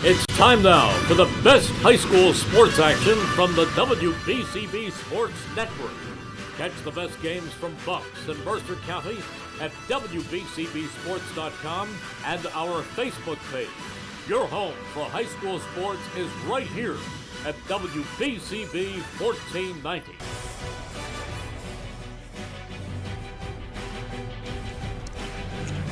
It's time now for the best high school sports action from the WBCB Sports Network. Catch the best games from Bucks and Mercer County at WBCBSports.com and our Facebook page. Your home for high school sports is right here at WBCB 1490.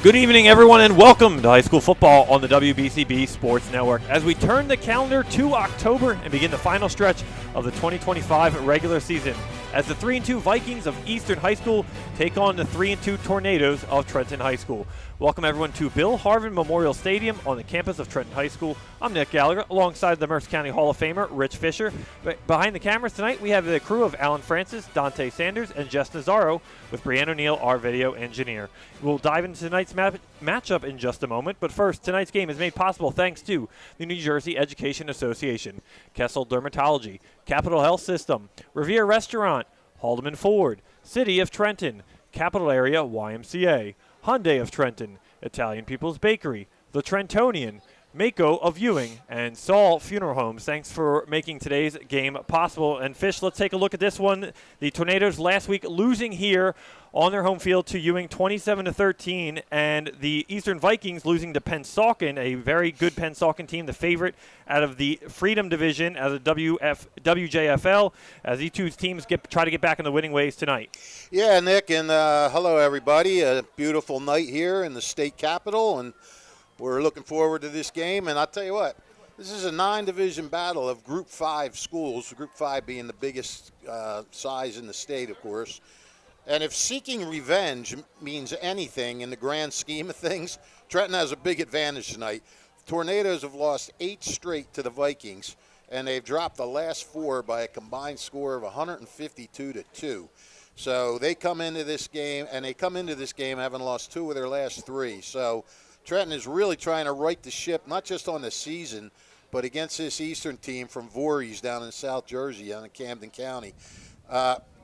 Good evening, everyone, and welcome to high school football on the WBCB Sports Network. As we turn the calendar to October and begin the final stretch of the 2025 regular season, as the 3-2 Vikings of Eastern High School take on the 3-2 Tornadoes of Trenton High School. Welcome, everyone, to Bill Harvin Memorial Stadium on the campus of Trenton High School. I'm Nick Gallagher, alongside the Mercer County Hall of Famer, Rich Fisher. Behind the cameras tonight, we have the crew of Alan Francis, Dante Sanders, and Jess Nazaro, with Brianne O'Neill, our video engineer. We'll dive into tonight's matchup in just a moment, but first, tonight's game is made possible thanks to the New Jersey Education Association, Kessel Dermatology, Capital Health System, Revere Restaurant, Haldeman Ford, City of Trenton, Capital Area YMCA, Hyundai of Trenton, Italian People's Bakery, The Trentonian, Mako of Ewing, and Saul Funeral Homes. Thanks for making today's game possible. And Fish, let's take a look at this one. The Tornadoes last week losing here on their home field to Ewing 27-13, and the Eastern Vikings losing to Pennsauken, a very good Pennsauken team, the favorite out of the Freedom Division, out of the WJFL, as these two teams try to get back in the winning ways tonight. Yeah, Nick, and hello, everybody. A beautiful night here in the state capitol, and we're looking forward to this game. And I'll tell you what, this is a 9-division battle of Group 5 schools, Group 5 being the biggest size in the state, of course. And if seeking revenge means anything in the grand scheme of things, Trenton has a big advantage tonight. The Tornadoes have lost 8 straight to the Vikings, and they've dropped the last 4 by a combined score of 152-2. So they come into this game, having lost 2 of their last 3. So Trenton is really trying to right the ship, not just on the season, but against this Eastern team from Voorhees down in South Jersey, down in Camden County.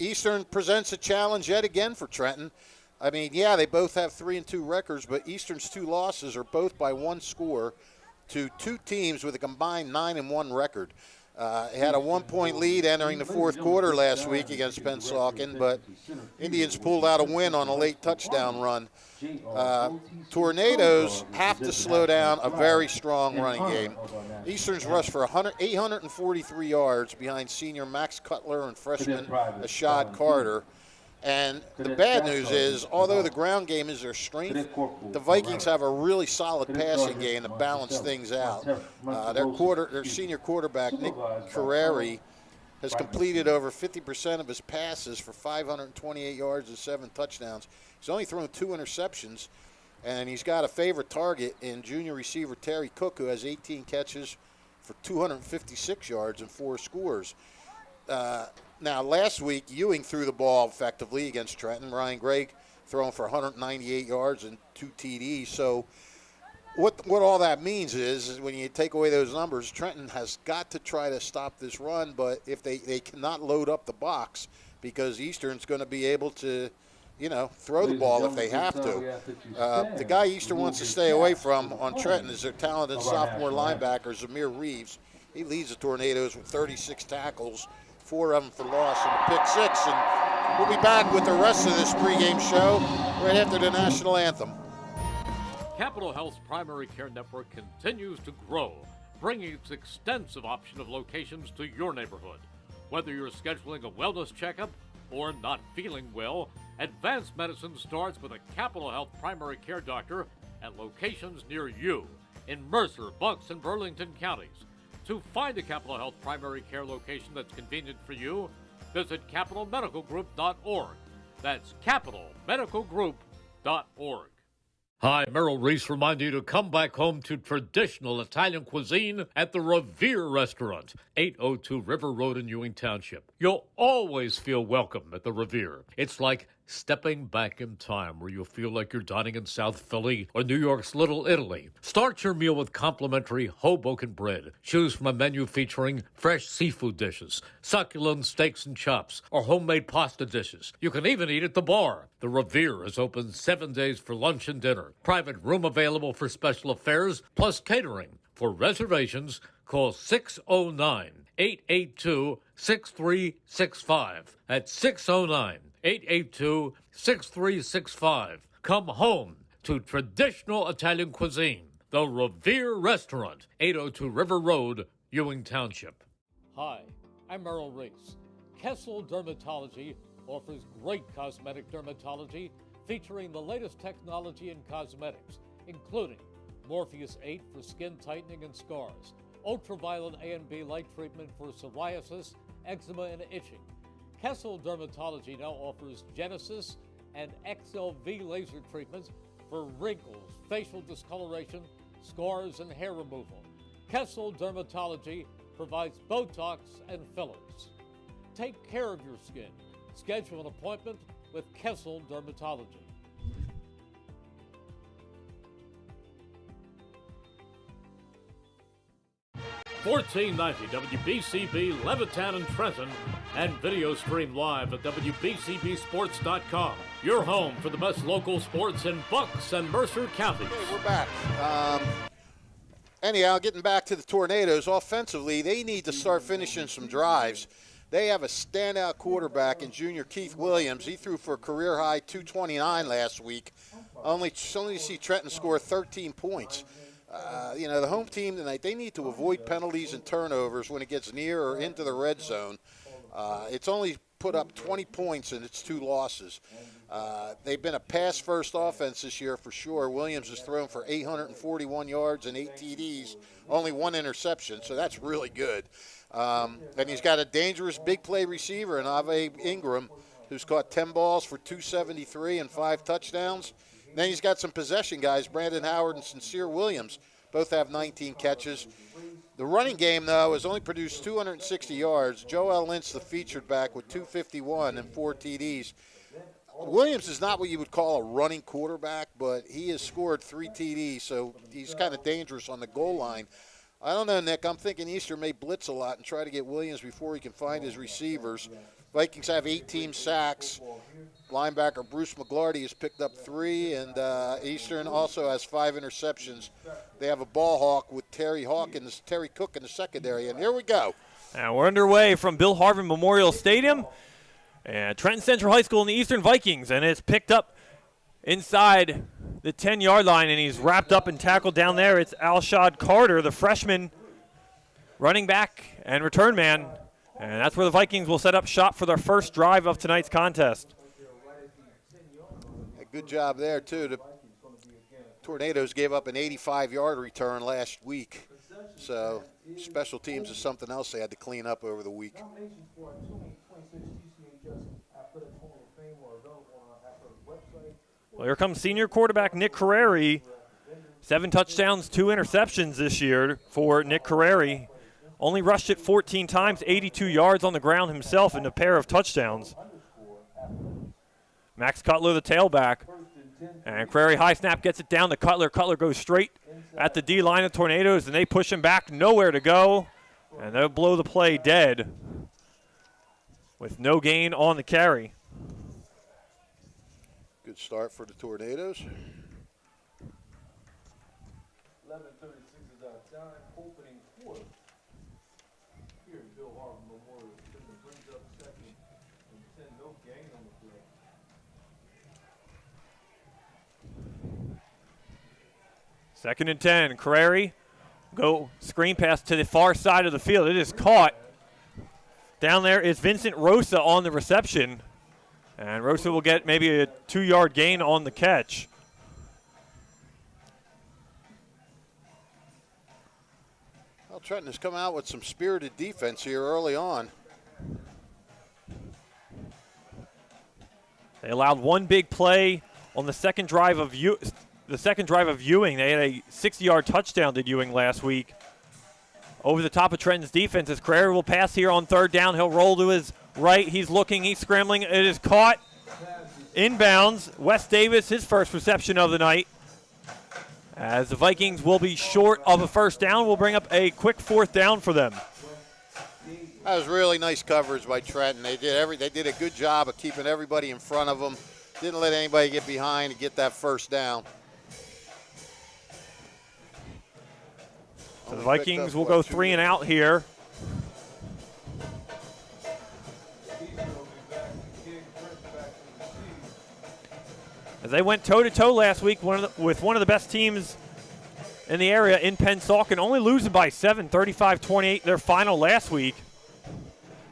Eastern presents a challenge yet again for Trenton. I mean, yeah, they both have 3-2 records, but Eastern's 2 losses are both by 1 score to 2 teams with a combined 9-1 record. They had a 1-point lead entering the 4th quarter last week against Pennsauken, but Indians pulled out a win on a late touchdown run. Tornadoes have to slow down a very strong running game. Eastern's rushed for 843 yards behind senior Max Cutler and freshman Ashad Carter. And the bad news is, although the ground game is their strength, the Vikings have a really solid passing game to balance things out. Their senior quarterback, Nick Carreri, has completed over 50% of his passes for 528 yards and 7 touchdowns. He's only thrown 2 interceptions, and he's got a favorite target in junior receiver Terry Cook, who has 18 catches for 256 yards and 4 scores. Now, last week, Ewing threw the ball effectively against Trenton. Ryan Gregg throwing for 198 yards and 2 TDs. So what all that means is when you take away those numbers, Trenton has got to try to stop this run, but if they cannot load up the box, because Eastern's going to be able to, throw the ball if they have to. The guy Eastern wants to stay away from on Trenton is their talented sophomore linebacker, Zamir Reeves. He leads the Tornadoes with 36 tackles, 4 of them for loss and a pick 6. And we'll be back with the rest of this pregame show right after the national anthem. Capital Health's primary care network continues to grow, bringing its extensive option of locations to your neighborhood. Whether you're scheduling a wellness checkup or not feeling well, advanced medicine starts with a Capital Health primary care doctor at locations near you in Mercer, Bucks, and Burlington counties. To find a Capital Health primary care location that's convenient for you, visit capitalmedicalgroup.org. That's capitalmedicalgroup.org. Hi, Merrill Reese reminding you to come back home to traditional Italian cuisine at the Revere Restaurant, 802 River Road in Ewing Township. You'll always feel welcome at the Revere. It's like stepping back in time where you'll feel like you're dining in South Philly or New York's Little Italy. Start your meal with complimentary Hoboken bread. Choose from a menu featuring fresh seafood dishes, succulent steaks and chops, or homemade pasta dishes. You can even eat at the bar. The Revere is open 7 days for lunch and dinner. Private room available for special affairs, plus catering. For reservations, call 609-882-6365. That's 609-882-6365. Come home to traditional Italian cuisine. The Revere Restaurant, 802 River Road, Ewing Township. Hi, I'm Merrill Reese. Kessel Dermatology offers great cosmetic dermatology featuring the latest technology in cosmetics, including Morpheus 8 for skin tightening and scars, ultraviolet A and B light treatment for psoriasis, eczema, and itching. Kessel Dermatology now offers Genesis and XLV laser treatments for wrinkles, facial discoloration, scars, and hair removal. Kessel Dermatology provides Botox and fillers. Take care of your skin. Schedule an appointment with Kessel Dermatology. 1490 WBCB Levittown and Trenton, and video stream live at WBCBsports.com. Your home for the best local sports in Bucks and Mercer counties. Hey, we're back. Anyhow, getting back to the Tornadoes, offensively, they need to start finishing some drives. They have a standout quarterback in junior Keith Williams. He threw for a career-high 229 last week. Only to see Trenton score 13 points. The home team tonight, they need to avoid penalties and turnovers when it gets near or into the red zone. It's only put up 20 points in its 2 losses. They've been a pass-first offense this year for sure. Williams has thrown for 841 yards and 8 TDs, only 1 interception, so that's really good. And he's got a dangerous big play receiver in Ave Ingram, who's caught 10 balls for 273 and 5 touchdowns. And then he's got some possession guys, Brandon Howard and Sincere Williams. Both have 19 catches. The running game, though, has only produced 260 yards. Joel Lynch, the featured back, with 251 and 4 TDs. Williams is not what you would call a running quarterback, but he has scored 3 TDs, so he's kind of dangerous on the goal line. I don't know, Nick. I'm thinking Eastern may blitz a lot and try to get Williams before he can find his receivers. Vikings have 18 sacks. Linebacker Bruce McGlarty has picked up 3, and Eastern also has 5 interceptions. They have a ball hawk with Terry Cook in the secondary, and here we go. Now we're underway from Bill Harvin Memorial Stadium, and Trenton Central High School and the Eastern Vikings, and it's picked up inside the 10-yard line, and he's wrapped up and tackled down there. It's Alshad Carter, the freshman running back and return man, and that's where the Vikings will set up shop for their first drive of tonight's contest. Good job there, too. The Tornadoes gave up an 85-yard return last week. So special teams is something else they had to clean up over the week. Well, here comes senior quarterback Nick Carreri. 7 touchdowns, 2 interceptions this year for Nick Carreri. Only rushed it 14 times, 82 yards on the ground himself, and a pair of touchdowns. Max Cutler, the tailback. And Carreri high snap gets it down to Cutler. Cutler goes straight at the D-line of Tornadoes, and they push him back, nowhere to go. And they'll blow the play dead with no gain on the carry. Good start for the Tornadoes. 11:36 is our time, opening quarter. Here in Bill Harvin Memorial Stadium, brings up 2nd and 10, no gain on the play. Second and 10. Carreri go screen pass to the far side of the field. It is caught. Down there is Vincent Rosa on the reception. And Rosa will get maybe a 2-yard gain on the catch. Well, Trenton has come out with some spirited defense here early on. They allowed one big play on the second drive of Ewing. They had a 60-yard touchdown to Ewing last week. Over the top of Trenton's defense as Carreri will pass here on 3rd down. He'll roll to his right. He's looking. He's scrambling. It is caught. Inbounds. Wes Davis, his first reception of the night. As the Vikings will be short of a first down, we'll bring up a quick 4th down for them. That was really nice coverage by Trenton. They did a good job of keeping everybody in front of them. Didn't let anybody get behind and get that first down. So the Vikings will go 3 and out here. As they went toe-to-toe last week with one of the best teams in the area in Pennsauken, only losing by 7, 35-28, their final last week.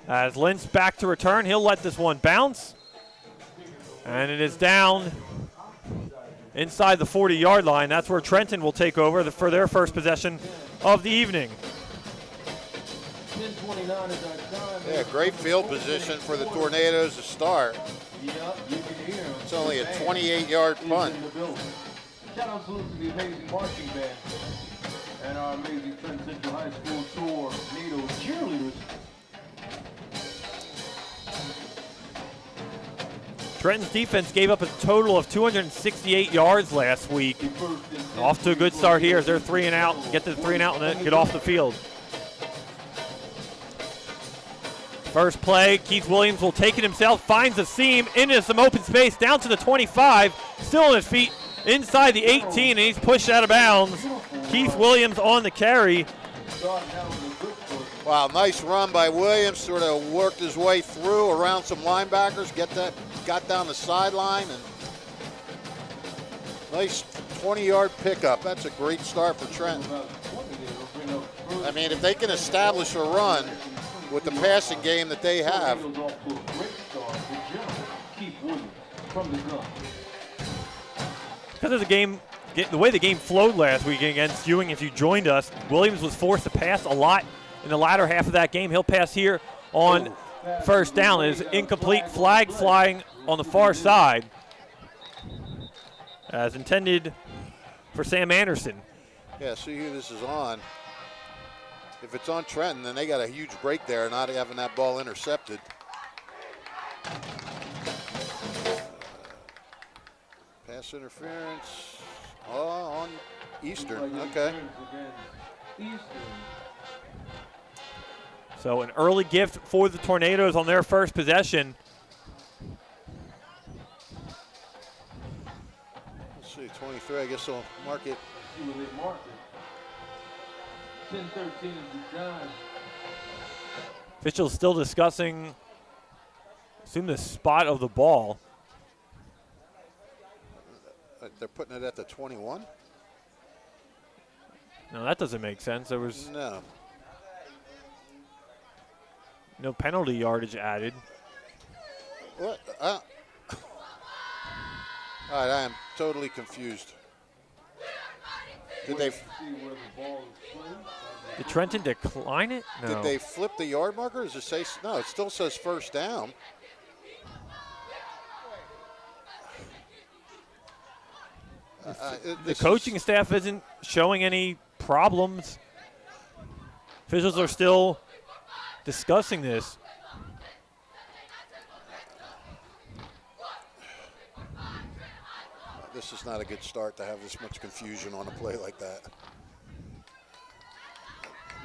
As Lentz back to return, he'll let this one bounce. And it is down inside the 40-yard line. That's where Trenton will take over for their first possession of the evening. Yeah, great field position for the Tornadoes to start. It's only a 28-yard punt. Shout out to the amazing marching band and our amazing Trenton Central High School Tornado cheerleaders. Trenton's defense gave up a total of 268 yards last week. Off to a good start here as they're 3 and out. Get to the 3 and out and then get off the field. First play, Keith Williams will take it himself, finds a seam into some open space, down to the 25, still on his feet, inside the 18, and he's pushed out of bounds. Keith Williams on the carry. Wow, nice run by Williams, sort of worked his way through around some linebackers, got down the sideline, and nice 20-yard pickup. That's a great start for Trenton. I mean, if they can establish a run with the passing game that they have. Because of the way the game flowed last week against Ewing, if you joined us, Williams was forced to pass a lot in the latter half of that game. He'll pass here on first down. It is incomplete, flag flying on the far side as intended for Sam Anderson. Yeah, see who this is on. If it's on Trenton, then they got a huge break there, not having that ball intercepted. Pass interference on Eastern. Okay. So an early gift for the Tornadoes on their first possession. Let's see, 23. I guess they'll mark it. 10-13 is the time. Officials still discussing, assume the spot of the ball. They're putting it at the 21? No, that doesn't make sense. There was no penalty yardage added. What? All right, I am totally confused. Did Trenton decline it? No. Did they flip the yard marker? Does it say? No, it still says first down. The coaching staff isn't showing any problems. Officials are still discussing this. This is not a good start to have this much confusion on a play like that.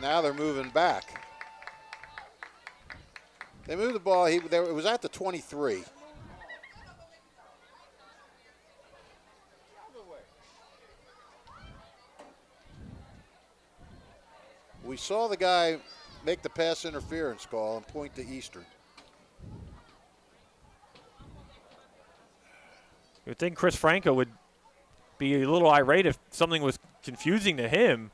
Now they're moving back. They moved the ball. It was at the 23. We saw the guy make the pass interference call and point to Eastern. You would think Chris Franco would be a little irate if something was confusing to him.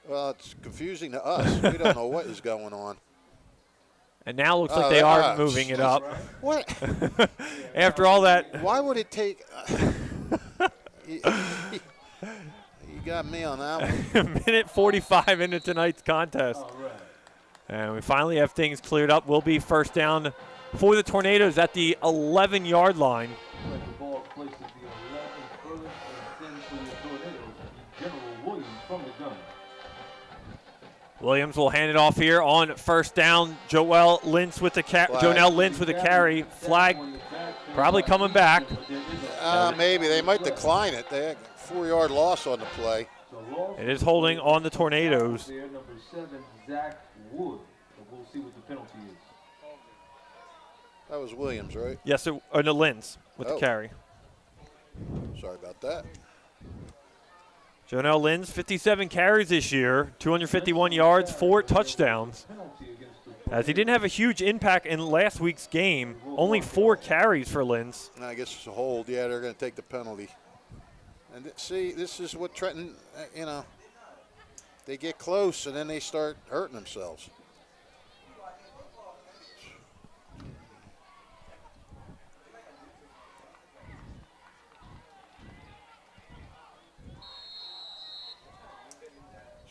Well, it's confusing to us. We don't know what is going on. And now it looks like they are moving it up. What? After all that. Why would it take? You got me on that one. Minute 45 into tonight's contest. And we finally have things cleared up. Will be first down for the Tornadoes at the 11-yard line. Williams will hand it off here on first down. Jonell Lentz with the carry. Flag probably coming back. Maybe they might decline it. They had a 4-yard loss on the play. It is holding on the Tornadoes. Number 7, Zach Wood. We'll see what the penalty is. That was Williams, right? Yes, Lentz with the carry. Sorry about that. Jonell Linz, 57 carries this year, 251 yards, 4 touchdowns. As he didn't have a huge impact in last week's game, only 4 carries for Linz. I guess it's a hold. Yeah, they're going to take the penalty. And see, this is what Trenton, they get close and then they start hurting themselves.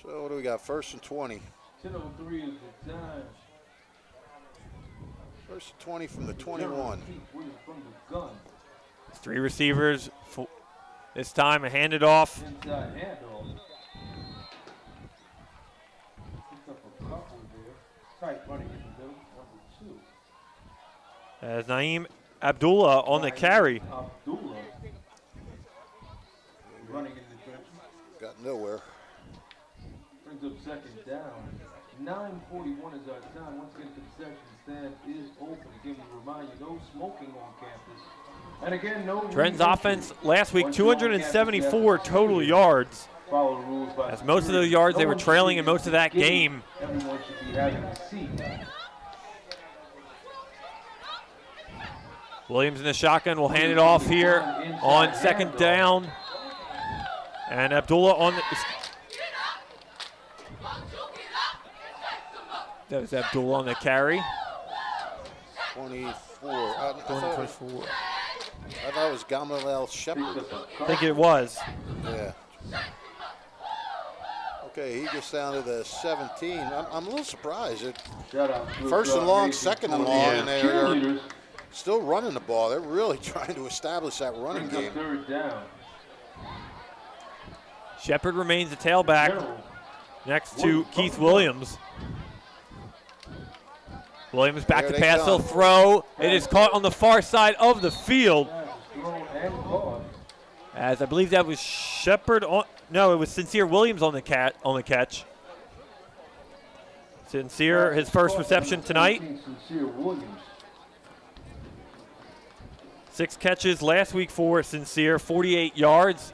So what do we got? 1st and 20. 10:03 is the time. 1st and 20 from the 21. From the gun. 3 receivers. This time a handed off. Inside handoff. Picked up a couple there. Tight running in the middle. Number 2. As Naeem Abdullah on the carry. Abdullah. Running in the trenches. Got nowhere. Brings up 2nd down. 9:41 is our time. Once again, concession stand is open. Again, we remind you, no smoking on campus. And again, no. Trenton's offense last week, 274 total yards. Follow the rules by As most of those yards they were trailing in most of that game. Everyone should be having a seat. Williams in the shotgun will hand it off here on 2nd down. And Abdullah on the... That was Abdullah on the carry. 24. I thought it was Gamaliel Shepard. I think it was. Yeah. Okay, he gets down to the 17. I'm a little surprised. First and long, 2nd and long, and they're still running the ball. They're really trying to establish that running game. 3rd down. Shepard remains the tailback next to Keith Williams. Williams back to pass, he'll throw. It is caught on the far side of the field. As I believe that was Shepard on, no, it was Sincere Williams on the catch. Sincere, his first reception tonight. 6 catches last week for Sincere, 48 yards.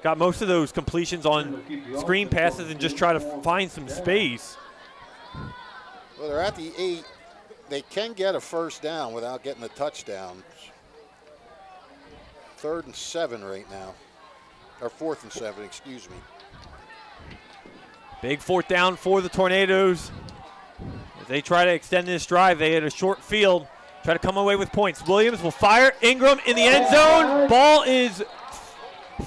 Got most of those completions on screen passes and just try to find some space. Well, they're at the 8. They can get a 1st down without getting a touchdown. 3rd and 7 right now. Or 4th and 7, excuse me. Big 4th down for the Tornadoes. As they try to extend this drive, they had a short field. Try to come away with points. Williams will fire. Ingram in the end zone. Ball is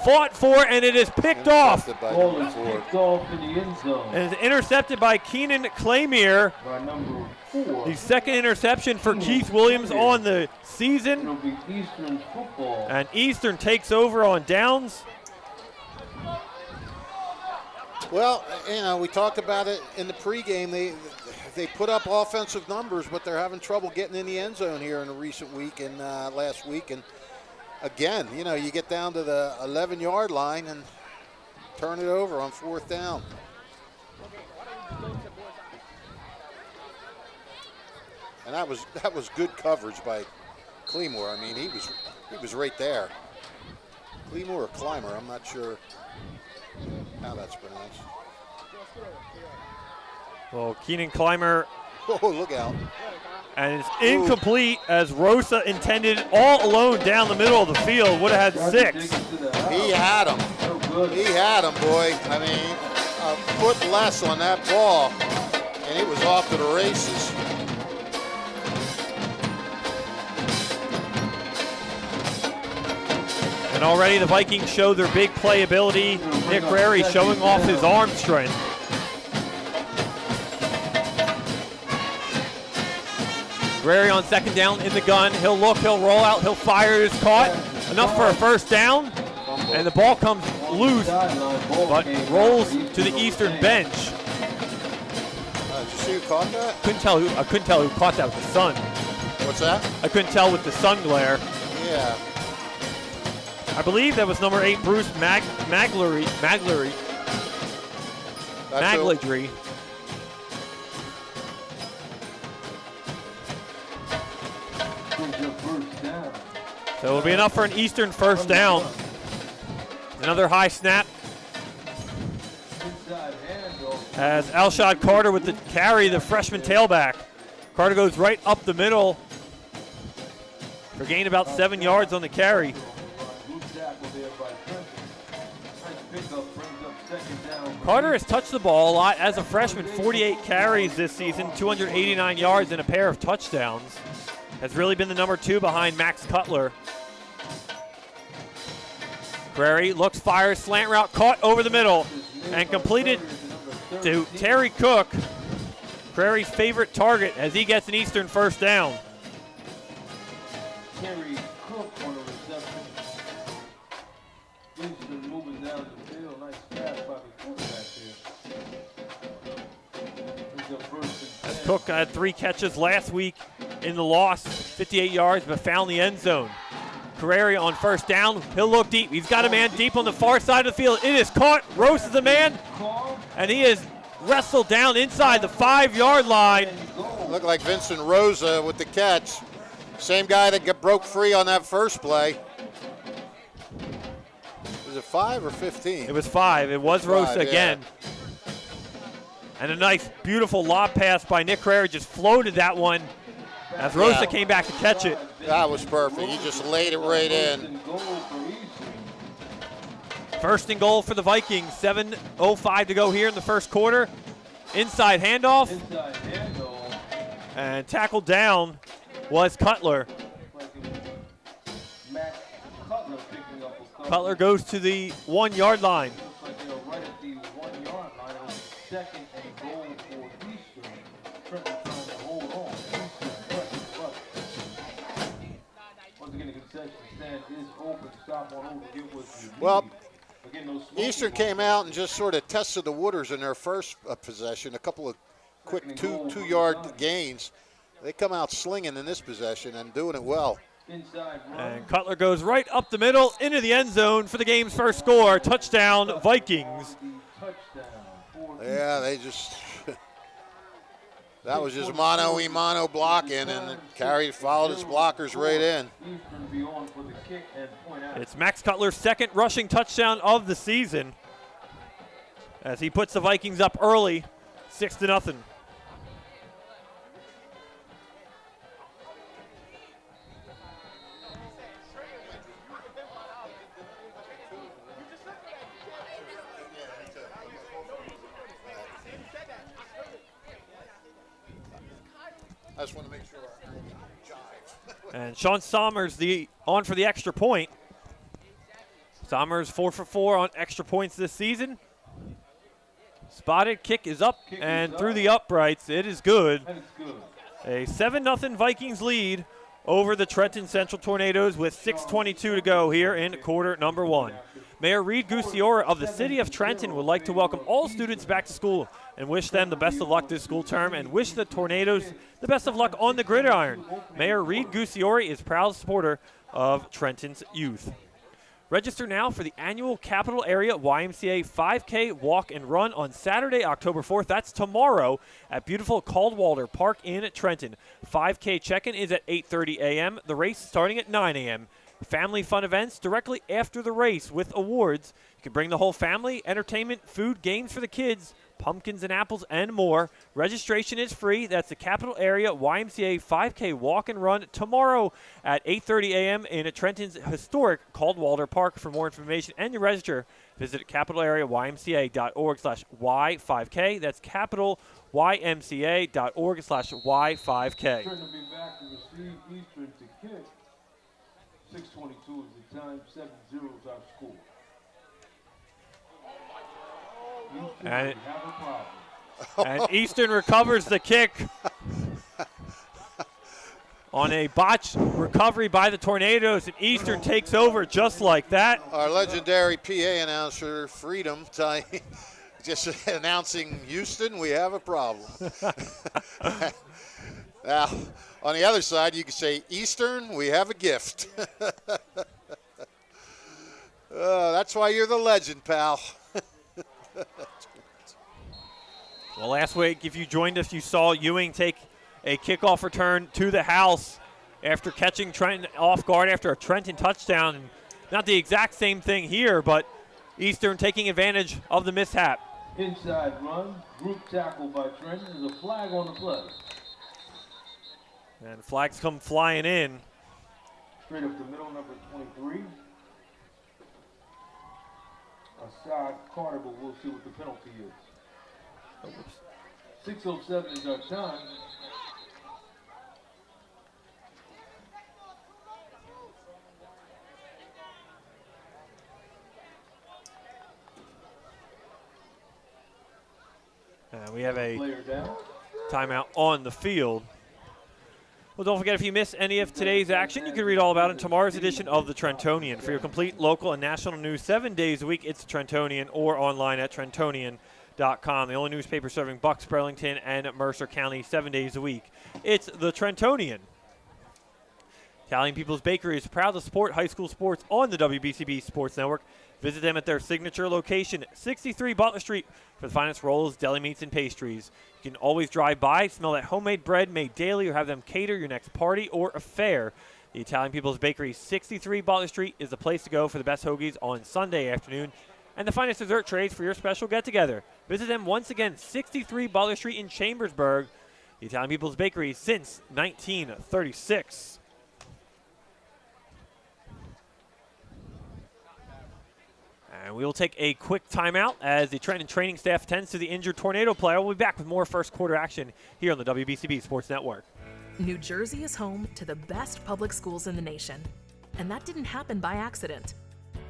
fought for, and it is picked off. Ball is picked off in the end zone. And it's intercepted by Keenan Claymere. By number 4. The 2nd interception for Keith Williams on the season. It'll be Eastern football. And Eastern takes over on downs. Well, we talked about it in the pregame. They put up offensive numbers, but they're having trouble getting in the end zone here in the recent week and last week. And again, you get down to the 11-yard line and turn it over on 4th down. And that was good coverage by Clemore. I mean, he was right there. Clemore or Clymer, I'm not sure how that's pronounced. Well, Keenan Clymer. Oh, look out. And it's incomplete as Rosa intended all alone down the middle of the field. Would have had 6. He had him. He had him, boy. I mean, a foot less on that ball, and it was off to the races. And already the Vikings show their big playability. Nick Rary showing off his arm strength. Rary on 2nd down in the gun. He'll look, he'll roll out, he'll fire. It's caught. Enough for a 1st down. And the ball comes loose, but rolls to the Eastern bench. Did you see who caught that? I couldn't tell who caught that with the sun. What's that? I couldn't tell with the sun glare. Yeah. I believe that was number 8, Bruce Maglery. So it'll be enough for an Eastern 1st down. Another high snap. Inside handoff. As Alshad Carter with the carry, the freshman tailback. Carter goes right up the middle for gain about 7 yards on the carry. Good tackle there by Trenton. Nice pickup, brings up second down. Carter has touched the ball a lot as a freshman, 48 carries this season, 289 yards and a pair of touchdowns. Has really been the number 2 behind Max Cutler. Prairie looks, fires, slant route, caught over the middle and completed to Terry Cook, Prairie's favorite target, as he gets an Eastern first down. Terry Cook on the reception. Eastern moving down the field. Nice pass by the quarterback there. Brings up first and 10. Cook had 3 catches last week in the loss, 58 yards, but found the end zone. Carreri on first down. He'll look deep. He's got a man deep on the far side of the field. It is caught. Rose is the man, and he is wrestled down inside the 5-yard line. Looked like Vincent Rosa with the catch. Same guy that broke free on that first play. Was it 5 or 15? It was 5. It was Rosa 5, yeah. again. And a nice, beautiful lob pass by Nick Carreri. Just floated that one as Rosa came back to catch it. That was perfect. He just laid it right in. First and goal for the Vikings. 7:05 to go here in the first quarter. Inside handoff. Inside handoff. And tackled down was Cutler. Matt Cutler picking up a couple. Cutler goes to the 1-yard line. Looks like they're right at the 1-yard line. It was second and goal for Eastern. Trenton trying to hold on. Eastern pressure up. Once again, the concession stand is open. Stop on over. Get what you need. Well, Again, those Eastern came out and just sort of tested the waters in their first possession. A couple of quick two-yard gains. They come out slinging in this possession and doing it well. inside run. And Cutler goes right up the middle into the end zone for the game's first score. Touchdown, Vikings. Yeah, they just that was just mano-a-mano blocking, and Carey followed his blockers right in. It's Max Cutler's second rushing touchdown of the season as he puts the Vikings up early, 6-0. I just want to make sure I jive. And Sean Sommers on for the extra point. Sommers 4 for 4 on extra points this season. Spotted, kick is up and through the uprights. It is good. A 7-0 Vikings lead over the Trenton Central Tornadoes with 6:22 to go here in quarter number 1. Mayor Reed Gucciora of the City of Trenton would like to welcome all students back to school and wish them the best of luck this school term and wish the Tornadoes the best of luck on the gridiron. Mayor Reed Gucciora is proud supporter of Trenton's youth. Register now for the annual Capital Area YMCA 5K Walk and Run on Saturday, October 4th. That's tomorrow at beautiful Caldwalder Park in Trenton. 5K check-in is at 8:30 a.m. The race starting at 9 a.m. Family fun events directly after the race with awards. You can bring the whole family, entertainment, food, games for the kids, pumpkins and apples, and more. Registration is free. That's the Capital Area YMCA 5K Walk and Run tomorrow at 8:30 a.m. in Trenton's historic Caldwalder Park. For more information and to register, visit capitalareaymca.org/Y5K. That's capitalymca.org/Y5K. Turn to be back to receive Eastern to kick. 6:22 is the time. 7-0 is our score. And, and Eastern recovers the kick on a botched recovery by the Tornadoes, and Eastern takes over just like that. Our legendary PA announcer, Freedom, just announcing Houston, we have a problem. Now, on the other side, you can say Eastern, we have a gift. That's why you're the legend, pal. Well, last week, if you joined us, you saw Ewing take a kickoff return to the house after catching Trenton off guard after a Trenton touchdown. And not the exact same thing here, but Eastern taking advantage of the mishap. Inside run, group tackle by Trenton. There's a flag on the play. And flags come flying in. Straight up the middle, number 23. Assad Carter, but we'll see what the penalty is. Oh, whoops. 6:07 is our time. We have a Player down. timeout on the field. Well, don't forget, if you miss any of today's action, you can read all about it in tomorrow's edition of the Trentonian. For your complete local and national news 7 days a week, it's the Trentonian or online at Trentonian.com. The only newspaper serving Bucks, Burlington, and Mercer County 7 days a week. It's the Trentonian. Italian People's Bakery is proud to support high school sports on the WBCB Sports Network. Visit them at their signature location, 63 Butler Street, for the finest rolls, deli meats, and pastries. You can always drive by, smell that homemade bread made daily, or have them cater your next party or affair. The Italian People's Bakery, 63 Butler Street, is the place to go for the best hoagies on Sunday afternoon and the finest dessert trays for your special get-together. Visit them once again, 63 Butler Street in Chambersburg. The Italian People's Bakery since 1936. And we will take a quick timeout as the Trenton training staff attends to the injured Tornado player. We'll be back with more first quarter action here on the WBCB Sports Network. New Jersey is home to the best public schools in the nation. And that didn't happen by accident.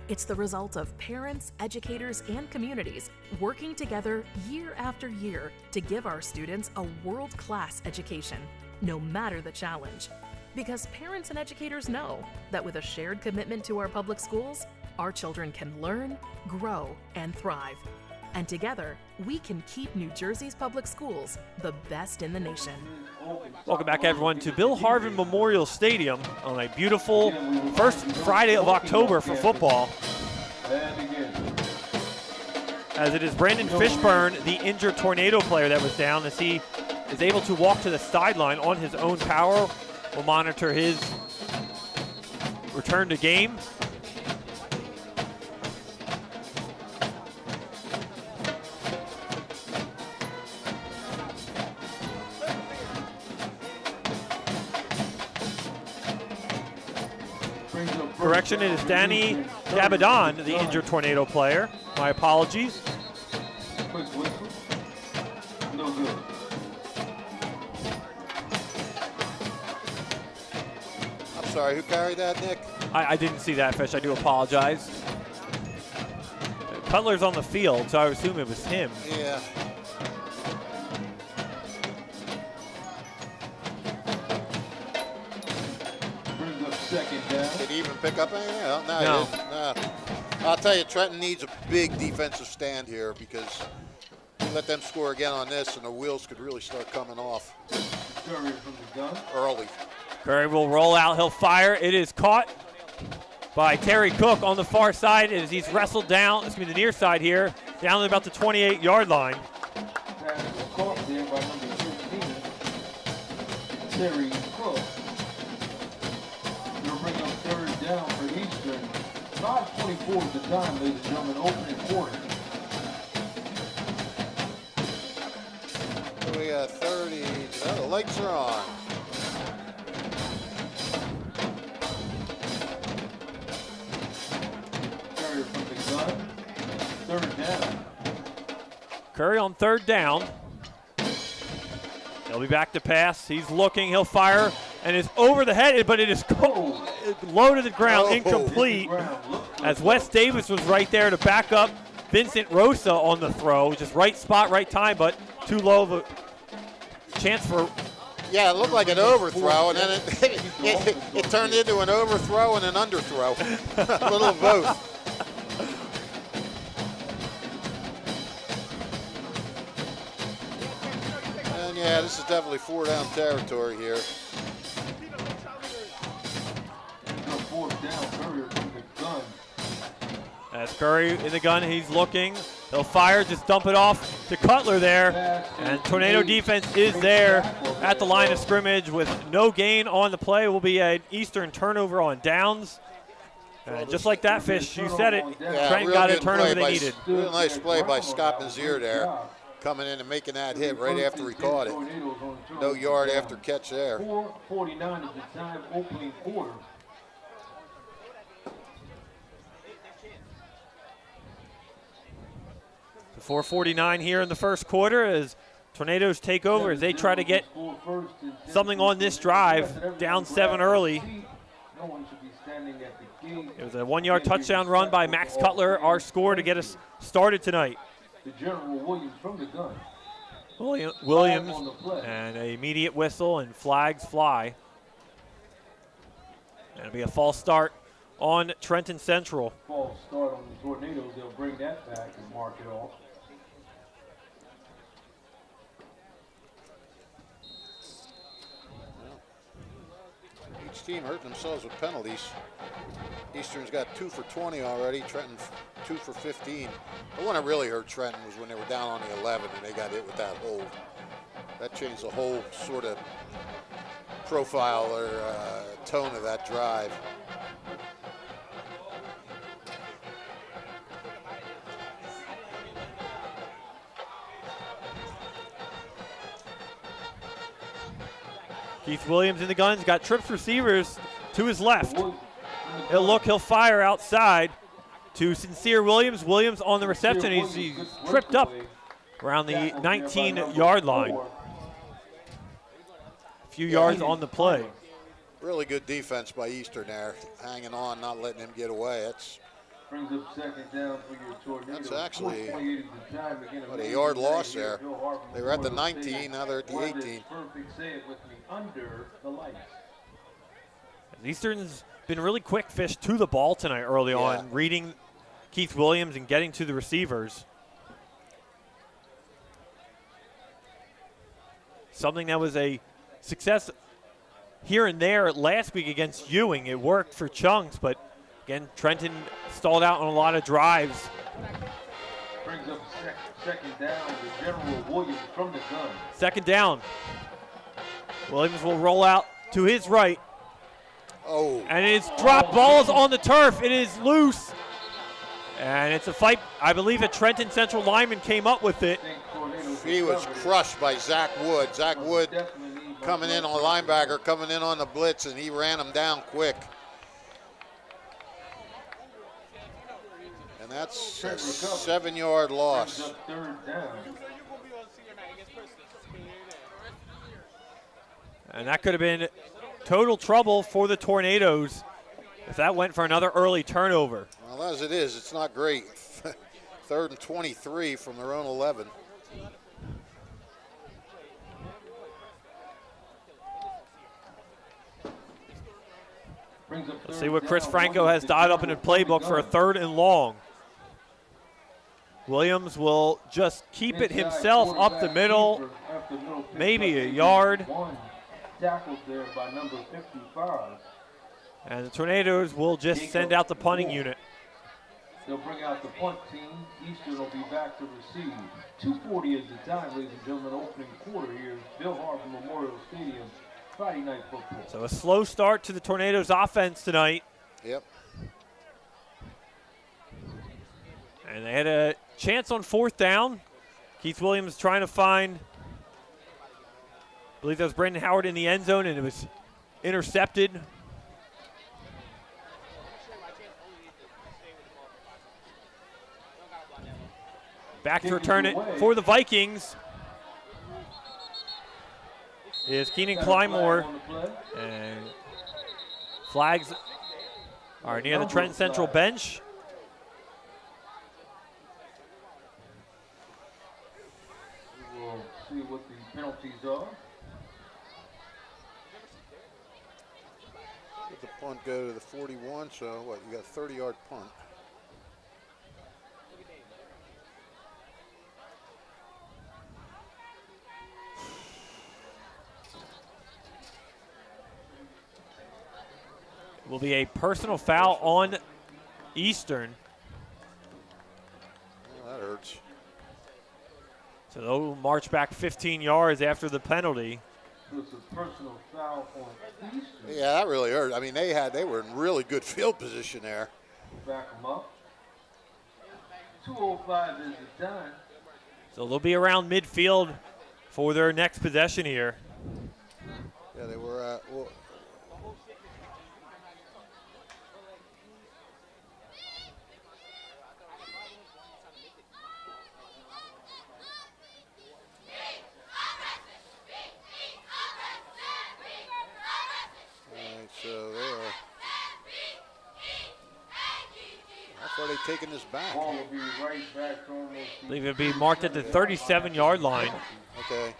It's the result of parents, educators, and communities working together year after year to give our students a world-class education, no matter the challenge. Because parents and educators know that with a shared commitment to our public schools, our children can learn, grow, and thrive. And together, we can keep New Jersey's public schools the best in the nation. Welcome back, everyone, to Bill Harvin Memorial Stadium on a beautiful first Friday of October for football. As it is Brandon Fishburne, the injured Tornado player that was down, as he is able to walk to the sideline on his own power. We'll monitor his return to game. Correction, it is Danny Gabadon, the injured Tornado player. My apologies. Quick whistle. No good. I'm sorry, who carried that, Nick? I didn't see that, Fish. I do apologize. Cutler's on the field, so I assume it was him. Yeah. Brings up second down. Did he even pick up anything? No. No. He didn't. No. I'll tell you, Trenton needs a big defensive stand here because you let them score again on this and the wheels could really start coming off Curry from the gun. early. Curry will roll out. He'll fire. It is caught by Terry Cook on the far side as he's wrestled down. It's going to be the near side here, down to about the 28-yard line. Pass caught there by number 15, Terry Cook. They'll bring up third down for Eastern. 5:24 at the time, ladies and gentlemen, opening quarter. So we got 30. Oh, the lights are on. Curry from the gun. Third down. Curry on third down. He'll be back to pass. He's looking. He'll fire. And it's over the head, but it is low to the ground, incomplete. As Wes Davis was right there to back up Vincent Rosa on the throw. Just right spot, right time, but too low of a chance for. Yeah, it looked like an overthrow, and then it turned into an overthrow and an underthrow. A little of both. And yeah, this is definitely 4-down territory here. Fourth down, Curry from the gun. As Curry in the gun, he's looking. He'll fire, just dump it off to Cutler there. And Tornado defense is there at the line of scrimmage with no gain on the play. Will be an Eastern turnover on downs. And just like that, Fish, you said it, Yeah, Trenton real got a good turnover play they by- needed. Real nice play by Scott Mazier there, coming in and making that hit right after he caught it. No yard after catch there. 4:49 is the time opening quarter. So 4:49 here in the first quarter as Tornadoes take over as they try to get something on this drive, down 7 early. No one should be standing at the gate. It was a 1-yard touchdown run by Max Cutler, our score to get us started tonight. The General Williams from the gun. Williams and an immediate whistle and flags fly. It'll be a false start on Trenton Central. False start on the Tornadoes. They'll bring that back and mark it off. Each team hurt themselves with penalties. Eastern's got 2 for 20 already. Trenton 2 for 15. The one that really hurt Trenton was when they were down on the 11 and they got hit with that hold. That changed the whole sort of profile or tone of that drive. Keith Williams in the guns, got trips receivers to his left. He'll fire outside to Sincere Williams. Williams on the reception. He's tripped up around the 19-yard line. A few yards on the play. Really good defense by Eastern there, hanging on, not letting him get away. Brings up second down for your Tornadoes. That's actually 4:28 is the time. Again, a yard loss there. They were at the 19, now they're at the 18. Perfect. Say it with me. Under the lights. Eastern's been really quick, Fish, to the ball tonight early on, reading Keith Williams and getting to the receivers. Something that was a success here and there last week against Ewing. It worked for chunks, but again, Trenton stalled out on a lot of drives. Brings up second down to General Williams from the gun. Second down. Williams will roll out to his right. Oh. And it's dropped balls on the turf. It is loose. And it's a fight. I believe a Trenton Central lineman came up with it. He was crushed by Zach Wood. Zach Wood coming in on linebacker, coming in on the blitz, and he ran him down quick. And that's a 7-yard loss. Third down. And that could have been total trouble for the Tornadoes if that went for another early turnover. Well, as it is, it's not great. 3rd and 23 from their own 11. Let's see what Chris Franco has dialed up in the playbook for a 3rd and long. Williams will just keep it himself up the middle, maybe a yard. Tackled there by number 55. And the Tornadoes will just send out the punting unit. They'll bring out the punt team. Eastern will be back to receive. 2:40 is the time, ladies and gentlemen. Opening quarter here at Bill Harbor Memorial Stadium. Friday night football. So a slow start to the Tornadoes offense tonight. Yep. And they had a chance on 4th down. Keith Williams trying to find, I believe that was Brandon Howard in the end zone, and it was intercepted. Back to return it for the Vikings is Keenan Klymore. And flags are near the Trenton Central bench. We'll see what the penalties are. Let the punt go to the 41, so what, you got a 30-yard punt. Will be a personal foul on Eastern. Well, that hurts. So they'll march back 15 yards after the penalty. So it's a personal foul on Eastern. Yeah, that really hurt. I mean, they were in really good field position there. Back them up. 2:05 is the time. So they'll be around midfield for their next possession here. Yeah, they were. Well, so they are. How far are they taking this back? Ball will be right back to almost I believe it'll be marked at the 37-yard line. Okay.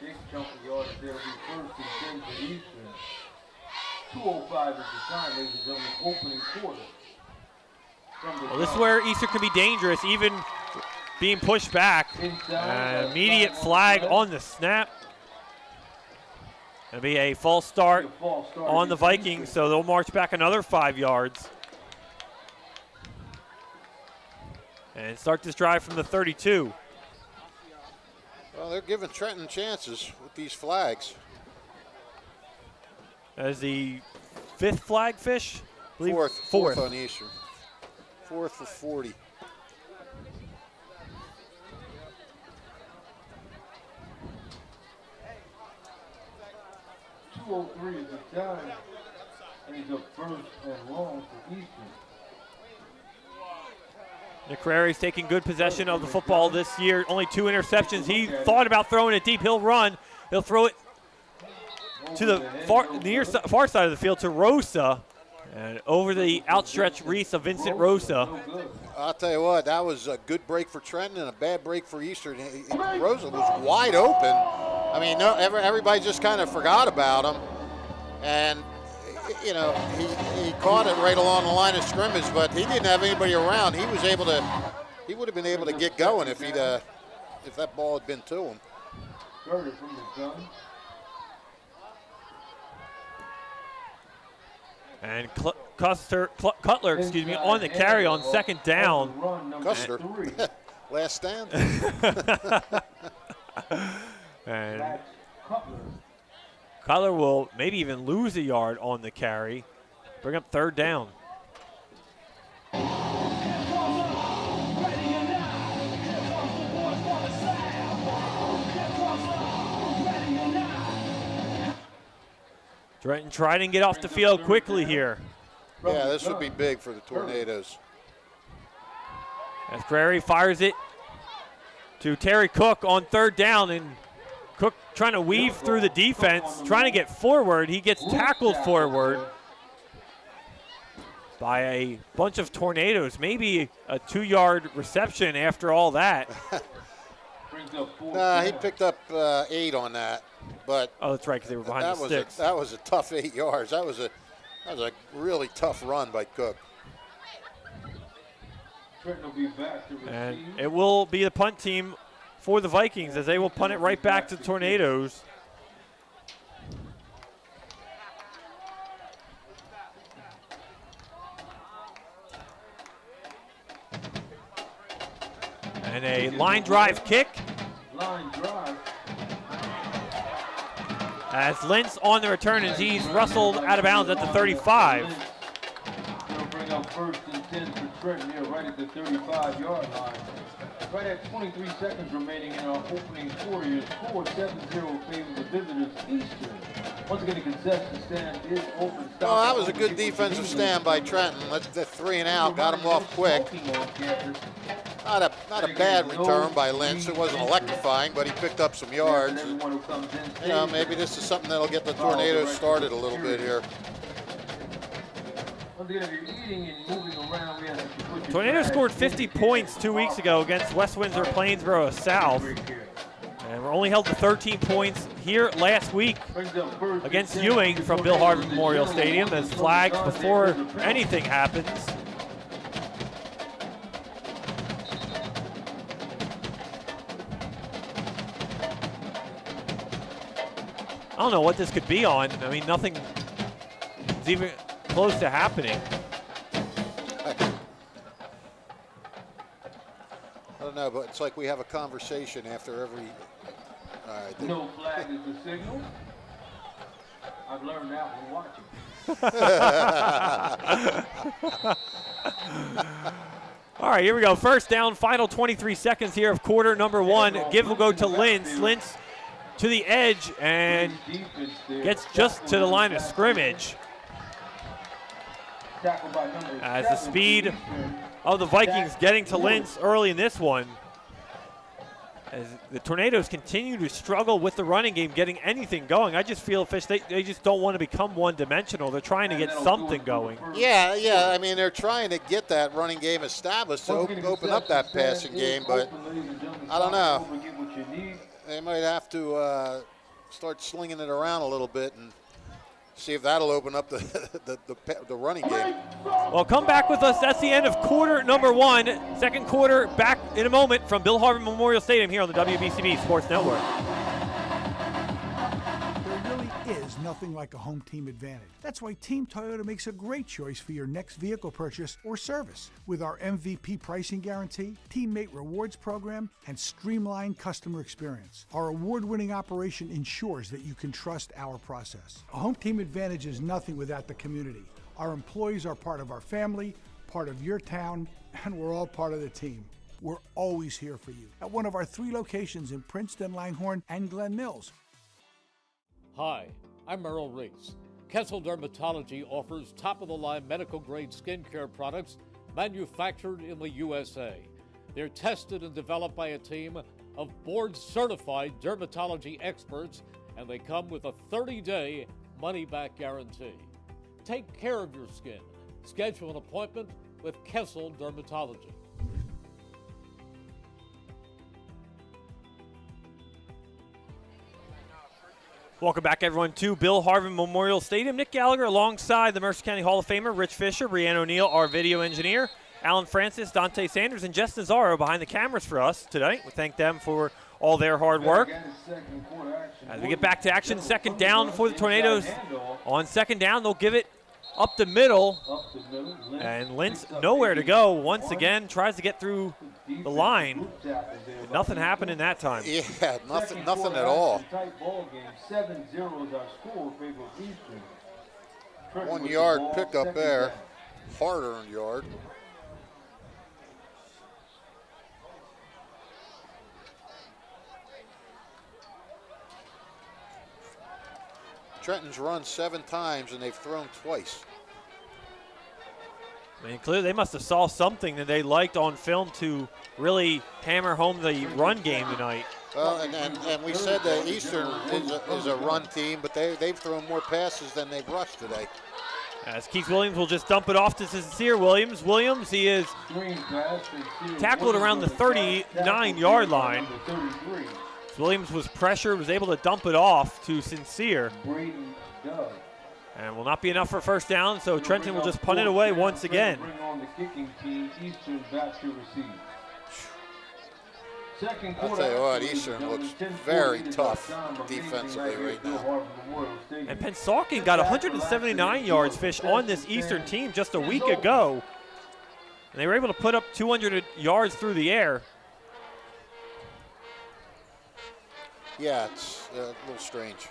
big chunk of yards there. Will be first and 10 for Eastern. 2:05 is the time, ladies and gentlemen, opening quarter. Well, this is where Eastern can be dangerous, even being pushed back. Immediate flag on the snap. It'll be a false start on the Vikings, so they'll march back another 5 yards. And start this drive from the 32. Well, they're giving Trenton chances with these flags. As the 5th flag fish? I believe Fourth on Eastern. 4th for 40. .203 is the time. And he's up first and long for Eastern. McCrary's taking good possession of the football this year. Only 2 interceptions. He thought about throwing it deep. He'll run. He'll throw it to the far side of the field to Rosa. And over the outstretched wrist of Vincent Rosa. I'll tell you what, that was a good break for Trenton and a bad break for Eastern. Rosa was wide open. I mean, everybody just kind of forgot about him. And, you know, he caught it right along the line of scrimmage, but he didn't have anybody around. He would have been able to get going if that ball had been to him. Started from the gun. And Cutler, on the carry on second down. Custer, last stand. And Cutler will maybe even lose a yard on the carry. Bring up third down. Trenton trying to get off the field quickly here. Yeah, this would be big for the Tornadoes. As Prairie fires it to Terry Cook on third down, and Cook trying to weave through the defense, trying to get forward. He gets tackled forward by a bunch of Tornadoes. Maybe a 2-yard reception after all that. Nah, he picked up 8 on that. But oh, that's right, because they were behind the sticks. That was a tough 8 yards. That was a really tough run by Cook. And it will be the punt team for the Vikings as they will punt it right back to the Tornadoes. And a line drive kick. Line drive. As Lentz on the return, and he's rustled out of bounds at the 35. They'll bring up first and 10 for Trenton here right at the 35-yard line. Right at 23 seconds remaining in our opening quarter. Your score 7-0 favor the visitors Eastern. Once again, the concession stand is open. Well, that was a good defensive stand by Trenton. That's the 3 and out. Got him off quick. Not a bad return by Lentz. It wasn't electrifying, but he picked up some yards. And, you know, maybe this is something that'll get the Tornadoes started a little bit here. Tornadoes scored 50 points 2 weeks ago against West Windsor Plainsboro South. And we're only held to 13 points here last week against Ewing from Bill Harvey Memorial Stadium. As flags before anything happens. I don't know what this could be on. I mean, nothing is even close to happening. I don't know, but it's like we have a conversation after All right. No flag is the signal. I've learned that when watching. All right, here we go. First down, final 23 seconds here of quarter number one. Give will go to Lintz. Lintz to the edge and gets just to the line of scrimmage. As the speed of the Vikings getting to Lintz early in this one. As the Tornadoes continue to struggle with the running game, getting anything going. I just feel, Fish, they just don't want to become one-dimensional. They're trying to get something going. Yeah. I mean, they're trying to get that running game established to open up that passing game, but I don't know. They might have to start slinging it around a little bit and see if that'll open up the running game. Well, come back with us. That's the end of quarter number one. Second quarter back in a moment from Bill Harvey Memorial Stadium here on the WBCB Sports Network. There really is nothing like a home team advantage. That's why Team Toyota makes a great choice for your next vehicle purchase or service. With our MVP pricing guarantee, teammate rewards program, and streamlined customer experience, our award-winning operation ensures that you can trust our process. A home team advantage is nothing without the community. Our employees are part of our family, part of your town, and we're all part of the team. We're always here for you at one of our 3 locations in Princeton, Langhorne, and Glen Mills. Hi, I'm Merrill Reese. Kessel Dermatology offers top-of-the-line medical-grade skincare products manufactured in the USA. They're tested and developed by a team of board-certified dermatology experts, and they come with a 30-day money-back guarantee. Take care of your skin. Schedule an appointment with Kessel Dermatology. Welcome back, everyone, to Bill Harvey Memorial Stadium. Nick Gallagher alongside the Mercer County Hall of Famer Rich Fisher, Brianne O'Neill, our video engineer, Alan Francis, Dante Sanders, and Jess Nazaro behind the cameras for us tonight. We thank them for all their hard work. As we get back to action, second down for the Tornadoes. On second down, they'll give it up the middle, and Lintz nowhere to go. Once again, tries to get through the line. Nothing happened in that time. Yeah, nothing at all. 1 yard pickup there. Hard-earned yard. Trenton's run 7 times, and they've thrown twice. I mean, clearly they must have saw something that they liked on film to really hammer home the run game tonight. Well, and we said that Eastern is a run team, but they've thrown more passes than they've rushed today. As Keith Williams will just dump it off to Sincere Williams. Williams, he is tackled around the 39-yard line. Williams was pressured, was able to dump it off to Sincere. And will not be enough for first down, so Trenton will just punt it away once again. I'll tell you what, Eastern looks very tough defensively right now. And Pensauken got 179 yards, Fish, on this Eastern team just a week ago. And they were able to put up 200 yards through the air. Yeah, it's a little strange.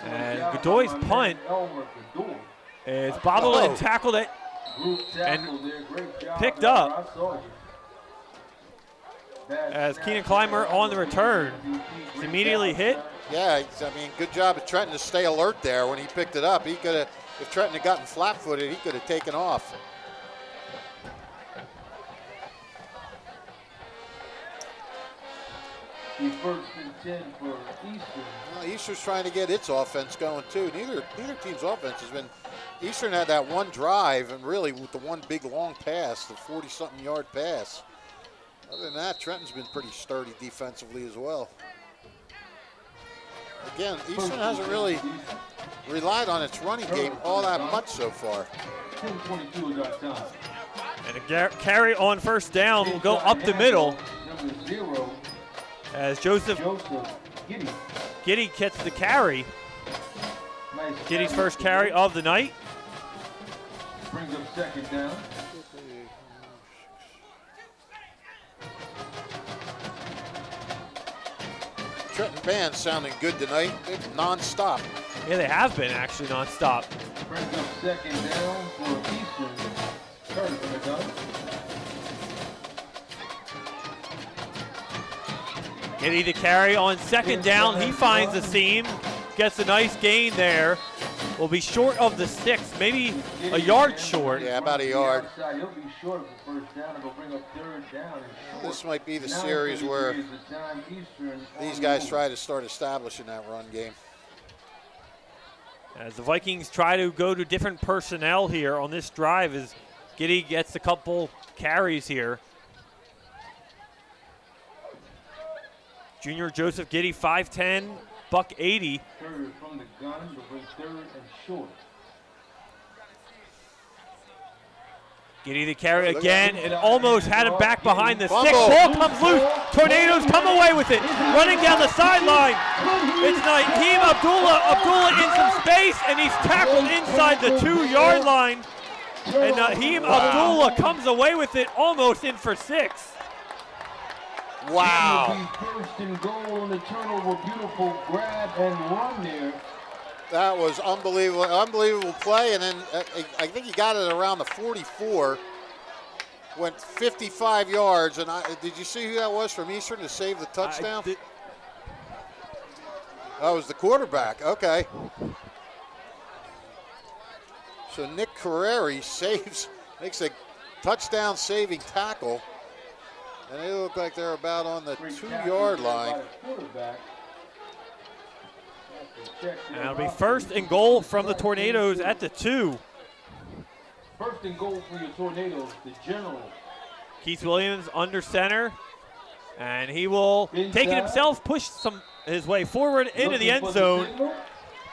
And Godoy's punt is bobbled and tackled it and picked up as Keenan Clymer on the return. He's immediately hit. Yeah, I mean, good job of Trenton to stay alert there when he picked it up. He could have, if Trenton had gotten flat-footed, he could have taken off. First and 10 for Eastern. Well, Eastern's trying to get its offense going too. Neither team's offense has been. Eastern had that one drive, and really with the one big long pass, the 40-something yard pass. Other than that, Trenton's been pretty sturdy defensively as well. Again, Eastern hasn't really relied on its running game all that much so far. 10:22 is our time. And a carry on first down will go up the middle. Number 0. As Joseph Giddy gets the carry. Giddy's first carry of the night. Brings up second down. band's sounding good tonight. They're non-stop. Yeah, they have been actually nonstop. Brings up second down for Eastern. Kurt from the gun. Giddy the carry on second down. He finds the seam, gets a nice gain there. Will be short of the sticks, maybe a yard short. Yeah, about a yard. He'll be short of the first down, and he'll bring up third down. This might be the series where these guys try to start establishing that run game. As the Vikings try to go to different personnel here on this drive, as Giddy gets a couple carries here. Junior Joseph Giddy, 5'10", buck 80. Third from the gun, to bring third and short. Giddy the carry again, and almost had him back behind the sticks. Fumble. Ball comes loose. Tornadoes come away with it. Running down the sideline. It's Naheem Abdullah. Abdullah in some space, and he's tackled inside the 2-yard line. And Naheem Abdullah comes away with it, almost in for 6. Wow. First and goal on the turnover. Beautiful grab and run there. That was unbelievable play, and then I think he got it around the 44. Went 55 yards, and did you see who that was from Eastern to save the touchdown? That was the quarterback. Okay. So Nick Carreri makes a touchdown-saving tackle, and they look like they're about on the 2-yard line. And it'll be first and goal from the Tornadoes at the 2. First and goal for your Tornadoes, the general. Keith Williams under center, and he will take it himself, push his way forward into the end zone,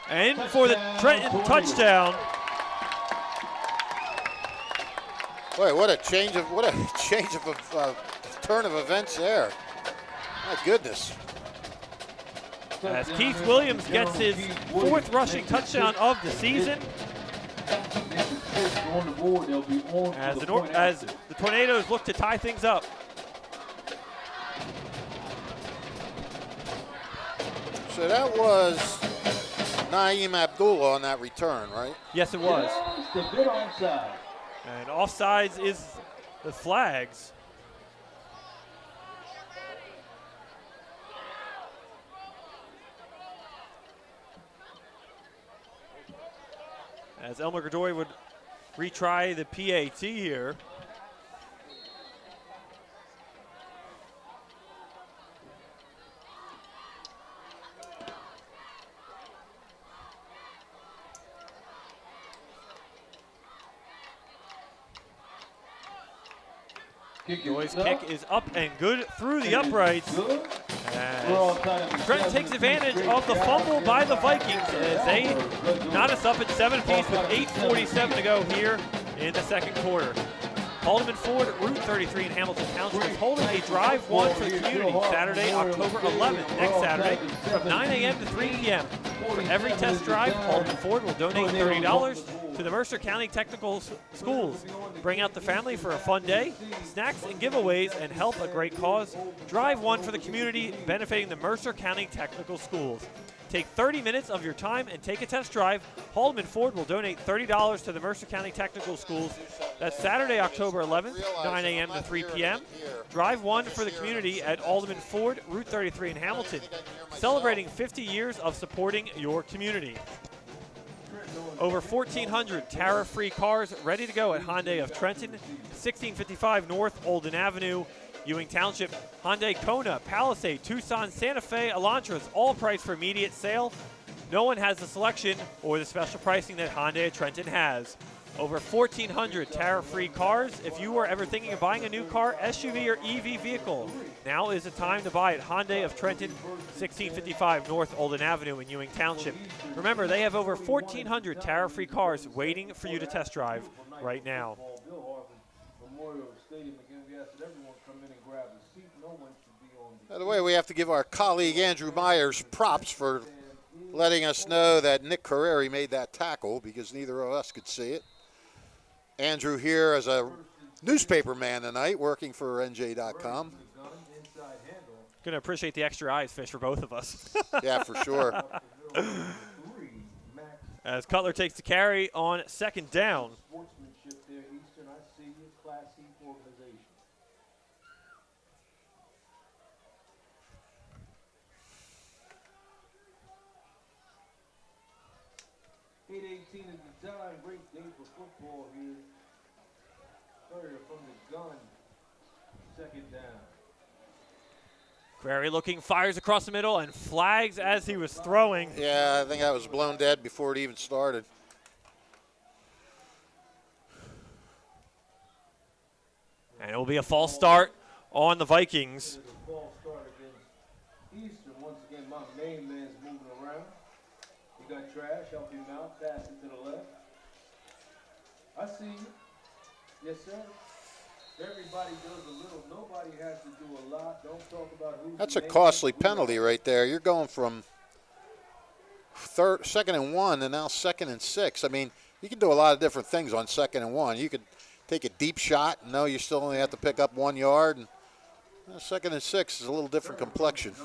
and for the Trenton touchdown. Boy, what a turn of events there. My goodness. As Keith Williams gets his 4th rushing touchdown of the season. As the Tornadoes look to tie things up. So that was Naeem Abdullah on that return, right? Yes, it was. Just a bit offside. And offsides is the flags. As Elmer Godoy would retry the PAT here. Godoy's kick is up and good through the uprights. As Trenton takes advantage of the fumble by the Vikings as they knot us up at 7 apiece with 8:47 to go here in the second quarter. Haldeman Ford, Route 33 in Hamilton Township is holding a drive one for the community Saturday, October 11th, next Saturday from 9 a.m. to 3 p.m. For every test drive, Haldeman Ford will donate $30 to the Mercer County Technical Schools. Bring out the family for a fun day, snacks and giveaways, and help a great cause. Drive one for the community, benefiting the Mercer County Technical Schools. Take 30 minutes of your time and take a test drive. Haldeman Ford will donate $30 to the Mercer County Technical Schools. That's Saturday, October 11th, 9 a.m. to 3 p.m. Drive one for the community at Haldeman Ford, Route 33 in Hamilton, celebrating 50 years of supporting your community. Over 1,400 tariff-free cars ready to go at Hyundai of Trenton, 1655 North Olden Avenue, Ewing Township. Hyundai Kona, Palisade, Tucson, Santa Fe, Elantras, all priced for immediate sale. No one has the selection or the special pricing that Hyundai of Trenton has. Over 1,400 tariff-free cars. If you are ever thinking of buying a new car, SUV, or EV vehicle, now is the time to buy it. Hyundai of Trenton, 1655 North Olden Avenue in Ewing Township. Remember, they have over 1,400 tariff-free cars waiting for you to test drive right now. By the way, we have to give our colleague Andrew Myers props for letting us know that Nick Carreri made that tackle because neither of us could see it. Andrew here as a newspaper man tonight working for NJ.com. Going to appreciate the extra eyes, Fish, for both of us. Yeah, for sure. As Cutler takes the carry on second down. Sportsmanship there, Eastern. I see you. Classy organization. 8:18 is the time. Great day for football here. Further from the gun. Second down. Query looking, fires across the middle, and flags as he was throwing. Yeah, I think that was blown dead before it even started. And it will be a false start on the Vikings. There's a false start against Eastern. Once again, my main man's moving around. He got trash, help him out, pass it to the left. I see you. Yes, sir. Everybody does a little. Nobody has to do a lot. Don't talk about who's. That's a costly penalty right there. You're going from second and 1 and now 2nd and 6. I mean, you can do a lot of different things on 2nd and 1. You could take a deep shot. No, you still only have to pick up 1 yard. And 2nd and 6 is a little different complexion.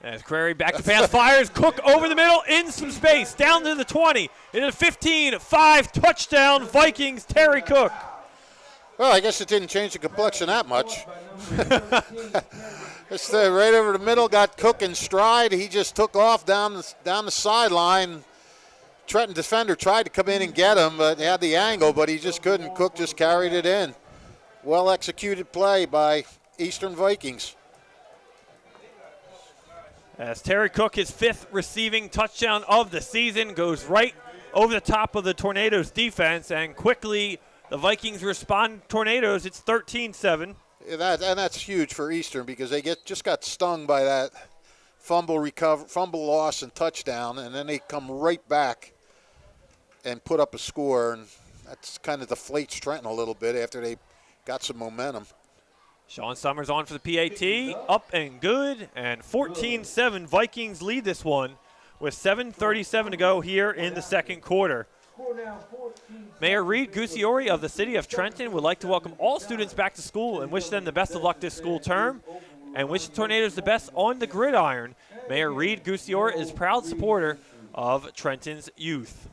As Query back to pass, fires. Cook over the middle, in some space, down to the 20. It is 15-5 touchdown Vikings. Terry Cook. Well, I guess it didn't change the complexion that much. It's right over the middle, got Cook in stride. He just took off down the sideline. Trenton defender tried to come in and get him, but he had the angle, but he just couldn't. Cook just carried it in. Well executed play by Eastern Vikings. As Terry Cook, his 5th receiving touchdown of the season, goes right over the top of the Tornadoes defense, and quickly the Vikings respond. Tornadoes, it's 13-7. And that's huge for Eastern because they just got stung by that fumble loss and touchdown, and then they come right back and put up a score, and that's kind of deflates Trenton a little bit after they got some momentum. Sean Summers on for the PAT, up and good, and 14-7 Vikings lead this one with 7:37 to go here in the second quarter. Mayor Reed Gucciori of the City of Trenton would like to welcome all students back to school and wish them the best of luck this school term and wish the Tornadoes the best on the gridiron. Mayor Reed Gucciori is a proud supporter of Trenton's youth.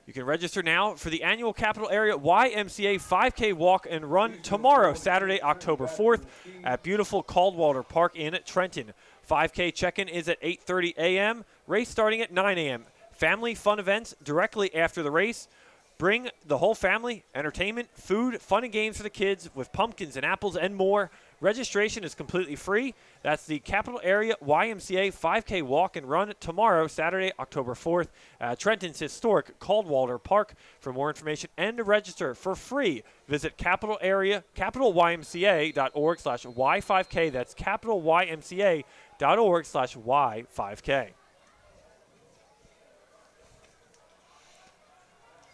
You can register now for the annual Capital Area YMCA 5K Walk and Run tomorrow, Saturday, October 4th at beautiful Caldwater Park in Trenton. 5K check-in is at 8:30 a.m., race starting at 9 a.m. Family fun events directly after the race. Bring the whole family, entertainment, food, fun and games for the kids with pumpkins and apples and more. Registration is completely free. That's the Capital Area YMCA 5K Walk and Run tomorrow, Saturday, October 4th at Trenton's historic Caldwater Park. For more information and to register for free, visit capitalymca.org/Y5K. That's capitalymca.org/Y5K.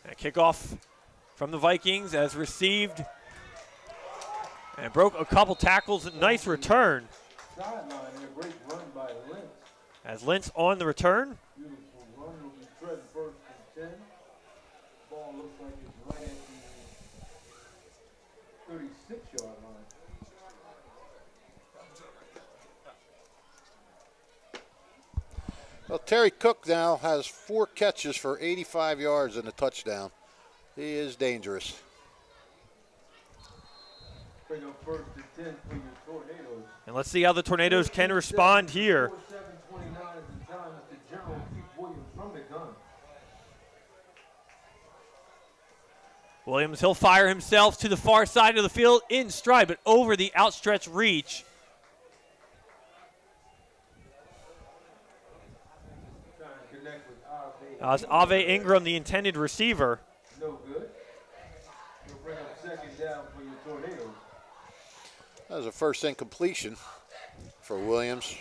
And kickoff from the Vikings as received and broke a couple tackles. Nice return. Sideline there, great run by Lentz. As Lentz on the return. Beautiful run. Will be Trenton 1st and 10. Ball looks like it's right at the 36-yard line. Well, Terry Cook now has 4 catches for 85 yards and a touchdown. He is dangerous. Bring up 1st and 10 for your Tornadoes. And let's see how the Tornadoes can respond here. 7:29 is the time. It's the General Keith Williams from the gun. Williams, he'll fire himself to the far side of the field in stride, but over the outstretched reach. Trying to connect with Ave. It's Ave Ingram, the intended receiver. No good. We'll bring up 2nd down for your Tornadoes. That was a first incompletion for Williams.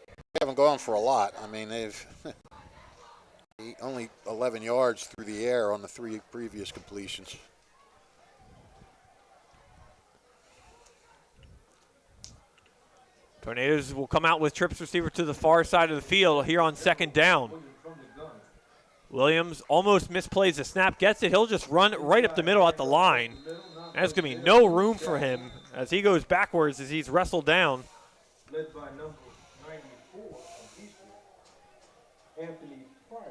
They haven't gone for a lot. I mean, they've only 11 yards through the air on the 3 previous completions. Tornadoes will come out with trips receiver to the far side of the field here on 2nd down. Williams almost misplays the snap, gets it. He'll just run right up the middle at the line. There's going to be no room for him as he goes backwards as he's wrestled down. Led by number 94 from Eastern, Anthony Pryor.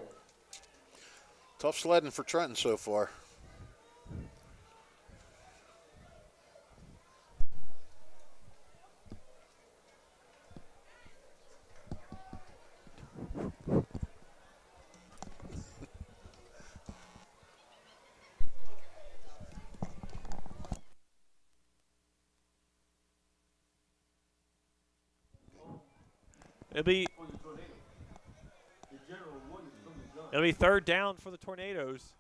Tough sledding for Trenton so far. It'll be third down for the Tornadoes.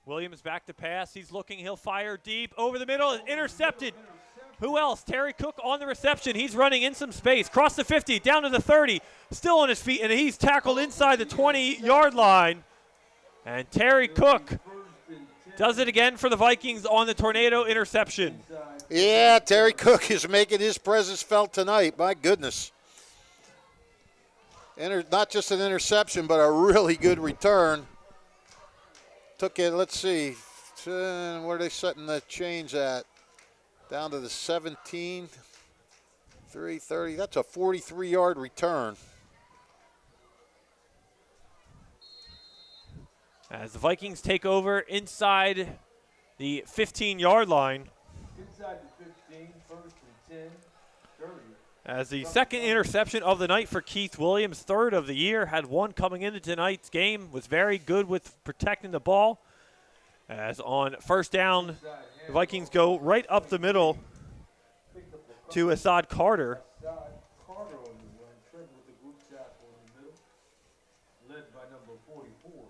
Williams back to pass. He's looking. He'll fire deep over the middle. Intercepted. Who else? Terry Cook on the reception. He's running in some space. Cross the 50, down to the 30. Still on his feet, and he's tackled inside the 20-yard line. And Terry Cook does it again for the Vikings on the Tornado interception. Yeah, Terry Cook is making his presence felt tonight. My goodness. Not just an interception, but a really good return. Took it, let's see, where are they setting the chains at? Down to the 17, 330. That's a 43-yard return. As the Vikings take over inside the 15-yard line. Inside the 15, first and 10, 30. As the second interception of the night for Keith Williams, third of the year, had one coming into tonight's game, was very good with protecting the ball. As on first down, the Vikings go right up the middle to Assad Carter. Carter on the run, Trenton with the group tackle in the middle, led by number 44.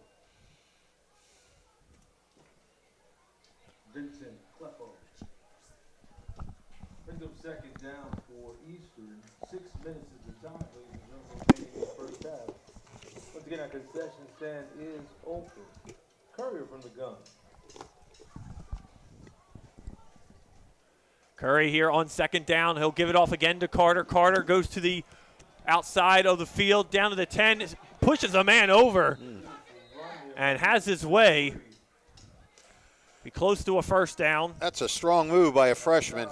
Vincent Clefo. Brings up second down for Eastern. 6 minutes is the time, ladies and gentlemen, remaining in the first half. Once again, our concession stand is open. Courier from the gun. Curry here on second down. He'll give it off again to Carter. Carter goes to the outside of the field, down to the 10, pushes a man over, and has his way. Be close to a first down. That's a strong move by a freshman.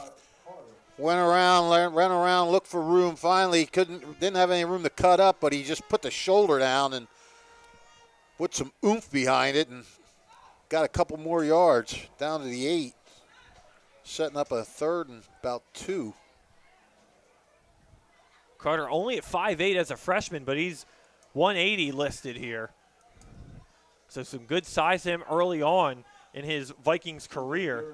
Went around, ran around, looked for room. Finally, didn't have any room to cut up, but he just put the shoulder down and put some oomph behind it and got a couple more yards down to the 8. Setting up a third and about 2. Carter only at 5'8" as a freshman, but he's 180 listed here. So some good size to him early on in his Vikings career.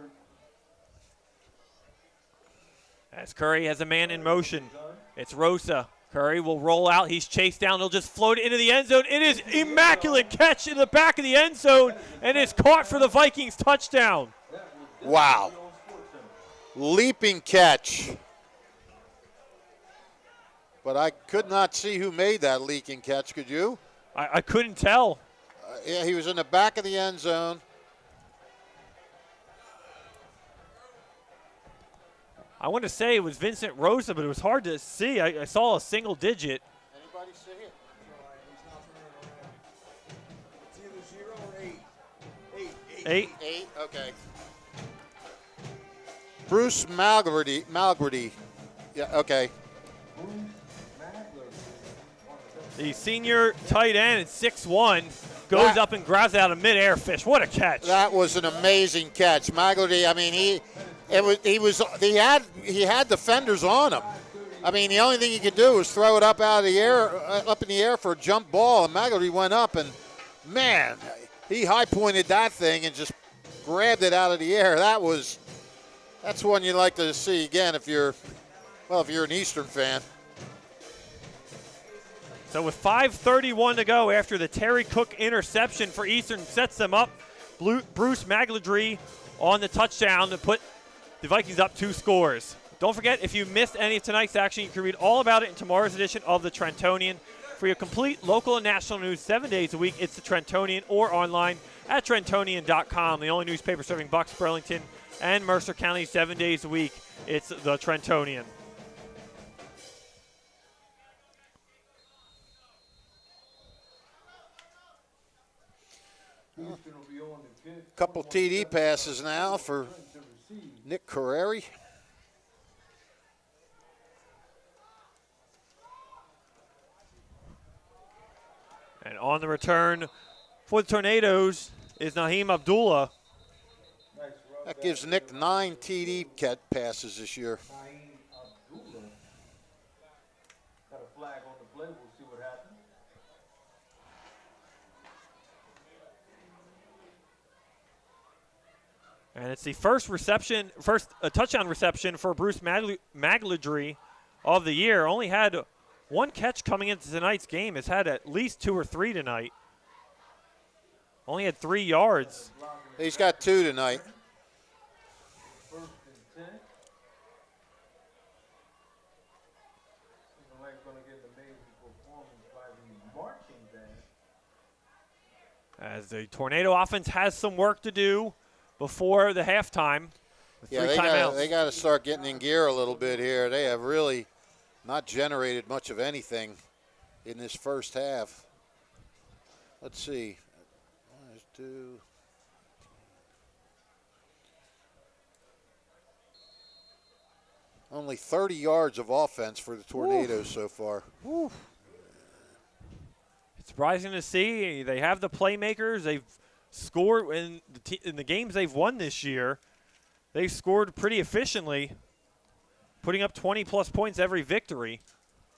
As Curry has a man in motion, it's Rosa. Curry will roll out. He's chased down. He'll just float it into the end zone. It is immaculate catch in the back of the end zone, and it's caught for the Vikings touchdown. Wow. Leaping catch. But I could not see who made that leaping catch. Could you? I couldn't tell. Yeah, he was in the back of the end zone. I want to say it was Vincent Rosa, but it was hard to see. I saw a single digit. Anybody see it? It's either 0 or 8. 8. 8, okay. Bruce Malgrady. Yeah, okay. The senior tight end at 6'1", goes up and grabs out a midair fish. What a catch! That was an amazing catch. Malgrady, I mean, he had defenders on him. I mean, the only thing he could do was throw it up out of the air, up in the air for a jump ball, and Malgrady went up and, man, he high pointed that thing and just grabbed it out of the air. That's one you'd like to see again if you're an Eastern fan. So with 5:31 to go after the Terry Cook interception for Eastern sets them up, Bruce Magladry on the touchdown to put the Vikings up 2 scores. Don't forget, if you missed any of tonight's action, you can read all about it in tomorrow's edition of the Trentonian. For your complete local and national news 7 days a week, it's the Trentonian or online at Trentonian.com, the only newspaper serving Bucks, Burlington, and Mercer County 7 days a week. It's the Trentonian. Couple TD passes now for Nick Carreri. And on the return for the Tornadoes is Naheem Abdullah. That gives Nick 9 TD passes this year. Got a flag on the play. We'll see what happens. And it's the first touchdown reception for Bruce Magladry of the year. Only had one catch coming into tonight's game. Has had at least 2 or 3 tonight. Only had 3 yards. He's got 2 tonight. First and 10. Like going to get an amazing performance by the marching band. As the Tornado offense has some work to do before the halftime. Yeah, they got to start getting in gear a little bit here. They have really not generated much of anything in this first half. Let's see. 1, 2. Only 30 yards of offense for the Tornadoes so far. Oof. It's surprising to see. They have the playmakers. They've scored in the games they've won this year. They've scored pretty efficiently, putting up 20-plus points every victory.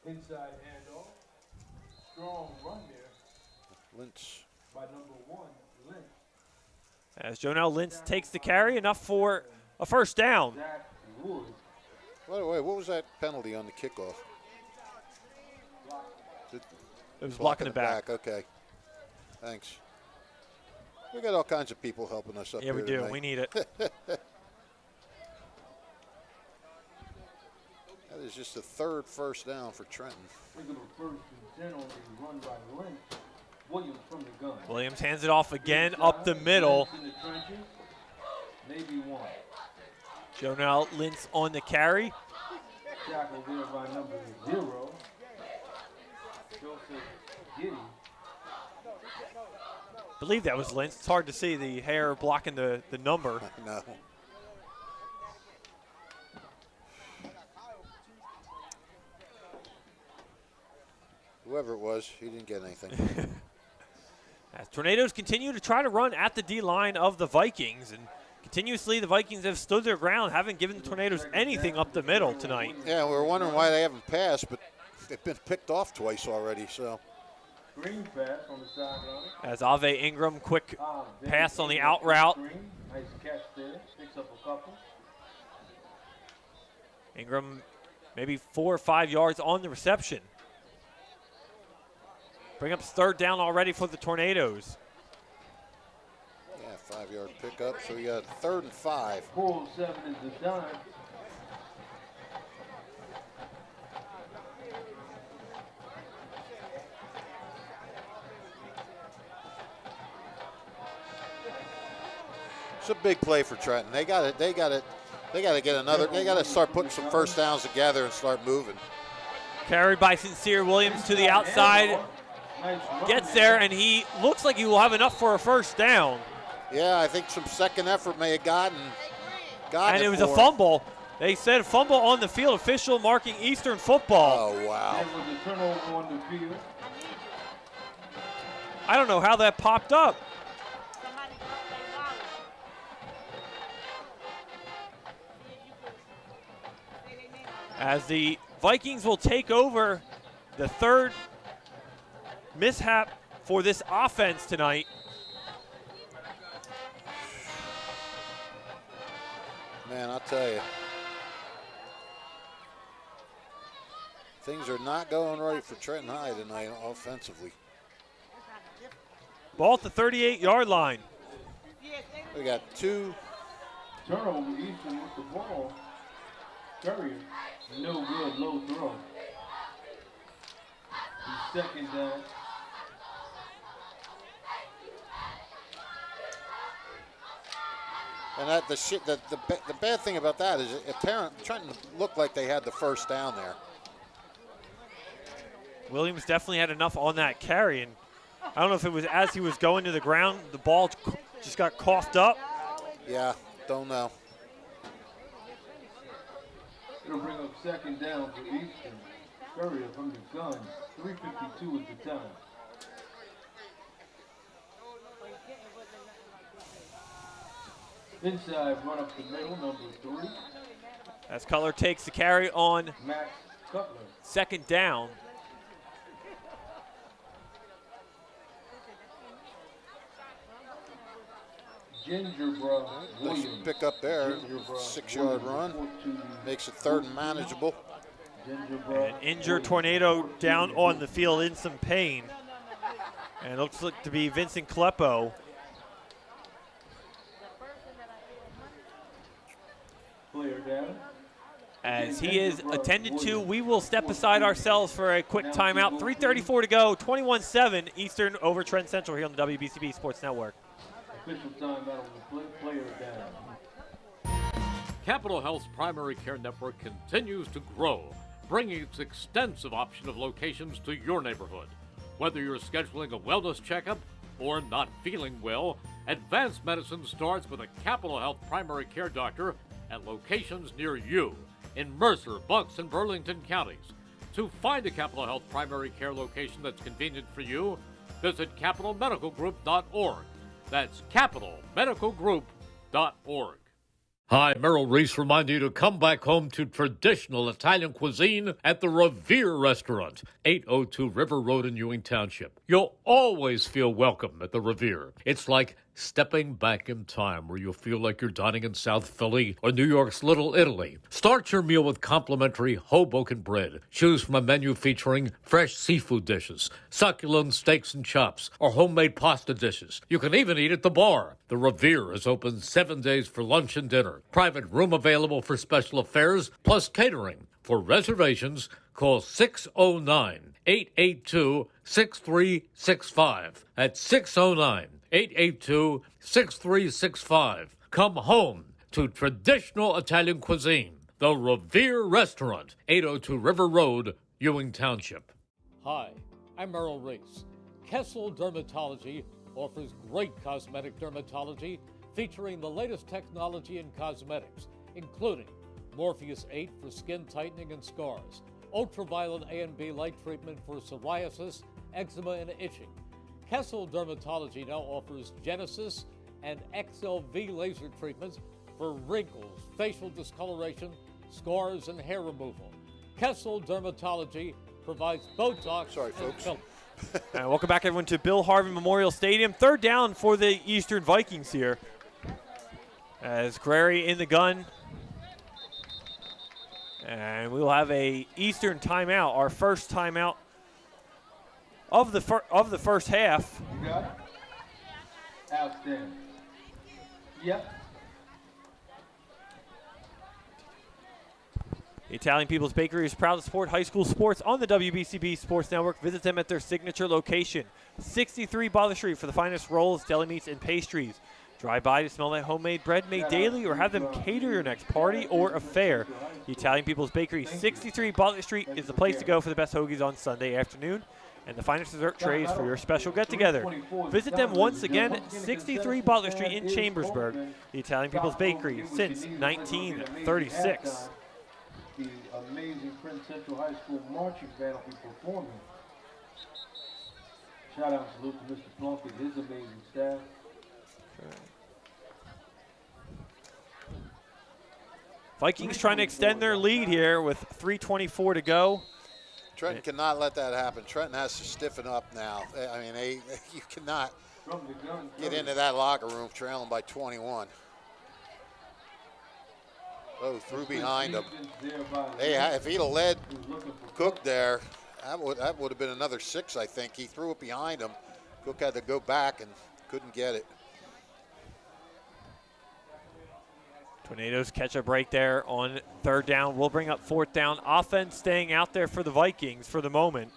Inside handoff. Strong run there. Lynch. By number 1, Lynch. As Jonell Lynch takes the carry, enough for a first down. Zach Wood. By the way, what was that penalty on the kickoff? It was blocking the back. Okay. Thanks. We got all kinds of people helping us up here. Yeah, we do. Tonight. We need it. That is just the 3rd first down for Trenton. Look at the first and 10 on the run by Lynch. Williams from the gun. Williams hands it off again up the middle. In the trenches. Maybe 1. Jonell Lynch on the carry. Tackle there by number 0. Joseph Giddy. I believe that was Lynch. It's hard to see the hair blocking the number. No. Whoever it was, he didn't get anything. As Tornadoes continue to try to run at the D-line of the Vikings, and continuously the Vikings have stood their ground, haven't given the Tornadoes anything up the middle tonight. Yeah, we were wondering why they haven't passed, but they've been picked off twice already, so. Green pass on the sideline. As Ave Ingram, quick pass on the out route. Nice catch there. Picks up a couple. Ingram maybe 4 or 5 yards on the reception. Bring up 3rd down already for the Tornadoes. Yeah, 5-yard pickup, so we got 3rd and 5. 407 is the dime. It's a big play for Trenton. They got to get another. They got to start putting some first downs together and start moving. Carried by Sincere Williams to the outside. Gets there, and he looks like he will have enough for a first down. Yeah, I think some second effort may have gotten and it was a fumble. They said fumble on the field, official marking Eastern football. Oh, wow. There was a turnover on the field. I don't know how that popped up. As the Vikings will take over the 3rd mishap for this offense tonight. Man, I'll tell you. Things are not going right for Trenton High tonight offensively. Ball at the 38-yard line. We got 2. Turnover, Eastern with the ball. Courier, no good, low throw. He's 2nd down. And that the bad thing about that is Trenton looked like they had the first down there. Williams definitely had enough on that carry, and I don't know if it was as he was going to the ground, the ball just got coughed up. Yeah, don't know. It'll bring up second down for Eastern. Courier from the gun. 3:52 is the time. Inside, run up the middle, number 3. As Cutler takes the carry on Max Cutler. second down. Gingerbread Nice Williams. pick up there, Gingerbread 6-yard Williams, run. 14. Makes it third and manageable. Gingerbread An injured Williams. Tornado down on the field in some pain. And it looks like to be Vincent Kleppo. Player down. As he is attended to, we will step aside ourselves for a quick timeout. 3:34 to go, 21-7 Eastern over Trenton Central here on the WBCB Sports Network. Official timeout on the player down. Capital Health's primary care network continues to grow, bringing its extensive option of locations to your neighborhood. Whether you're scheduling a wellness checkup or not feeling well, advanced medicine starts with a Capital Health primary care doctor at locations near you in Mercer, Bucks, and Burlington counties. To find a Capital Health primary care location that's convenient for you, visit capitalmedicalgroup.org. That's capitalmedicalgroup.org. Hi, Merrill Reese reminding you to come back home to traditional Italian cuisine at the Revere Restaurant, 802 River Road in Ewing Township. You'll always feel welcome at the Revere. It's like stepping back in time where you'll feel like you're dining in South Philly or New York's Little Italy. Start your meal with complimentary Hoboken bread. Choose from a menu featuring fresh seafood dishes, succulent steaks and chops, or homemade pasta dishes. You can even eat at the bar. The Revere is open 7 days for lunch and dinner. Private room available for special affairs, plus catering. For reservations, call 609-882-6365. That's 609-882-6365. Come home to traditional Italian cuisine. The Revere Restaurant, 802 River Road, Ewing Township. Hi, I'm Merrill Reese. Kessel Dermatology offers great cosmetic dermatology featuring the latest technology in cosmetics, including Morpheus 8 for skin tightening and scars, ultraviolet A and B light treatment for psoriasis, eczema, and itching. Kessel Dermatology now offers Genesis and XLV laser treatments for wrinkles, facial discoloration, scars, and hair removal. Kessel Dermatology provides Botox Sorry, and folks. fillers. And welcome back, everyone, to Bill Harvey Memorial Stadium. Third down for the Eastern Vikings here. As Grary in the gun. And we will have a Eastern timeout, our first timeout of the first half. You got it? Outstanding. Yep. The Italian People's Bakery is proud to support high school sports on the WBCB Sports Network. Visit them at their signature location, 63 Bother Street, for the finest rolls, deli meats, and pastries. Drive by to smell that homemade bread made daily or have them cater your next party or affair. The Italian People's Bakery, 63 Bother Street, is the place to go for the best hoagies on Sunday afternoon and the finest dessert trays for your special get-together. Visit them once again at 63 Butler Street in Chambersburg. The Italian People's Bakery since 1936. The amazing Prince Central High School marching band will be performing. Shout out and salute to Mr. Plunkett, his amazing staff. Vikings trying to extend their lead here with 3:24 to go. Trenton cannot let that happen. Trenton has to stiffen up now. I mean, you cannot get into that locker room trailing by 21. Oh, through behind him. Hey, if he'd have led Cook there, that would have been another 6, I think. He threw it behind him. Cook had to go back and couldn't get it. Tornadoes catch a break there on third down. We'll bring up fourth down. Offense staying out there for the Vikings for the moment.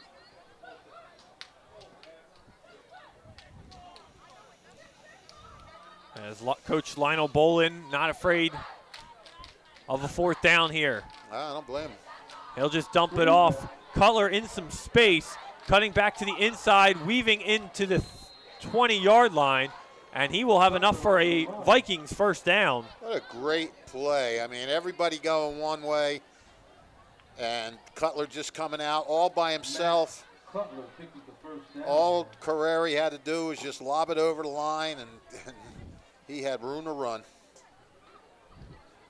As Coach Lionel Bolin not afraid of a fourth down here. I don't blame him. He'll just dump it off. Cutler in some space, cutting back to the inside, weaving into the 20-yard line, and he will have enough for a Vikings first down. What a great play. I mean, everybody going one way, And Cutler just coming out all by himself. Cutler picked up the first down. All Carreri had to do was just lob it over the line, and he had room to run.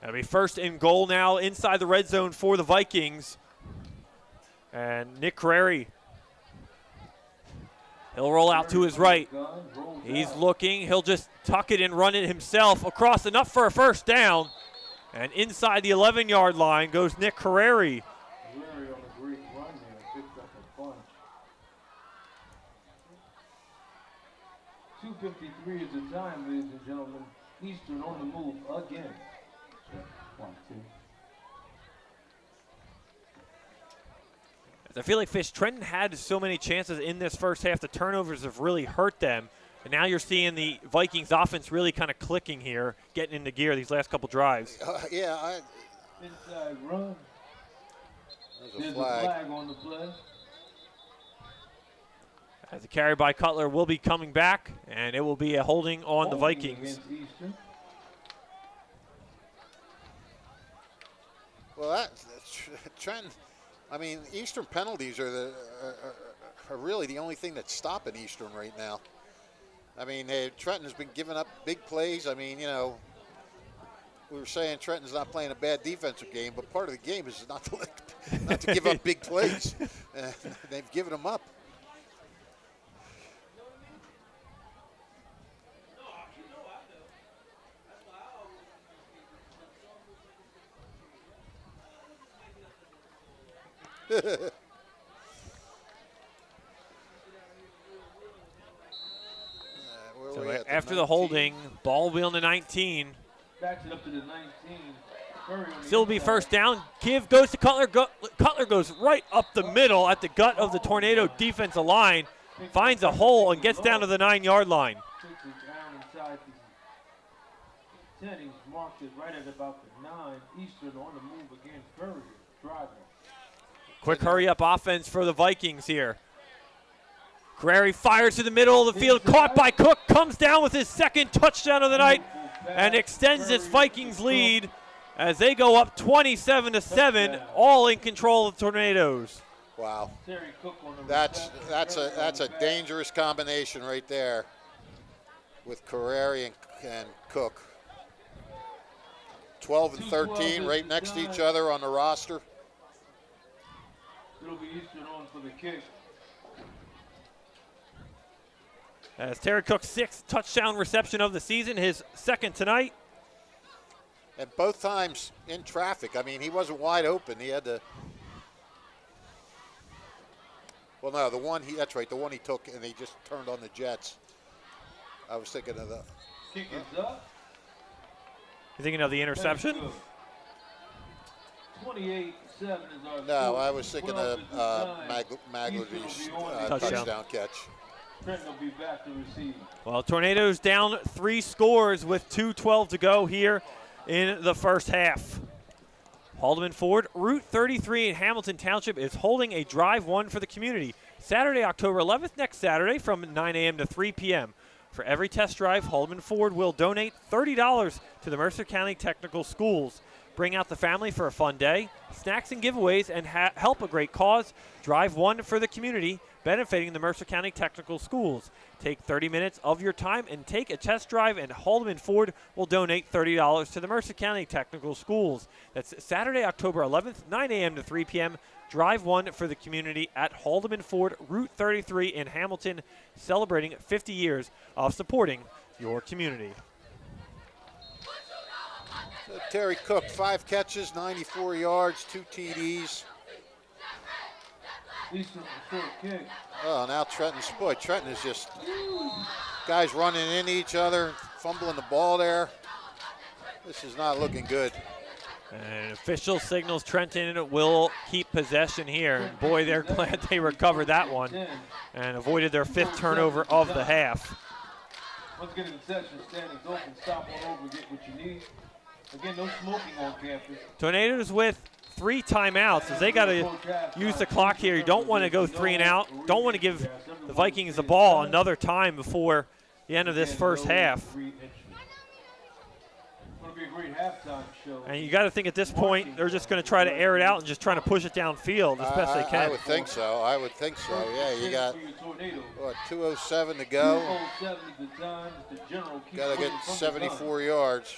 That'll be first and goal now inside the red zone for the Vikings. And Nick Carreri, he'll roll out to his right. He's looking. He'll just tuck it and run it himself across, enough for a first down. And inside the 11-yard line goes Nick Carreri. Carreri on a great run there, picked up a bunch. 2:53 is the time, ladies and gentlemen. Eastern on the move again. 1, 2. I feel like Trenton had so many chances in this first half. The turnovers have really hurt them. And now you're seeing the Vikings offense really kind of clicking here, getting into gear these last couple drives. Yeah, Inside run. there's A a flag. flag on the play. As the carry by Cutler will be coming back, and it will be a holding on the Vikings. Against Eastern. Well, that's Trenton. I mean, Eastern penalties are really the only thing that's stopping Eastern right now. I mean, Trenton has been giving up big plays. I mean, you know, we were saying Trenton's not playing a bad defensive game, but part of the game is not to give up big plays. They've given them up. So after the holding, ball wheel to 19. Backs it up to the 19. Still be first down. Give goes to Cutler. Cutler goes right up the middle at the gut of the Tornado defensive line. Finds a hole and gets down to the 9-yard line. Takes it down inside the 10. He's marked it right at about the 9. Eastern on the move again. Curry driving. Quick hurry-up offense for the Vikings here. Carreri fires to the middle of the field, caught by Cook, comes down with his second touchdown of the night, and extends this Vikings lead as they go up 27-7, all in control of the Tornadoes. Wow, that's a dangerous combination right there with Carreri and Cook. 12 and 13, right next to each other on the roster. It'll be Eastern on for the kick. As Terry Cook's 6th touchdown reception of the season, his second tonight. And both times in traffic. I mean, he wasn't wide open. He had to. Well, no, that's right, the one he took and he just turned on the Jets. I was thinking of the. Kick is up. You thinking of the interception? 28-7 is our No, score. I was thinking of Magler's touchdown catch. Trenton will be back to receive. Well, Tornadoes down 3 scores with 2:12 to go here in the first half. Haldeman Ford, Route 33 in Hamilton Township is holding a drive one for the community. Saturday, October 11th, next Saturday from 9 a.m. to 3 p.m. For every test drive, Haldeman Ford will donate $30 to the Mercer County Technical Schools. Bring out the family for a fun day, snacks and giveaways, and help a great cause. Drive one for the community, benefiting the Mercer County Technical Schools. Take 30 minutes of your time and take a test drive, and Haldeman Ford will donate $30 to the Mercer County Technical Schools. That's Saturday, October 11th, 9 a.m. to 3 p.m. Drive one for the community at Haldeman Ford, Route 33 in Hamilton, celebrating 50 years of supporting your community. Terry Cook, 5 catches, 94 yards, 2 TDs. Eastern short kick. Oh, now Trenton is just guys running into each other, fumbling the ball there. This is not looking good. And official signals Trenton will keep possession here. Boy, they're glad they recovered that one and avoided their 5th turnover of the half. Let's get in the session. Standings open. Stop on over. Get what you need. Again, no smoking on campus. Tornadoes with 3 timeouts as they got to use the clock here. You don't want to go 3 and out. Don't want to give the Vikings the ball another time before the end of this first half. For the It'll be a great halftime show. And you got to think at this point they're just going to try to air it out and just trying to push it downfield as best they can. I would think so. Yeah, you got, what, 2:07 to go. 2:07 is the time. The general keeps Got to get working from the 74 gun, yards.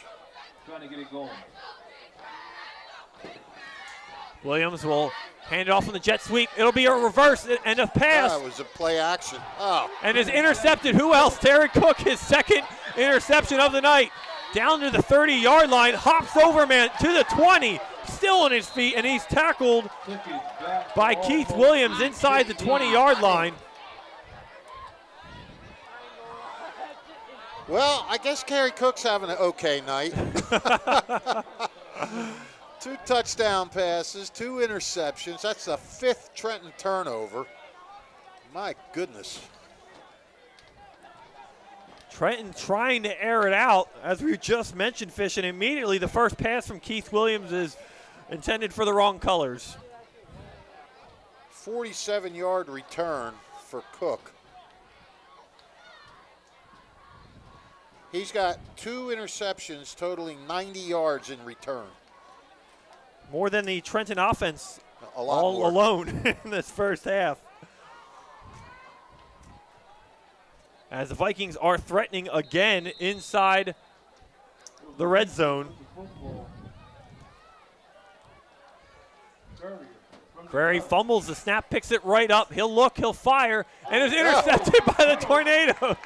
trying to get it going. Williams will hand it off on the jet sweep. It'll be a reverse and a pass. It was a play action. Oh, And is intercepted. Who else? Terry Cook, his second interception of the night. Down to the 30-yard line, hops over, man, to the 20. Still on his feet, and he's tackled by Keith Williams inside the 20-yard line. well, I guess Kerry Cook's having an okay night. 2 touchdown passes, 2 interceptions. That's the 5th Trenton turnover. My goodness. Trenton trying to air it out, as we just mentioned, Fish, and immediately the first pass from Keith Williams is intended for the wrong colors. 47-yard return for Cook. He's got 2 interceptions totaling 90 yards in return. More than the Trenton offense A lot all more. alone in this first half. As the Vikings are threatening again inside the red zone. Ferry fumbles the snap, picks it right up. He'll look, he'll fire, and is intercepted by the Tornadoes.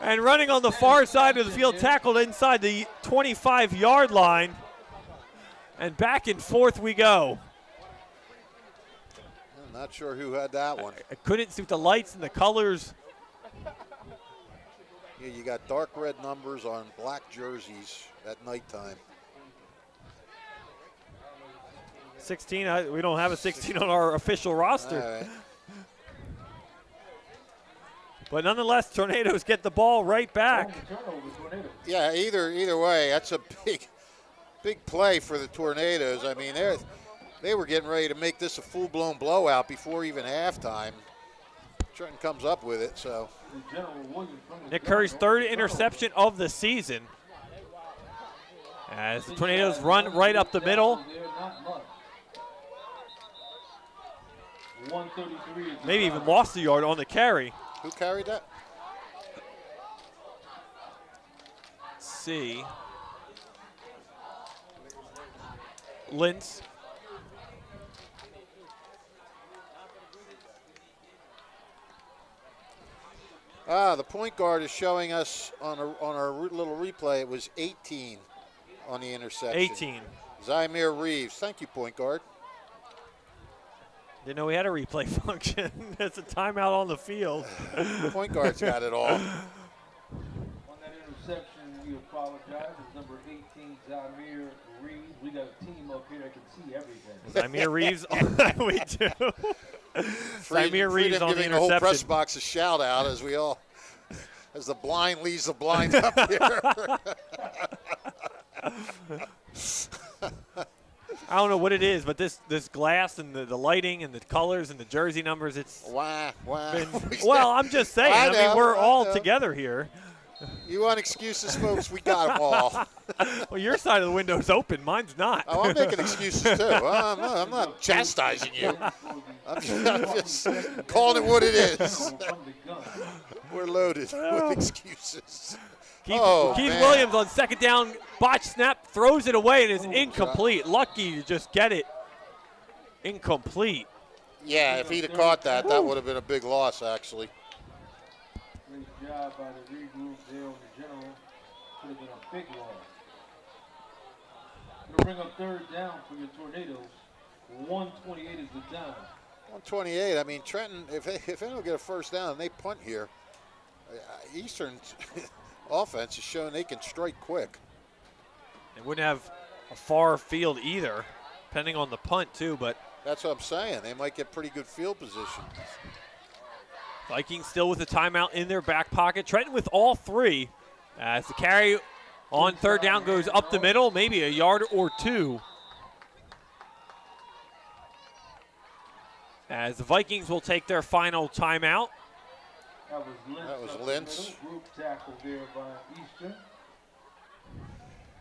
And running on the far side of the field, tackled inside the 25-yard line. And back and forth we go. I'm not sure who had that one. I couldn't suit the lights and the colors. Yeah, you got dark red numbers on black jerseys at nighttime. 16, we don't have a 16 on our official roster. All right. But nonetheless, Tornadoes get the ball right back. Yeah, either way, that's a big play for the Tornadoes. I mean, they were getting ready to make this a full-blown blowout before even halftime. Trenton comes up with it, so. Nick Curry's 3rd interception of the season. As the Tornadoes run right up the middle. Maybe even lost a yard on the carry. Who carried that? Let's see. Lintz. The point guard is showing us on our little replay. It was 18 on the interception. 18. Zymir Reeves. Thank you, point guard. Didn't know we had a replay function. It's a timeout on the field. Point guard's got it all. On that interception, we apologize. It's number 18, Zymir Reeves. We got a team up here that can see everything. Zymir Reeves. We do. Zymir Reeves on the giving the whole press interception. box a shout out as the blind leads the blind up here. I don't know what it is, but this glass and the lighting and the colors and the jersey numbers, it's Wah. been, well, I'm just saying. I mean, we're all together here. You want excuses, folks? We got them all. Well, your side of the window's open. Mine's not. Oh, I'm making excuses, too. I'm not chastising you. I'm just calling it what it is. We're loaded with excuses. Keith man. Williams on 2nd down, botch snap, throws it away, and is incomplete. Lucky to just get it incomplete. Yeah, if he'd have caught that, that would have been a big loss, actually. Great job by the regroup there on the general. Could have been a big loss. It'll bring up 3rd down for your Tornadoes. 128 is the down. 128. I mean, Trenton, if they don't get a 1st down and they punt here, Eastern's offense is showing they can strike quick. They wouldn't have a far field either, depending on the punt too, but That's what I'm saying. They might get pretty good field position. Vikings still with a timeout in their back pocket. Trenton with all 3 as the carry on 3rd down goes up the middle, maybe a yard or 2. As the Vikings will take their final timeout. That was Lintz. Group tackle there by Eastern.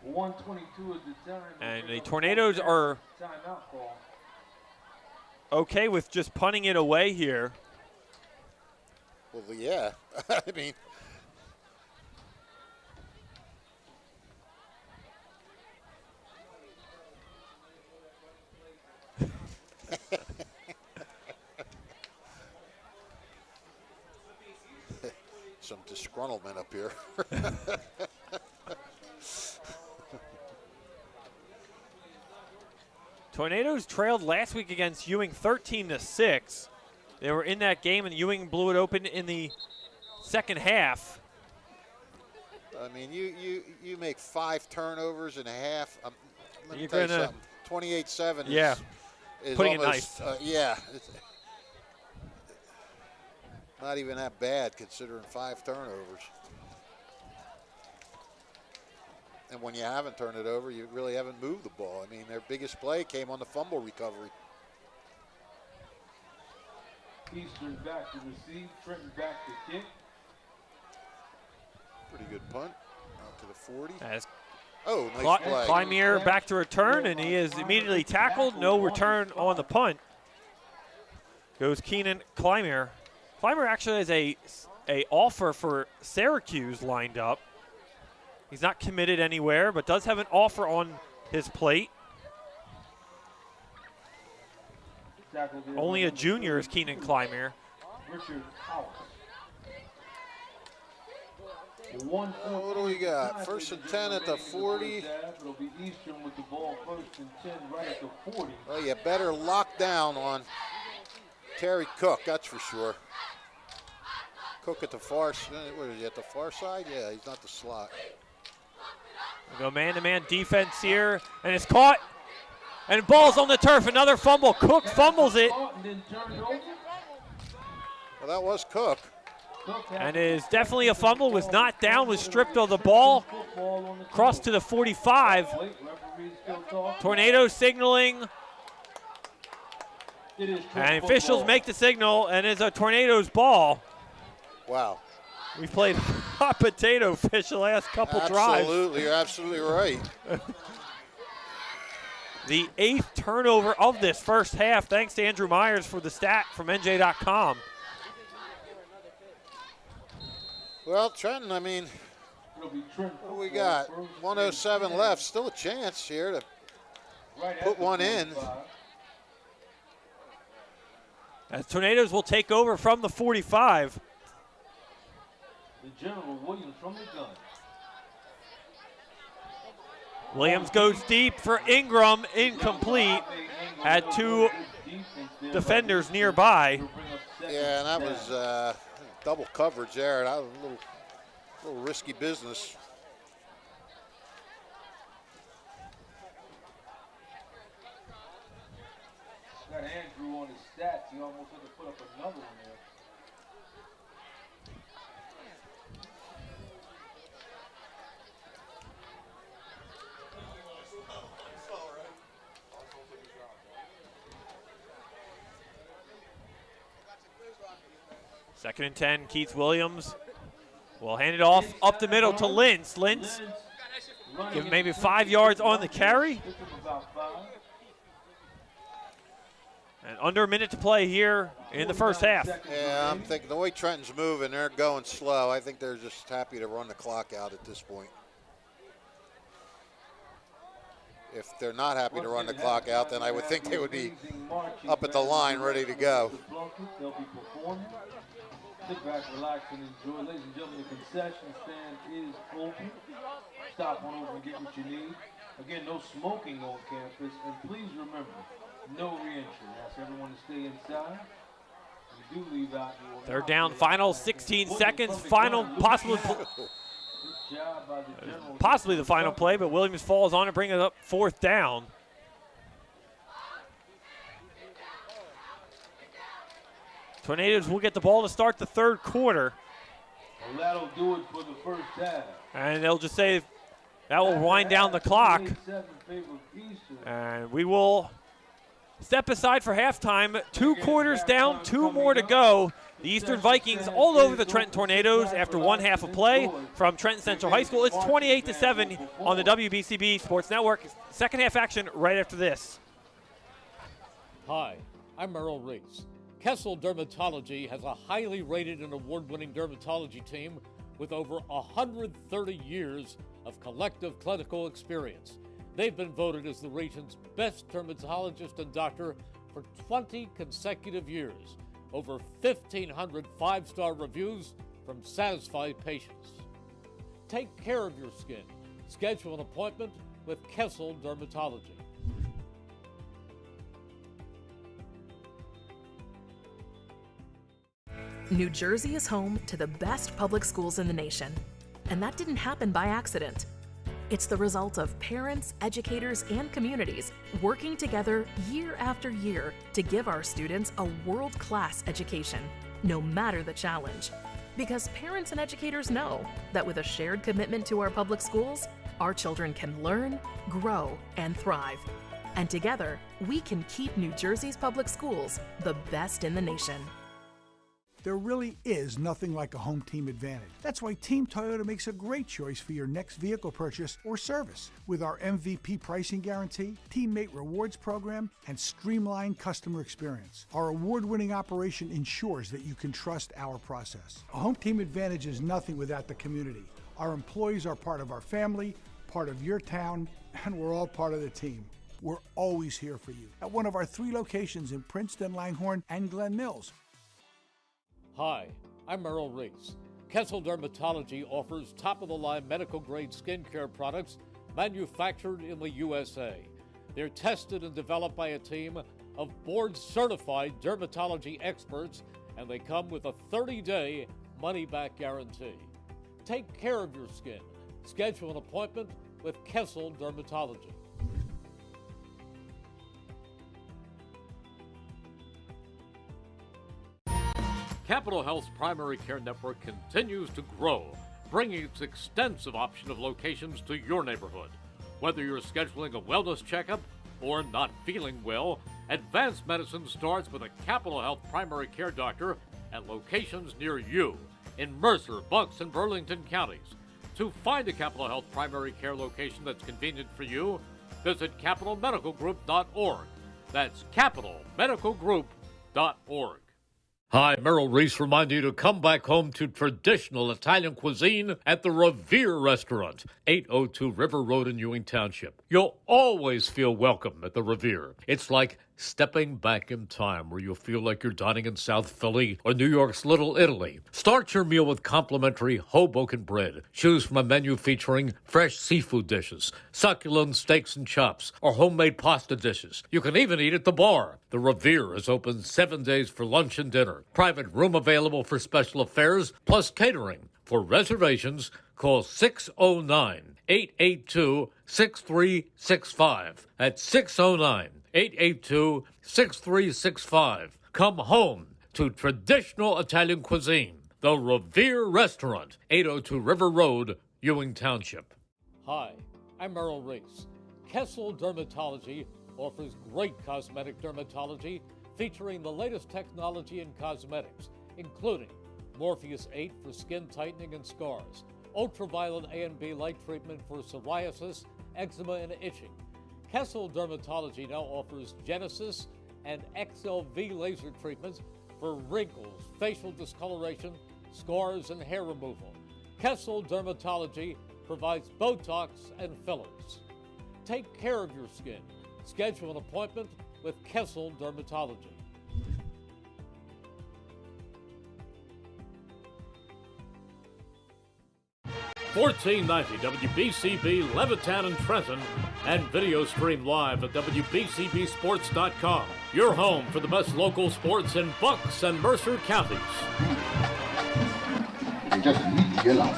1:22 is the time. And the Tornadoes are Timeout call. okay with just punting it away here. Well, yeah. I mean, some disgruntlement up here. Tornadoes trailed last week against Ewing 13-6. They were in that game, and Ewing blew it open in the second half. I mean, you make 5 turnovers and a half. Let me You're tell you gonna- something. 28-7 Yeah, is putting it almost, nice. yeah. It's not even that bad considering 5 turnovers. And when you haven't turned it over, you really haven't moved the ball. I mean, their biggest play came on the fumble recovery. Eastern back to receive. Trenton back to kick. Pretty good punt. Out to the 40. As Oh, nice play. Clymier back to return, and he is immediately tackled. No return on the punt. Goes Keenan Clymier. Clymier actually has a offer for Syracuse lined up. He's not committed anywhere, but does have an offer on his plate. Only a junior is Keenan Clymier. Richard House. What do we got? First and 10 at the 40. It'll be Eastern with the ball. First and 10 right at the 40. Oh, you better lock down on Terry Cook, that's for sure. Cook at the far, what is he, at the far side? Yeah, he's not the slot. We go man-to-man defense here, and it's caught. And ball's on the turf. Another fumble. Cook fumbles it. Well, that was Cook. And it is definitely a fumble. Was not down. Was stripped of the ball. Crossed to the 45. Tornado signaling. And officials make the signal, and it's a Tornadoes ball. Wow. We've played hot potato fish the last couple drives. Absolutely, you're absolutely right. The 8th turnover of this first half, thanks to Andrew Myers for the stat from NJ.com. Well, Trenton, I mean, what do we got? 107 left. Still a chance here to put one in. As Tornadoes will take over from the 45. The General Williams from the gun. Williams goes deep for Ingram, incomplete. Had 2 defenders nearby. Yeah, and that was double coverage there. That was a little risky business. Got Andrew on his stats. He almost had to put up another one there. Second and 10, Keith Williams will hand it off up the middle to Lentz. Lentz give him maybe 5 yards on the carry. And under a minute to play here in the first half. Yeah, I'm thinking the way Trenton's moving, they're going slow. I think they're just happy to run the clock out at this point. If they're not happy to run the clock out, then I would think they would be up at the line ready to go. They'll be performing. Sit back, relax, and enjoy. Ladies and gentlemen, the concession stand is open. Stop on over and get what you need. Again, no smoking on campus. And please remember, no re-entry. Ask everyone to stay inside. If you do leave out, you will They're not down be final 16 seconds. Final, possibly the final play, but Williams falls on it, bringing it up 4th down. Tornadoes will get the ball to start the 3rd quarter. Well, that'll do it for the first half. And they'll just say that will wind down the clock. And we will step aside for halftime. 2 quarters down, 2 more to go The Eastern Vikings all over the Trenton Tornadoes after one half of play from Trenton Central High School. It's 28-7 on the WBCB Sports Network. Second half action right after this. Hi, I'm Merrill Reese. Kessel Dermatology has a highly rated and award-winning dermatology team with over 130 years of collective clinical experience. They've been voted as the region's best dermatologist and doctor for 20 consecutive years. Over 1,500 five-star reviews from satisfied patients. Take care of your skin. Schedule an appointment with Kessel Dermatology. New Jersey is home to the best public schools in the nation. And that didn't happen by accident. It's the result of parents, educators, and communities working together year after year to give our students a world-class education, no matter the challenge. Because parents and educators know that with a shared commitment to our public schools, our children can learn, grow, and thrive. And together, we can keep New Jersey's public schools the best in the nation. There really is nothing like a home team advantage. That's why Team Toyota makes a great choice for your next vehicle purchase or service. With our MVP pricing guarantee, teammate rewards program, and streamlined customer experience, our award-winning operation ensures that you can trust our process. A home team advantage is nothing without the community. Our employees are part of our family, part of your town, and we're all part of the team. We're always here for you at one of our 3 locations in Princeton, Langhorne, and Glen Mills. Hi, I'm Merrill Reese. Kessel Dermatology offers top-of-the-line medical-grade skincare products manufactured in the USA. They're tested and developed by a team of board-certified dermatology experts, and they come with a 30-day money-back guarantee. Take care of your skin. Schedule an appointment with Kessel Dermatology. Capital Health's primary care network continues to grow, bringing its extensive option of locations to your neighborhood. Whether you're scheduling a wellness checkup or not feeling well, advanced medicine starts with a Capital Health primary care doctor at locations near you in Mercer, Bucks, and Burlington counties. To find a Capital Health primary care location that's convenient for you, visit capitalmedicalgroup.org. That's capitalmedicalgroup.org. Hi, Merrill Reese reminding you to come back home to traditional Italian cuisine at the Revere Restaurant, 802 River Road in Ewing Township. You'll always feel welcome at the Revere. It's like stepping back in time where you'll feel like you're dining in South Philly or New York's Little Italy. Start your meal with complimentary Hoboken bread. Choose from a menu featuring fresh seafood dishes, succulent steaks and chops, or homemade pasta dishes. You can even eat at the bar. The Revere is open 7 days for lunch and dinner. Private room available for special affairs, plus catering. For reservations, call 609-882-6365. That's 609-882-6365. Come home to traditional Italian cuisine. The Revere Restaurant, 802 River Road, Ewing Township. Hi, I'm Merrill Reese. Kessel Dermatology offers great cosmetic dermatology featuring the latest technology in cosmetics, including Morpheus 8 for skin tightening and scars, ultraviolet A and B light treatment for psoriasis, eczema, and itching. Kessel Dermatology now offers Genesis and XLV laser treatments for wrinkles, facial discoloration, scars, and hair removal. Kessel Dermatology provides Botox and fillers. Take care of your skin. Schedule an appointment with Kessel Dermatology. $14.90 WBCB Levittown and Trenton, and video stream live at WBCBsports.com. Your home for the best local sports in Bucks and Mercer counties. They just need to get out.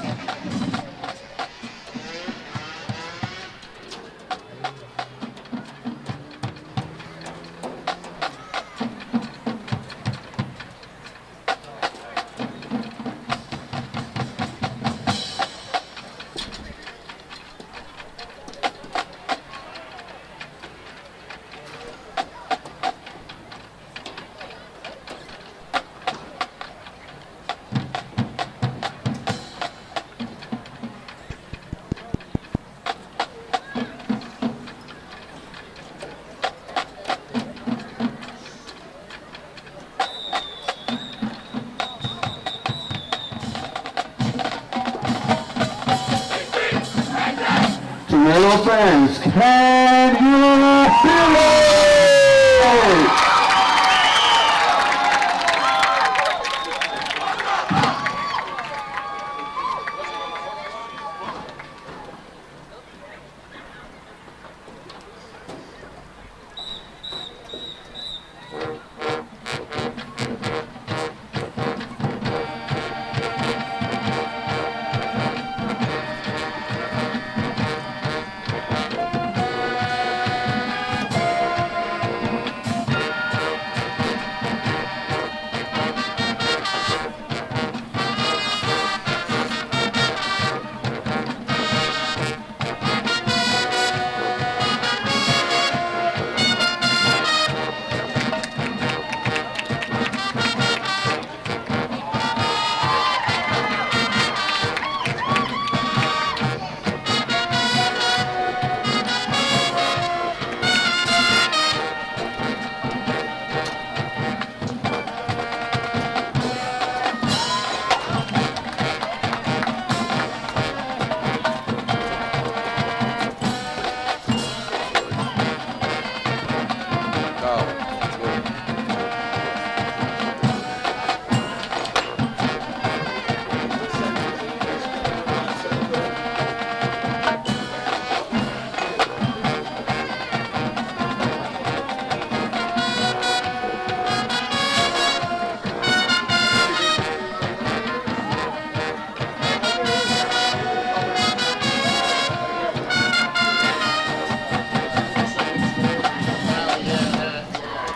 fans, can you feel it?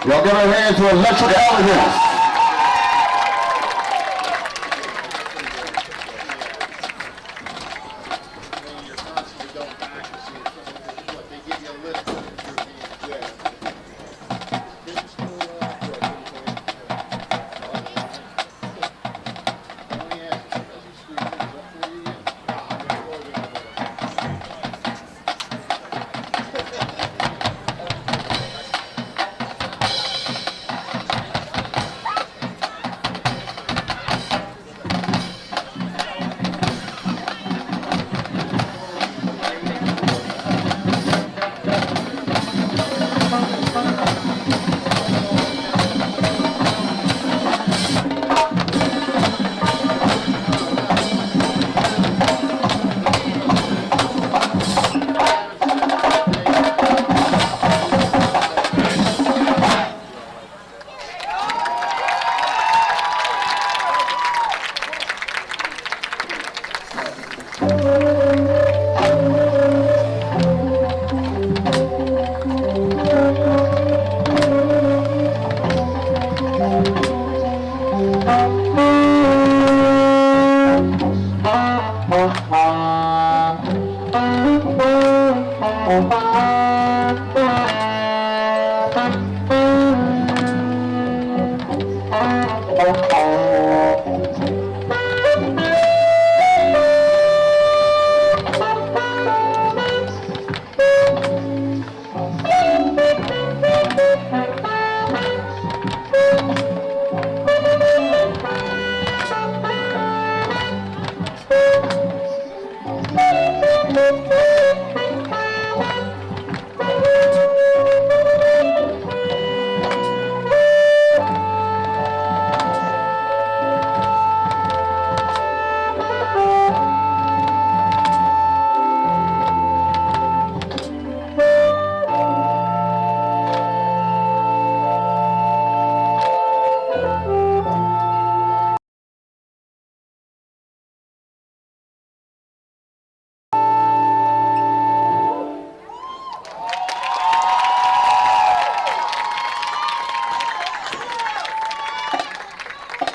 Y'all give a hand to Electric Elegance.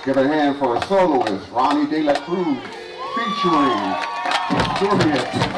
Give a hand for a soloist, Ronnie De La Cruz, featuring Juliet.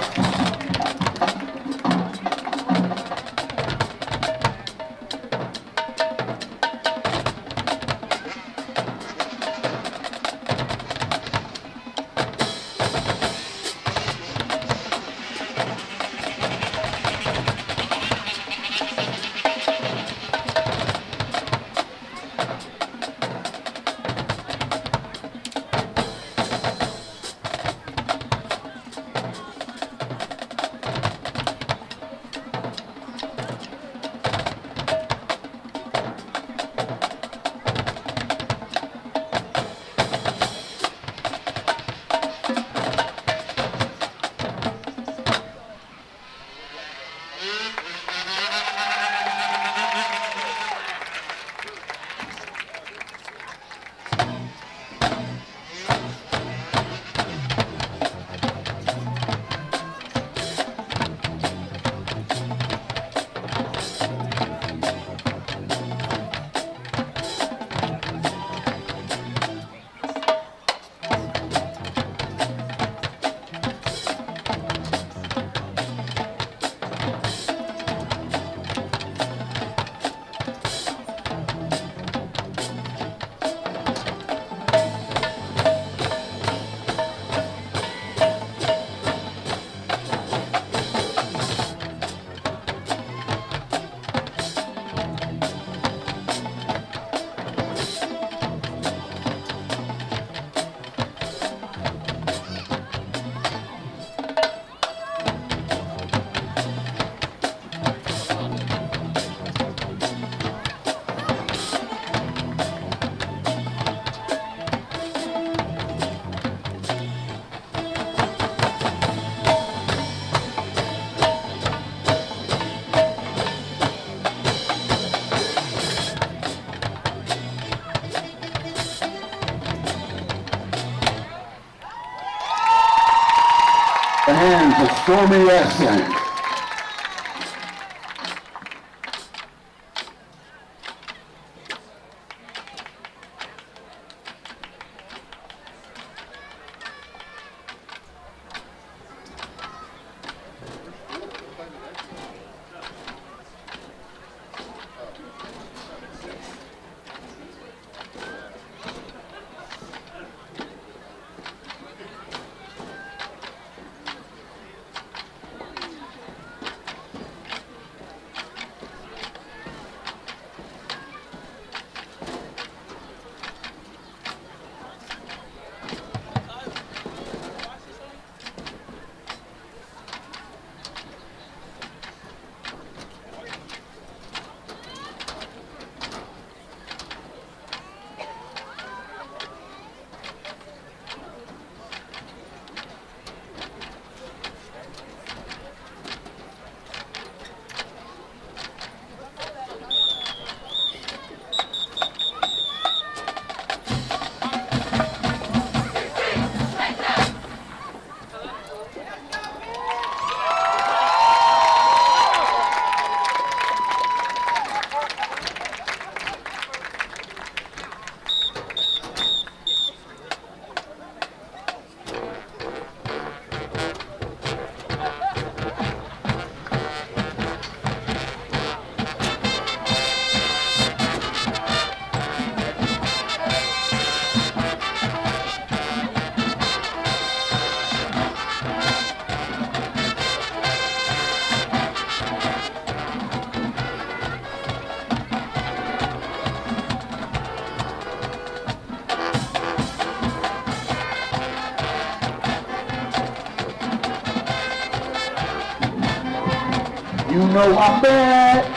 Stormy Essen. You know I'm bad.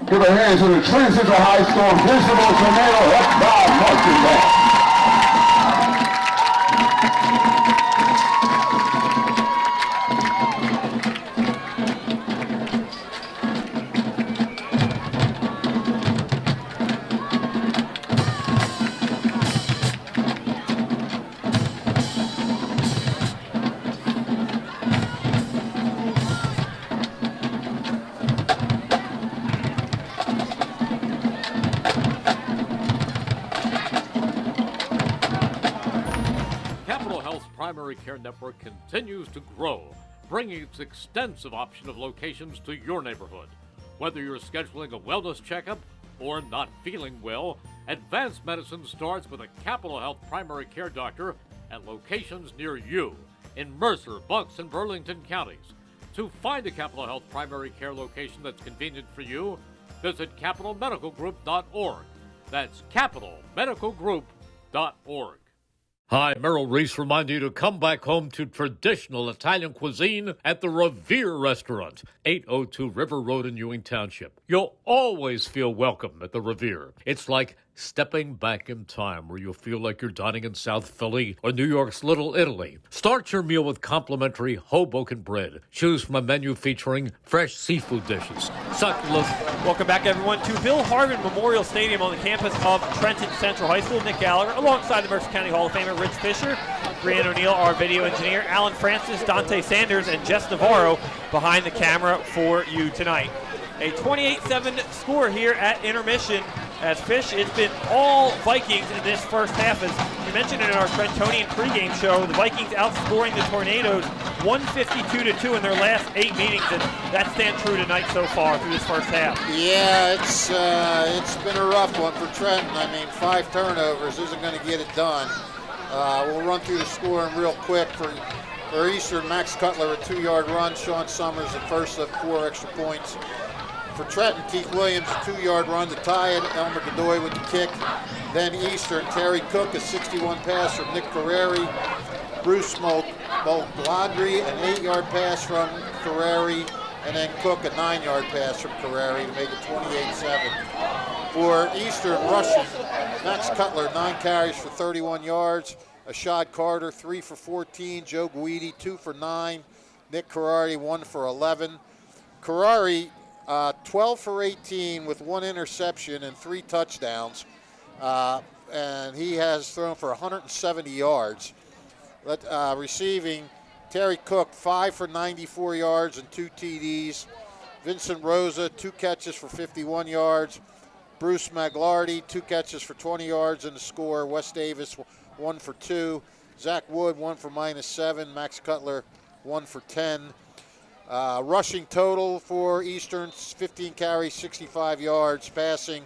Give a hand to the Trenton Central High School principal, Tornado F5 marching band. Primary Care Network continues to grow, bringing its extensive option of locations to your neighborhood. Whether you're scheduling a wellness checkup or not feeling well, advanced medicine starts with a Capital Health primary care doctor at locations near you in Mercer, Bucks, and Burlington counties. To find a Capital Health primary care location that's convenient for you, visit capitalmedicalgroup.org. That's capitalmedicalgroup.org. Hi, Merrill Reese reminding you to come back home to traditional Italian cuisine at the Revere Restaurant, 802 River Road in Ewing Township. You'll always feel welcome at the Revere. It's like stepping back in time where you'll feel like you're dining in South Philly or New York's Little Italy. Start your meal with complimentary Hoboken bread. Choose from a menu featuring fresh seafood dishes, succulent. Welcome back, everyone, to Bill Harvin Memorial Stadium on the campus of Trenton Central High School. Nick Gallagher, alongside the Mercer County Hall of Famer Rich Fisher, Brian O'Neill, our video engineer, Alan Francis, Dante Sanders, and Jess Navarro behind the camera for you tonight. A 28-7 score here at intermission. As Fish, it's been all Vikings in this first half. As you mentioned in our Trentonian pregame show, the Vikings outscoring the Tornadoes 152-2 in their last 8 meetings, and that stands true tonight so far through this first half. Yeah, it's been a rough one for Trenton. I mean, 5 turnovers isn't going to get it done. We'll run through the scoring real quick. For Eastern, Max Cutler, a 2-yard run. Sean Summers, the first of 4 extra points. For Trenton, Keith Williams, a 2-yard run to tie it. Elmer Godoy with the kick. Then Eastern, Terry Cook, a 61 pass from Nick Carreri. Bruce Moldlandry, an 8-yard pass from Carreri. And then Cook, a 9-yard pass from Carreri to make it 28-7. For Eastern rushing, Max Cutler, 9 carries for 31 yards. Ashad Carter, 3 for 14. Joe Guidi, 2 for 9. Nick Carreri, 1 for 11. Carreri, 12 for 18 with 1 interception and 3 touchdowns. And he has thrown for 170 yards. Receiving, Terry Cook, 5 for 94 yards and 2 TDs. Vincent Rosa, 2 catches for 51 yards. Bruce Maglardy, 2 catches for 20 yards in the score. Wes Davis, 1 for 2. Zach Wood, 1 for -7. Max Cutler, 1 for 10. Rushing total for Eastern, 15 carries, 65 yards. Passing,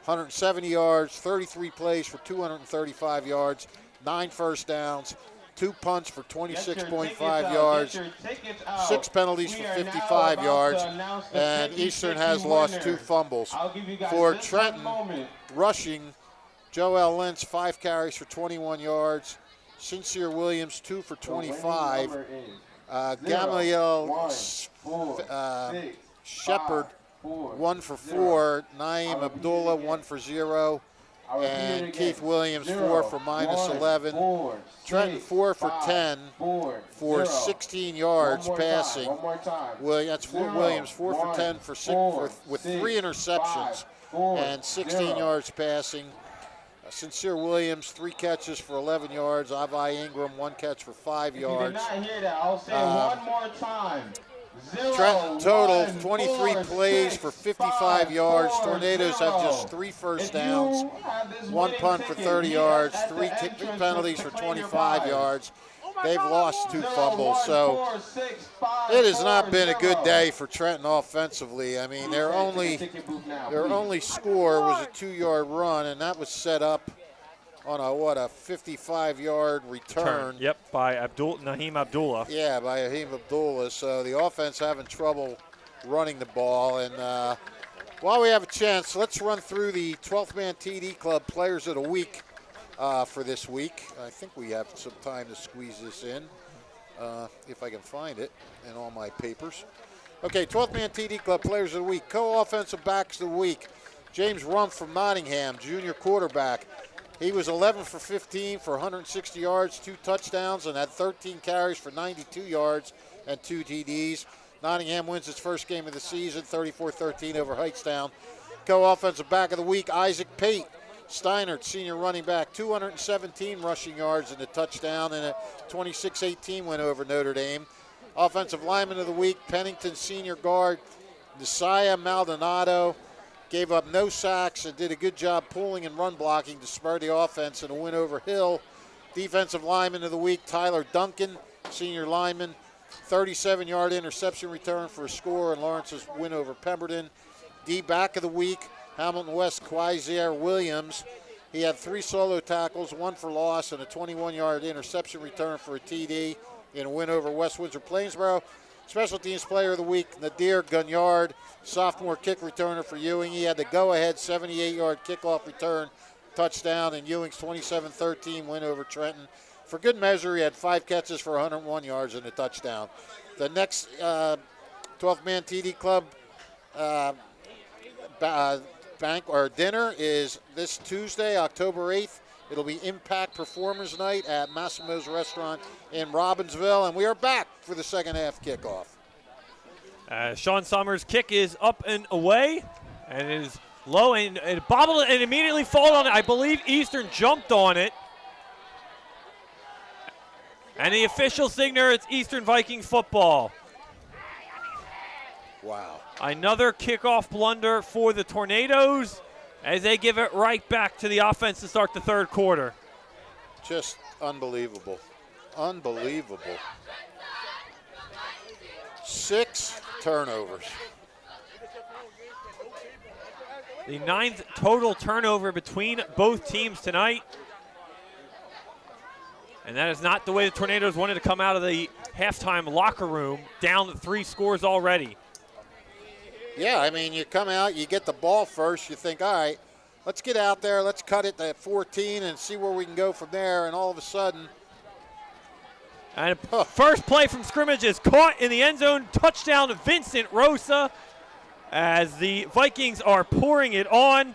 170 yards, 33 plays for 235 yards, 9 first downs, 2 punts for 26.5 yards, 6 penalties for 55 yards, and Eastern has lost 2 fumbles. For Trenton, rushing, Joel Lentz, 5 carries for 21 yards, Sincere Williams, 2 for 25, Gamaliel Shepard, 1 for 4, Naeem Abdullah, 1 for 0, and Keith Williams, 4 for -11. Trenton, 4 for 10 for 16 yards passing. That's Williams, 4 for 10 with 3 interceptions and 16 yards passing. Sincere Williams, 3 catches for 11 yards. Avai Ingram, 1 catch for 5 yards. If you did not hear that, I'll say it one more time. Trenton total, 23 plays for 55 yards. Tornadoes have just 3 first downs, 1 punt for 30 yards, 3 penalties for 25 yards. They've lost 2 fumbles, so it has not been a good day for Trenton offensively. I mean, their only score was a 2-yard run, and that was set up on a 55-yard return. Yep, by Naeem Abdullah. Yeah, by Naeem Abdullah. So the offense having trouble running the ball. And while we have a chance, let's run through the 12th Man TD Club Players of the Week for this week. I think we have some time to squeeze this in, if I can find it in all my papers. Okay, 12th Man TD Club Players of the Week. Co-offensive backs of the week. James Rumpf from Nottingham, junior quarterback. He was 11 for 15 for 160 yards, 2 touchdowns, and had 13 carries for 92 yards and 2 TDs. Nottingham wins its first game of the season, 34-13 over Heightstown. Co-offensive back of the week, Isaac Pate, Steinert, senior running back, 217 rushing yards and a touchdown, and a 26-18 win over Notre Dame. Offensive lineman of the week, Pennington senior guard, Nasiah Maldonado, gave up no sacks and did a good job pulling and run blocking to spur the offense in a win over Hill. Defensive lineman of the week, Tyler Duncan, senior lineman, 37-yard interception return for a score in Lawrence's win over Pemberton. D back of the week, Hamilton West Quasier Williams. He had 3 solo tackles, 1 for loss, and a 21-yard interception return for a TD in a win over West Windsor Plainsboro. Special Teams Player of the Week, Nadir Gunyard, sophomore kick returner for Ewing. He had the go-ahead 78-yard kickoff return touchdown in Ewing's 27-13 win over Trenton. For good measure, he had 5 catches for 101 yards and a touchdown. The next 12-man TD Club bank or dinner is this Tuesday, October 8th. It'll be Impact Performers Night at Massimo's Restaurant in Robbinsville, and we are back for the second half kickoff. Sean Summers' kick is up and away, and it is low, and it bobbled and immediately fall on it. I believe Eastern jumped on it. And the official signature, it's Eastern Vikings football. Wow. Another kickoff blunder for the Tornadoes as they give it right back to the offense to start the third quarter. Just unbelievable. Unbelievable. 6 turnovers. The 9th total turnover between both teams tonight. And that is not the way the Tornadoes wanted to come out of the halftime locker room, down 3 scores already. Yeah, I mean, you come out, you get the ball first, you think, all right, let's get out there, let's cut it at 14 and see where we can go from there, and all of a sudden. And first play from scrimmage is caught in the end zone, touchdown to Vincent Rosa as the Vikings are pouring it on.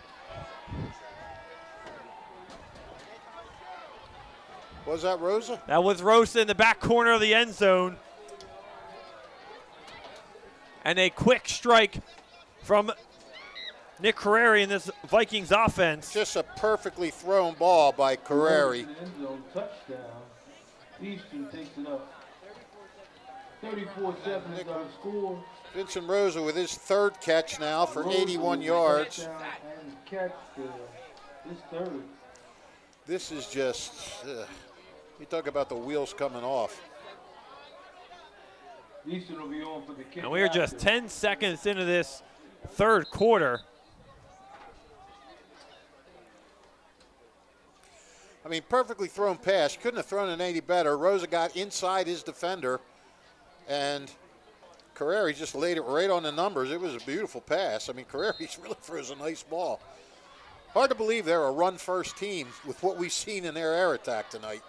Was that Rosa? That was Rosa in the back corner of the end zone. And a quick strike from Nick Carreri in this Vikings offense. Just a perfectly thrown ball by Carreri. Touchdown. Eastern takes it up. 34-7 is our score. Vincent Rosa with his 3rd catch now for 81 yards. And catch his 3rd. This is just, you talk about the wheels coming off. Eastern will be on for the kick. And we are just 10 seconds into this third quarter. I mean, perfectly thrown pass. Couldn't have thrown it any better. Rosa got inside his defender, and Carreri just laid it right on the numbers. It was a beautiful pass. I mean, Carreri really throws a nice ball. Hard to believe they're a run-first team with what we've seen in their air attack tonight.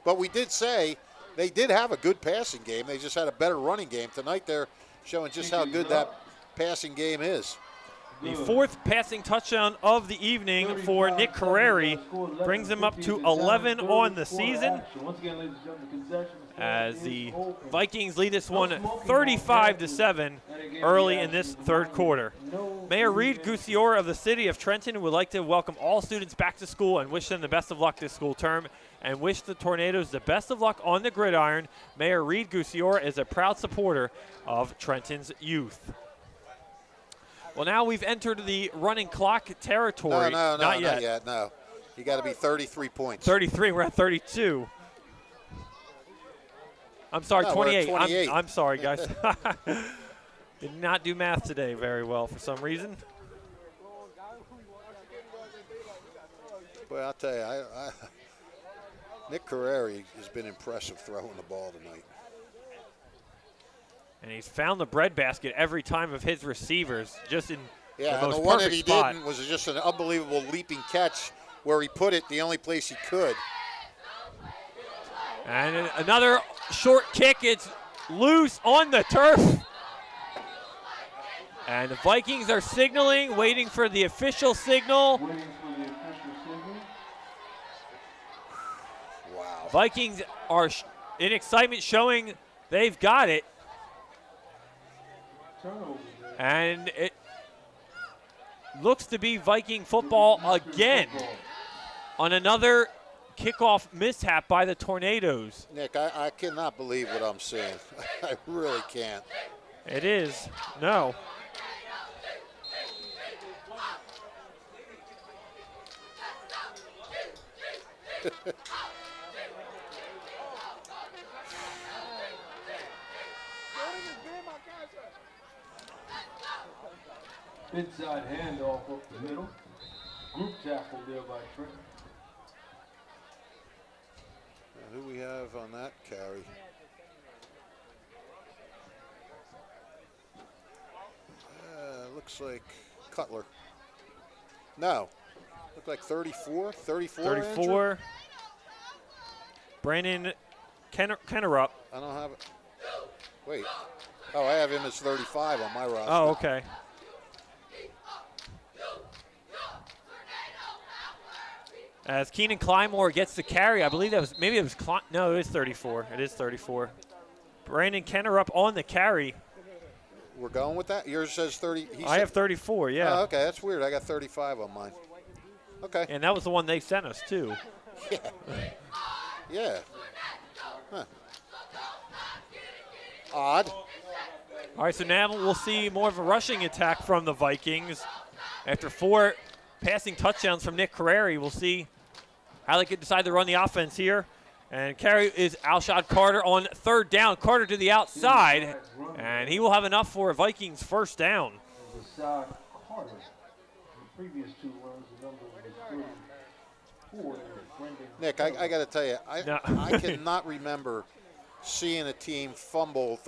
But we did say they did have a good passing game. They just had a better running game. Tonight they're showing just how good that passing game is. The 4th passing touchdown of the evening for Nick Carreri brings him up to 11 on the season as the Vikings lead this one 35-7 early in this third quarter. Mayor Reed Gusior of the city of Trenton would like to welcome all students back to school and wish them the best of luck this school term and wish the Tornadoes the best of luck on the gridiron. Mayor Reed Gusior is a proud supporter of Trenton's youth. Well, now we've entered the running clock territory. No, not yet. No. You got to be 33 points. 33, we're at 32. I'm sorry, No, 28. we're at 28. I'm sorry, guys. Did not do math today very well for some reason. Well, I'll tell you, Nick Carreri has been impressive throwing the ball tonight. And he's found the breadbasket every time of his receivers, just in the and most the one that perfect he spot. didn't was just an unbelievable leaping catch where he put it the only place he could. And another short kick. It's loose on the turf. And the Vikings are signaling, waiting for the official signal. Wow. Vikings are in excitement, showing they've got it. And it looks to be Viking football again on another kickoff mishap by the Tornadoes. Nick, I cannot believe what I'm seeing. I really can't. It is. No. Inside handoff up the middle. Group tackle there by Trenton. Who we have on that carry? Looks like Cutler. No. Look like 34? 34? 34. Andrew? Brandon Kennerup. I don't have it. Wait. Oh, I have him as 35 on my roster. Oh, okay. As Keenan Clymore gets the carry, I believe that was, maybe it was, no, it is 34. It is 34. Brandon Kennerup on the carry. We're going with that? Yours says 30. I have 34, yeah. Oh, okay, that's weird. I got 35 on mine. Okay. And that was the one they sent us, too. Yeah. Yeah. Huh. Odd. All right, so now we'll see more of a rushing attack from the Vikings. After 4 passing touchdowns from Nick Carreri, we'll see how they could decide to run the offense here. And carry is Alshad Carter on 3rd down. Carter to the outside, and he will have enough for a Vikings first down. Alshad Carter. The previous 2 runs, the number was 34. Nick, I got to tell you, I cannot remember seeing a team fumble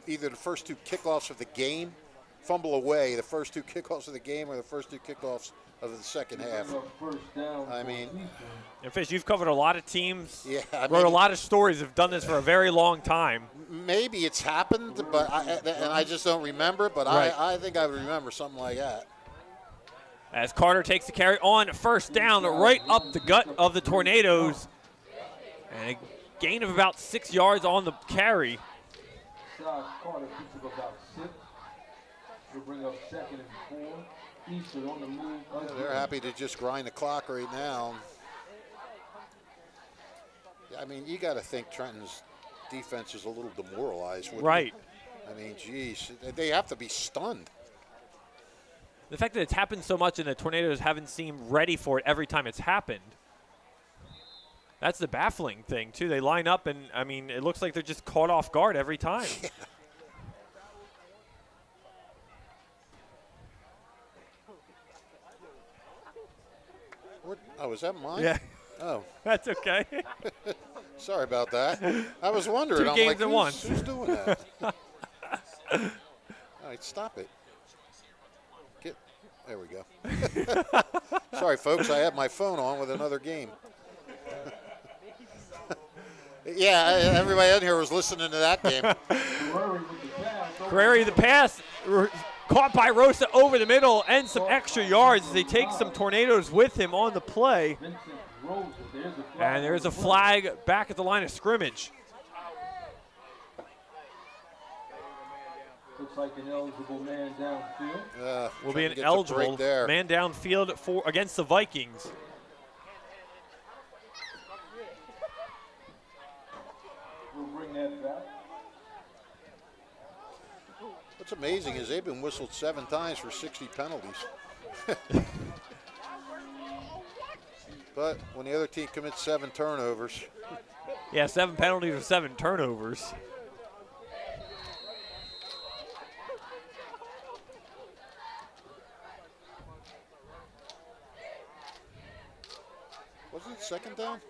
either the first 2 kickoffs of the game, fumble away the first 2 kickoffs of the game, or the first 2 kickoffs of the second half. I mean, and Fish, you've covered a lot of teams. Yeah, wrote a lot of stories. Have done this for a very long time. Maybe it's happened, but I just don't remember. But right. I think I would remember something like that. As Carter takes the carry on 1st down, right up the gut of the Tornadoes, and a gain of about 6 yards on the carry. Carter picks up about 6. We'll bring up 2nd and 4. Eastern on the move. Yeah, they're happy to just grind the clock right now. I mean, you got to think Trenton's defense is a little demoralized. Right. I mean, geez, they have to be stunned. The fact that it's happened so much and the Tornadoes haven't seemed ready for it every time it's happened. That's the baffling thing, too. They line up, and, I mean, it looks like they're just caught off guard every time. Yeah. Oh, is that mine? Yeah. Oh. That's okay. Sorry about that. I was wondering. 2 games in one. Who's doing that? All right, stop it. There we go. Sorry, folks. I had my phone on with another game. Yeah, everybody in here was listening to that game. Carreri the pass. Caught by Rosa over the middle and some extra yards as they take some Tornadoes with him on the play. And there's a flag back at the line of scrimmage. Looks like an eligible man downfield. Will be an eligible man downfield against the Vikings. We'll bring that back. What's amazing is they've been whistled 7 times for 60 penalties. But when the other team commits 7 turnovers. Yeah, 7 penalties or 7 turnovers. Wasn't it 2nd down?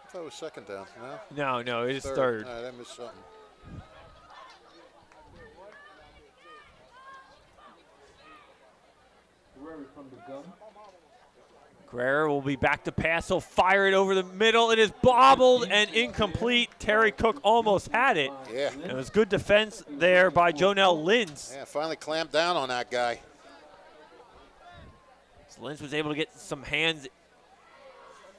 I thought it was 2nd down. No? No, it is 3rd. All right, I missed something. From the gun. Guerrero will be back to pass. He'll fire it over the middle. It is bobbled and incomplete. Terry Cook almost had it. Yeah. And it was good defense there by Jonell Lins. Yeah, finally clamped down on that guy. So Lins was able to get some hands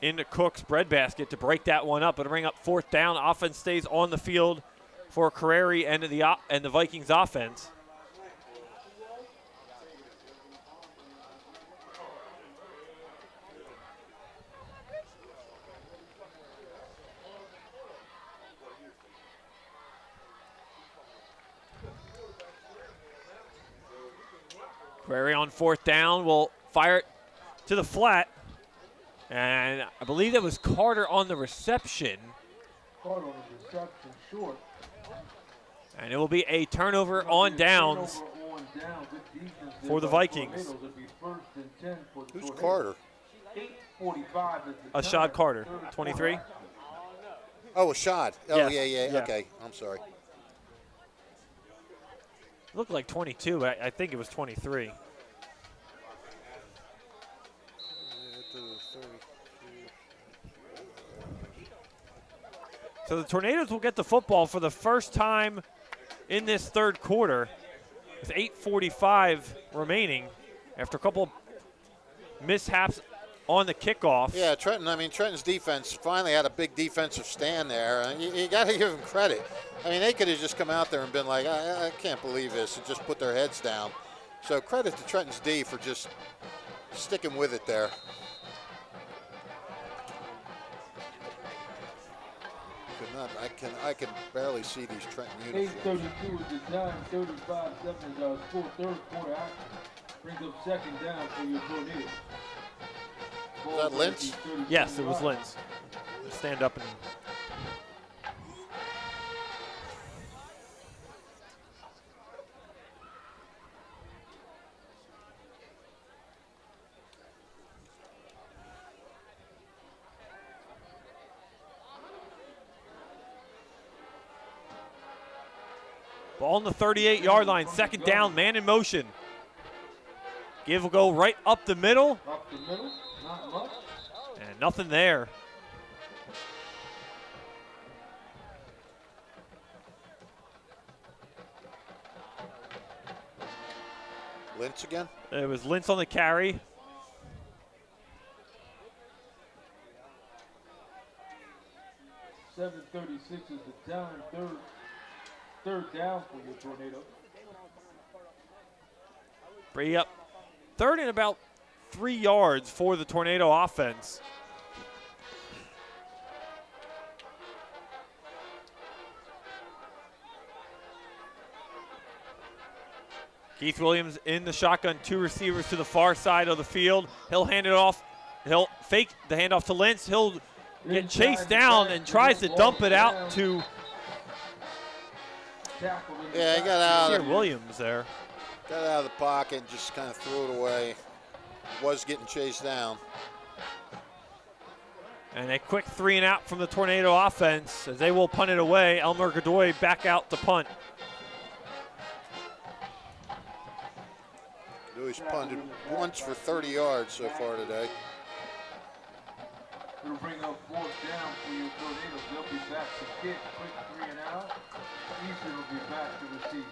into Cook's breadbasket to break that one up, but to bring up 4th down. Offense stays on the field for Carreri and the Vikings offense. Carreri on 4th down will fire it to the flat. And I believe that was Carter on the reception. Carter on the reception, short. And it will be a turnover on downs. Turnover on down. Good defense there for the by Vikings. Tornadoes. It'll be 1st and 10 for the Who's Tornadoes. Carter? 8:45 is the Ashad time. Carter, Third 23. quarter. Oh, Ashad. Oh, Yes, yeah. yeah. Okay, I'm sorry. Looked like 22, but I think it was 23. So the Tornadoes will get the football for the first time in this third quarter with 8:45 remaining after a couple mishaps on the kickoff. Yeah, Trenton's defense finally had a big defensive stand there. And you got to give them credit. I mean, they could have just come out there and been like, I can't believe this, and just put their heads down. So credit to Trenton's D for just sticking with it there. I can barely see these Trenton uniforms. 8:32 is the time. 35 seconds. Score third quarter action. Brings up 2nd down for your Tornadoes. Was that Lentz? Yes, it was Lentz. Stand up and ball on the 38-yard line, 2nd down, man in motion. Give will go right up the middle. Up the middle, not much. And nothing there. Lentz again? It was Lentz on the carry. .736 is the time. Third down for your Tornadoes. Bring up 3rd and about 3 yards for the Tornado offense. Keith Williams in the shotgun, 2 receivers to the far side of the field. He'll hand it off. He'll fake the handoff to Lentz. He'll get chased down and tries to dump it out to Yeah, he got out of Williams there. Got out of the pocket and just kind of threw it away. Was getting chased down. And a quick 3 and out from the Tornado offense as they will punt it away. Elmer Godoy back out to punt. He's punted once for 30 yards so far today. It'll bring up 4th down for your Tornadoes. They'll be back to kick. Quick 3 and out. Eastern will be back to receive.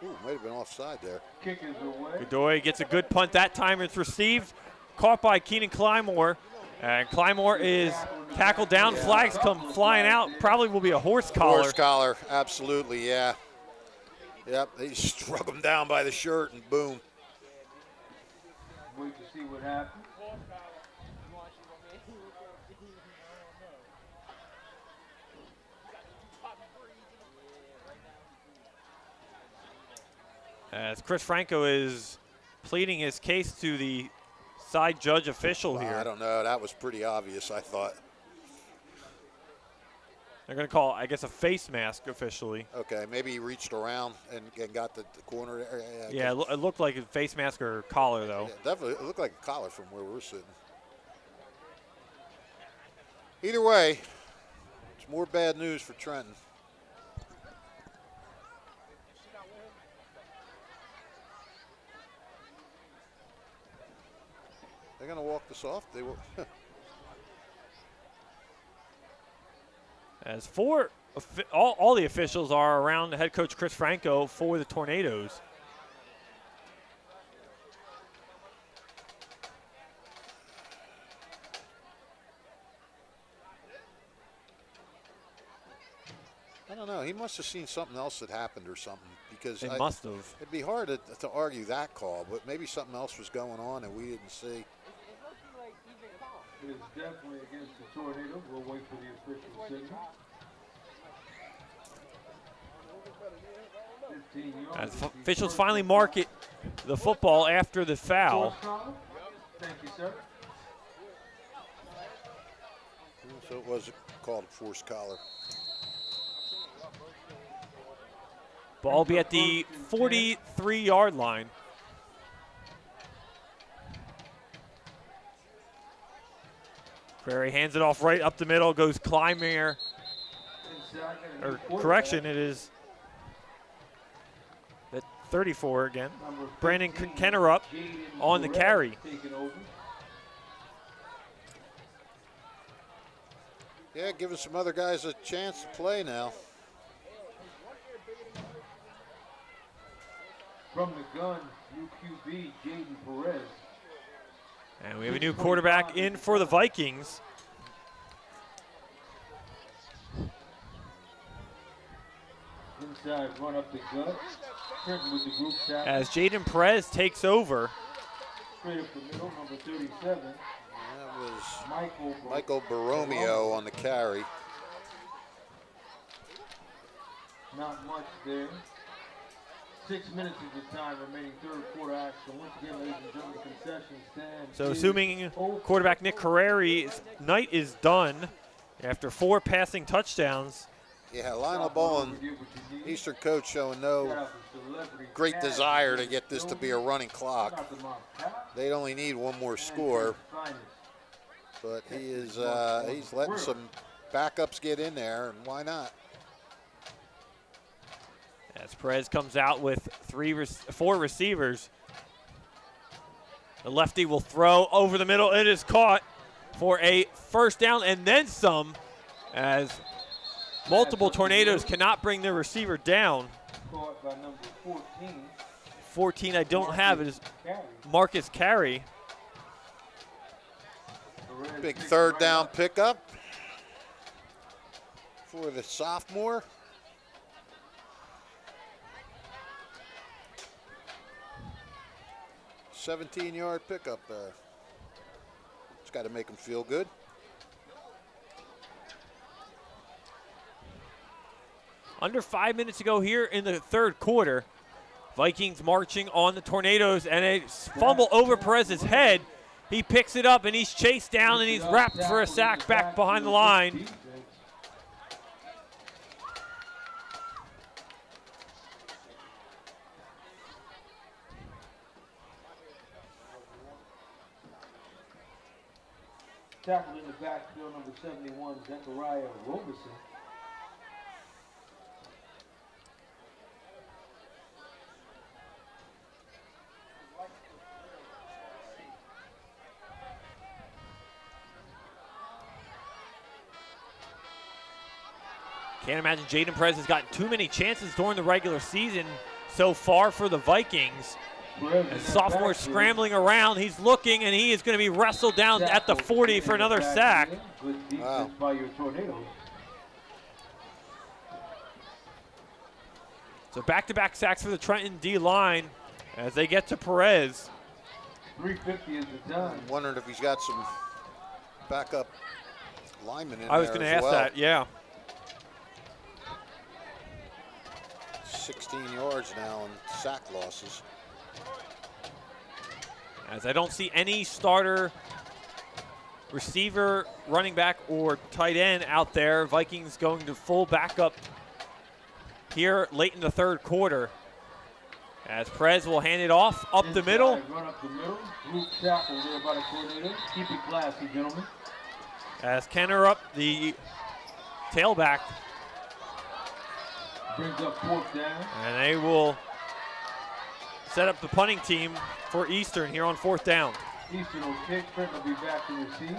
Ooh, might have been offside there. Kick is away. Godoy gets a good punt that time. It's received, caught by Keenan Clymore. And Clymore is tackled down. Flags come flying out. Probably will be a horse collar. Horse collar, absolutely, yeah. Yep, they struck him down by the shirt and boom. Wait to see what happens. As Chris Franco is pleading his case to the side judge official here. I don't know. That was pretty obvious, I thought. They're going to call, I guess, a face mask officially. Okay, maybe he reached around and got the corner. Yeah, it looked like a face mask or collar, though. Yeah, definitely, it looked like a collar from where we're sitting. Either way, it's more bad news for Trenton. They're going to walk this off. They will. As all the officials are around head coach Chris Franco for the Tornadoes. I don't know. He must have seen something else that happened or something because They must have. It'd be hard to argue that call, but maybe something else was going on and we didn't see. It is definitely against the Tornadoes. We'll wait for the official signal. As officials finally mark it, the football after the foul. Thank you, sir. So it was called a forced collar. Ball be at the 43-yard line. Prairie hands it off right up the middle, goes Clymere. Or correction, it is at 34 again. Brandon Kenner up on the carry. Yeah, giving some other guys a chance to play now. From the gun, UQB, Jaden Perez. And we have a new quarterback in for the Vikings. Inside run up the gut. Trenton with the group tackle. As Jaden Perez takes over. Straight up the middle, number 37. That was Michael Borromeo on the carry. Not much there. 6 minutes is the time remaining, third quarter action. Once again, ladies and gentlemen, concession stand. So assuming quarterback Nick Carreri's night is done after 4 passing touchdowns. Yeah, Lionel Bowen, Eastern coach, showing no great desire to get this to be a running clock. They only need one more score, but he is he's letting some backups get in there, and why not? As Perez comes out with 4 receivers. The lefty will throw over the middle. It is caught for a first down and then some, as multiple Tornadoes cannot bring their receiver down. Caught by number 14. 14 I don't have. It is Marcus Carey. Big third down pickup for the sophomore. $17-yard pickup there. It's got to make them feel good. Under 5 minutes to go here in the third quarter. Vikings marching on the Tornadoes, and a fumble over Perez's head. He picks it up, and he's chased down, and he's wrapped for a sack back behind the line. Tackled in the backfield, number 71, Zechariah Robeson. Can't imagine Jaden Perez has gotten too many chances during the regular season so far for the Vikings. And sophomore scrambling around, he's looking, and he is going to be wrestled down at the 40 for another sack. Wow. So back-to-back sacks for the Trenton D-line as they get to Perez. 3:50 is the time. I'm wondering if he's got some backup linemen in I was there going to as ask well. that, yeah. 16 yards now in sack losses. As I don't see any starter receiver, running back, or tight end out there. Vikings going to full backup here late in the third quarter. As Perez will hand it off up the middle. Run up the middle. Luke tackle there by the Tornado. Keep it classy, gentlemen. As Kenner up the tailback. Brings up fourth down. And they will set up the punting team for Eastern here on fourth down. Eastern will kick. Trenton will be back to receive.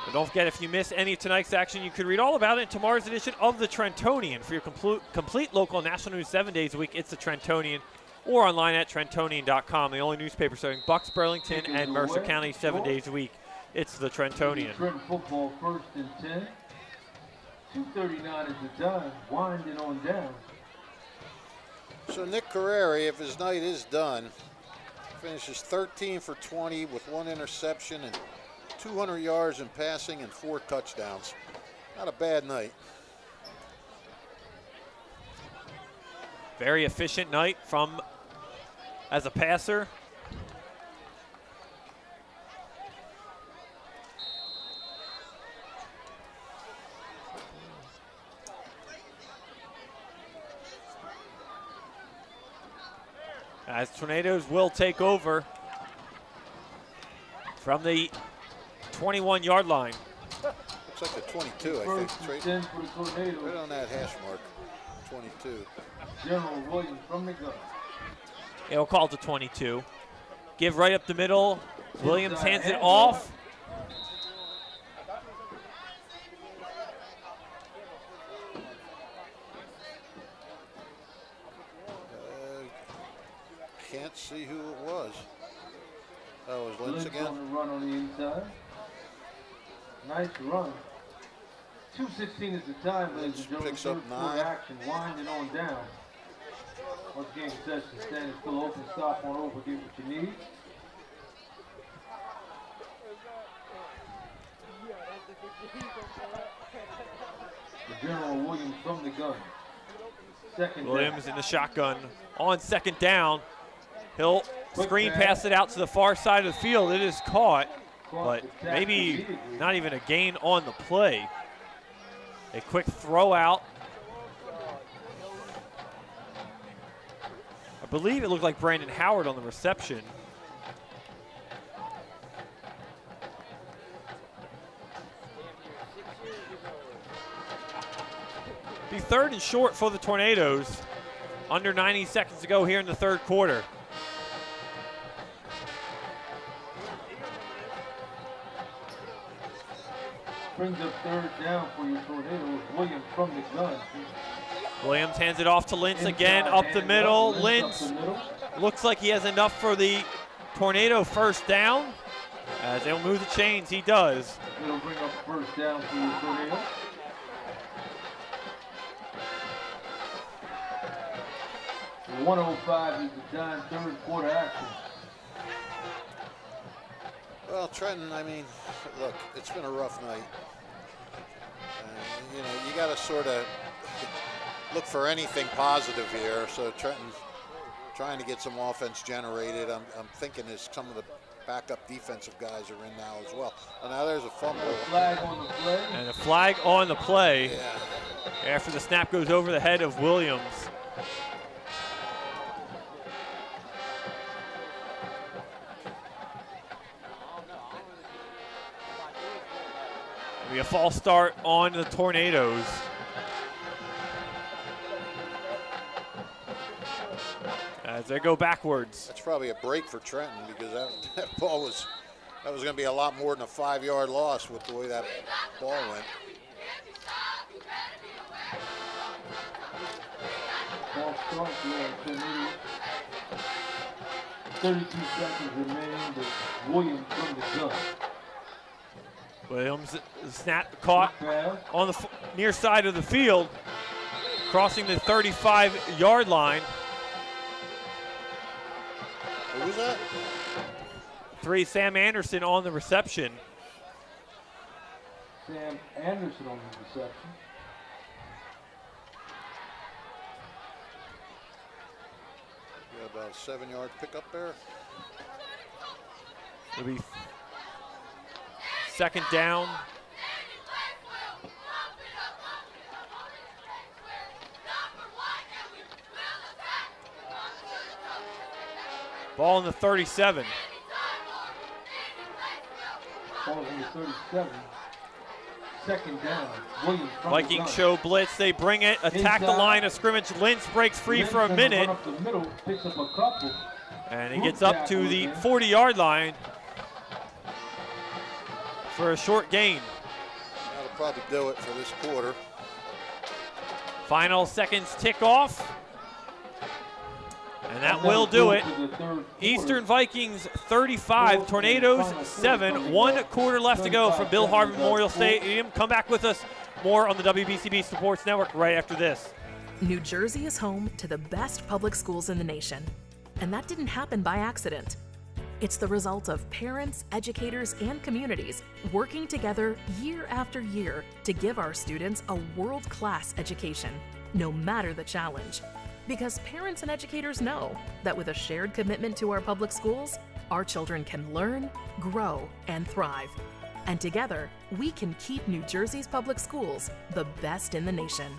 But don't forget, if you miss any of tonight's action, you could read all about it in tomorrow's edition of the Trentonian. For your complete local national news 7 days a week, it's the Trentonian, or online at Trentonian.com, the only newspaper serving Bucks, Burlington, and Mercer County 7 days a week. It's the Trentonian. Trenton football 1st and 10. 2:39 is the time. Winding on down. So Nick Carreri, if his night is done, Finishes 13 for 20 with 1 interception and 200 yards in passing and 4 touchdowns. Not a bad night. Very efficient night as a passer. As Tornadoes will take over from the 21-yard line. Looks like the 22, I think. Right on that hash mark, 22. General Williams from the gun. They'll call it the 22. Give right up the middle. Williams hands it off. Can't see who it was. That was Lentz On again. the run on the inside. Nice run. 2:16 is the time, ladies and gentlemen. Picks up Third quarter 9. action, winding on down. Once game session, stand is still open. Stop on over, get what you need. The General Williams from the gun. Second Williams down. in the shotgun on second down. He'll screen pass it out to the far side of the field. It is caught, but maybe not even a gain on the play. A quick throw out. I believe it looked like Brandon Howard on the reception. Be 3rd and short for the Tornadoes. Under 90 seconds to go here in the 3rd quarter. Brings up 3rd down for your Tornadoes. Williams from the gun. Williams hands it off to Lentz again, up the middle. Lentz looks like he has enough for the Tornado first down. As they'll move the chains, he does. It'll bring up 1st down for your Tornadoes. The 1:05 is the time, 3rd quarter action. Well, Trenton, I mean, look, it's been a rough night. You know, you got to sort of look for anything positive here. So Trenton's trying to get some offense generated. I'm thinking as some of the backup defensive guys are in now as well. And now there's a fumble. Flag on the play. And a flag on the play Yeah. after the snap goes over the head of Williams. It'll be a false start on the Tornadoes. As they go backwards. That's probably a break for Trenton because that ball was going to be a lot more than a 5-yard loss with the way that ball went. False start for Tornadoes. 32 seconds remaining. But Williams from the gun. Williams, snap caught on the near side of the field, crossing the 35-yard line. Who was that? 3, Sam Anderson on the reception. Sam Anderson on the reception. Got about a 7-yard pickup there. It'll be 2nd down. Ball in the 37. Ball in the 37. 2nd down. Williams from Vikings the gun. show blitz. They bring it, attack the line of scrimmage. Lentz breaks free for a minute. Up the middle, picks up a couple. And he gets up to the 40-yard line for a short gain. That'll probably do it for this quarter. Final seconds tick off. And that will do it. Eastern Vikings 35, Tornadoes 7. 1 quarter left to go from Bill Harvey Memorial Stadium. Come back with us. More on the WBCB Sports Network right after this. New Jersey is home to the best public schools in the nation. And that didn't happen by accident. It's the result of parents, educators, and communities working together year after year to give our students a world-class education, no matter the challenge. Because parents and educators know that with a shared commitment to our public schools, our children can learn, grow, and thrive. And together, we can keep New Jersey's public schools the best in the nation.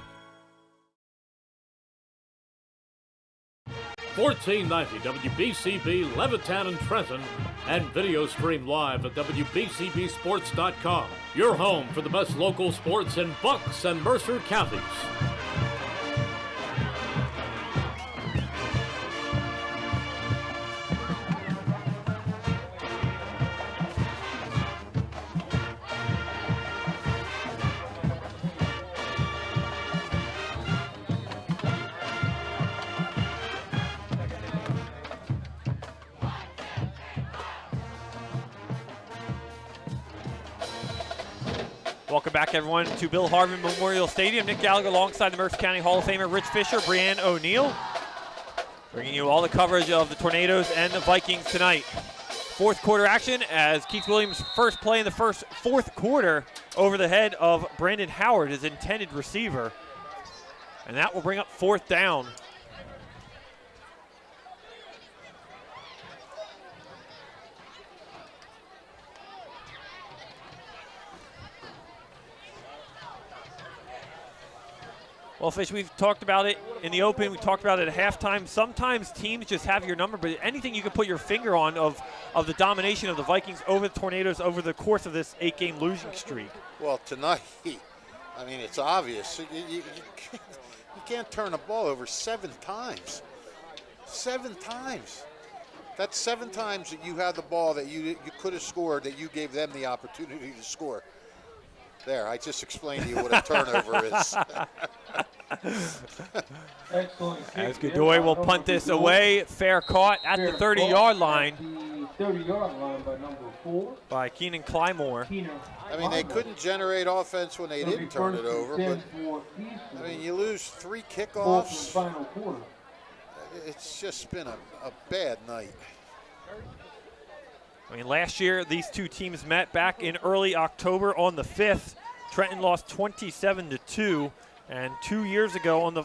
1490 WBCB Levittown and Trenton, and video stream live at WBCBsports.com. Your home for the best local sports in Bucks and Mercer counties. Welcome back, everyone, to Bill Harvey Memorial Stadium. Nick Gallagher alongside the Mercer County Hall of Famer Rich Fisher, Brianne O'Neill, bringing you all the coverage of the Tornadoes and the Vikings tonight. Fourth quarter action as Keith Williams' first play in the fourth quarter over the head of Brandon Howard, his intended receiver. And that will bring up fourth down. Well, Fish, we've talked about it in the open. We talked about it at halftime. Sometimes teams just have your number, but anything you can put your finger on of the domination of the Vikings over the Tornadoes over the course of this 8-game losing streak. Well, tonight, I mean, it's obvious. You can't turn the ball over 7 times. 7 times. That's 7 times that you had the ball that you could have scored, that you gave them the opportunity to score. There, I just explained to you what a turnover is. Excellent. As Godoy will punt this away. Fair caught at the 30-yard line. The 30-yard line by number 4. By Keenan Clymore. I mean, they couldn't generate offense when they didn't turn it over, but I mean, you lose 3 kickoffs. Final quarter. It's just been a bad night. I mean, last year these two teams met back in early October on the 5th. Trenton lost 27-2, and 2 years ago on the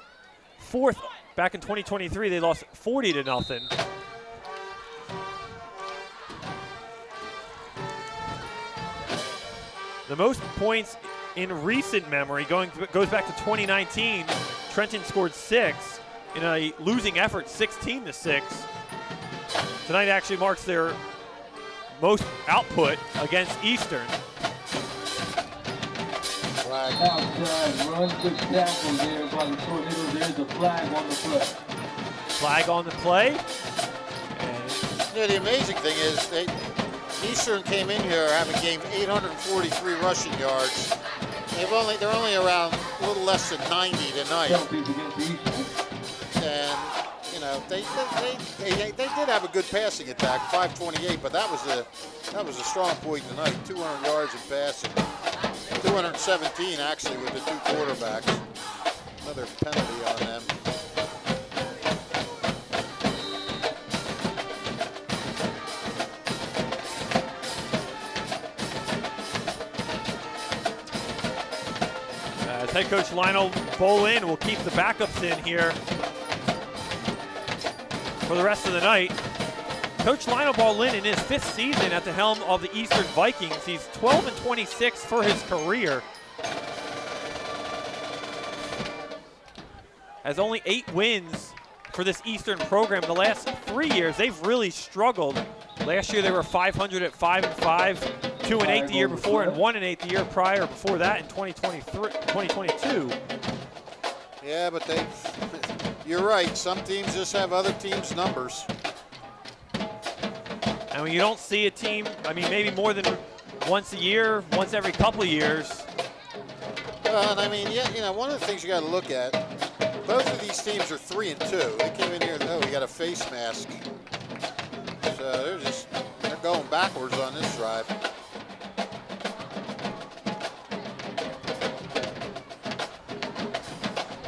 4th, back in 2023, they lost 40-0. The most points in recent memory goes back to 2019. Trenton scored 6 in a losing effort, 16-6. Tonight actually marks their most output against Eastern. Flag. Outside run, good tackle there by the Tornadoes. There's a flag on the play. Flag on the play. You know, the amazing thing is Eastern came in here having gained 843 rushing yards. They're only around a little less than 90 tonight. And you know, they did have a good passing attack, 528, but that was a strong point tonight. 200 yards in passing, 217 actually with the 2 quarterbacks. Another penalty on them. As head coach Lionel Bolin will keep the backups in here for the rest of the night. Coach Lionel Bolin in his 5th season at the helm of the Eastern Vikings. He's 12-26 for his career. Has only 8 wins for this Eastern program. The last 3 years, they've really struggled. Last year, they were 500 at 5-5, 2-8 the year before, and 1-8 the year prior before that in 2022. Yeah, but you're right. Some teams just have other teams' numbers. And when you don't see a team, I mean, maybe more than once a year, once every couple of years. Well, and I mean, yeah, you know, one of the things you got to look at, both of these teams are 3-2. They came in here, we got a face mask. So they're going backwards on this drive.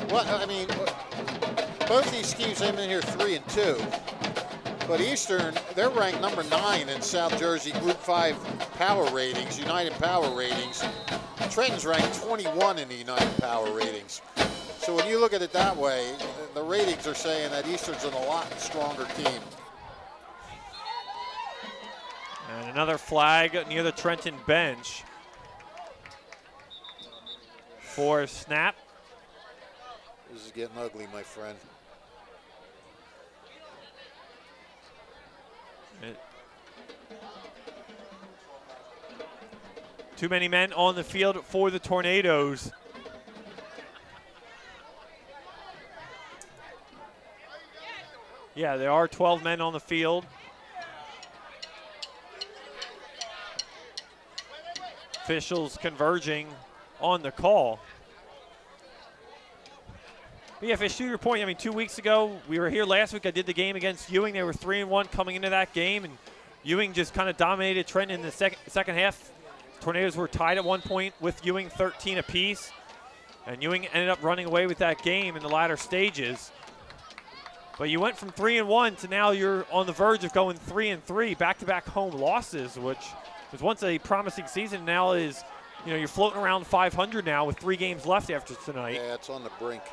What I mean, both these teams came in here 3-2. But Eastern, they're ranked number 9 in South Jersey Group 5 power ratings, United Power ratings. Trenton's ranked 21 in the United Power ratings. So when you look at it that way, the ratings are saying that Eastern's a lot stronger team. And another flag near the Trenton bench for a snap. This is getting ugly, my friend. Too many men on the field for the Tornadoes. Yeah, there are 12 men on the field. Officials converging on the call. But yeah, Fish, to your point, I mean, 2 weeks ago, we were here last week. I did the game against Ewing. They were 3-1 coming into that game, and Ewing just kind of dominated Trenton in the second half. Tornadoes were tied at one point with Ewing 13 apiece, and Ewing ended up running away with that game in the latter stages. But you went from 3-1 to now you're on the verge of going 3-3, back-to-back home losses, which was once a promising season. Now is, you know, you're floating around 500 now with 3 games left after tonight. Yeah, it's on the brink.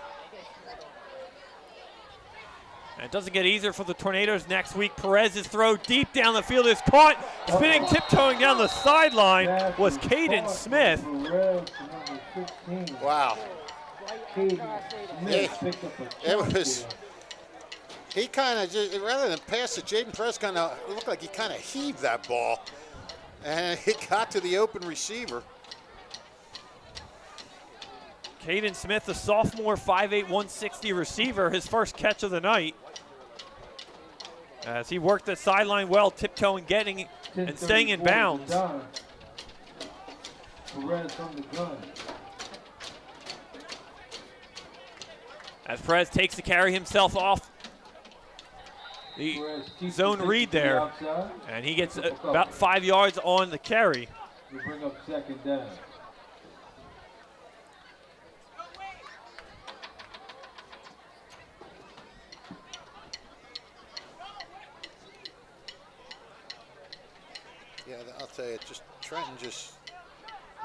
And it doesn't get easier for the Tornadoes next week. Perez's throw deep down the field is caught. Spinning, tiptoeing down the sideline was Caden Smith. Wow. It was, he kind of just, rather than pass it, Jaden Perez kind of looked like he kind of heaved that ball. And it got to the open receiver. Caden Smith, the sophomore 5'8", 160 receiver, his first catch of the night. As he worked the sideline well, tiptoeing, getting and staying in bounds. As Perez takes the carry himself off the zone read there, and he gets about 5 yards on the carry. We bring up second down. Yeah, I'll tell you, just Trenton just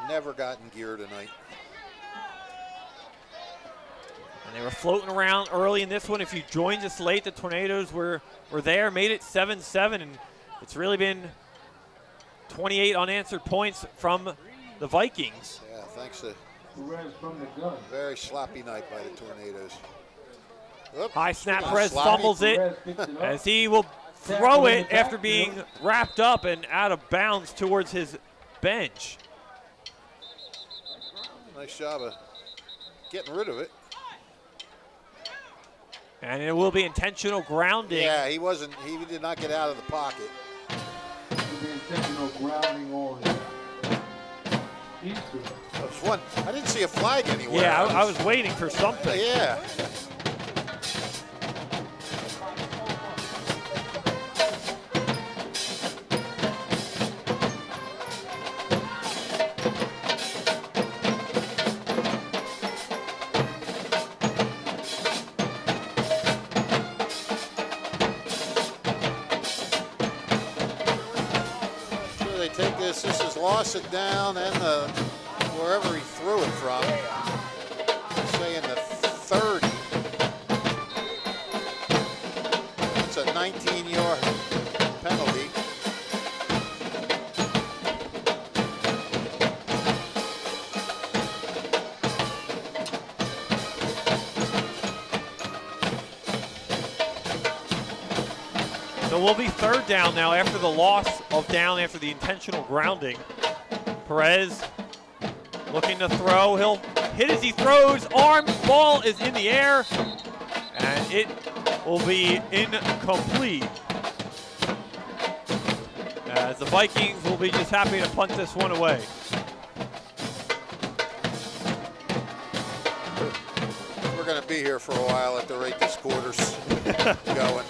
never got in gear tonight. And they were floating around early in this one. If you joined us late, the Tornadoes were there, made it 7-7, and it's really been 28 unanswered points from the Vikings. Yeah, thanks to very sloppy night by the Tornadoes. Oops, High snap, Perez sloppy. fumbles it as he will throw it after being wrapped up and out of bounds towards his bench. Nice job of getting rid of it. And it will be intentional grounding. Yeah, he did not get out of the pocket. It will be intentional grounding on Eastern. I didn't see a flag anywhere. Yeah, I was waiting for something. Yeah. This is lost it down and wherever he threw it from. Say in the 30. It's a 19-yard penalty. So we'll be third down now after the loss of down after the intentional grounding. Perez looking to throw. He'll hit as he throws. Ball is in the air, and it will be incomplete. As the Vikings will be just happy to punt this one away. We're going to be here for a while at the rate this quarter's going.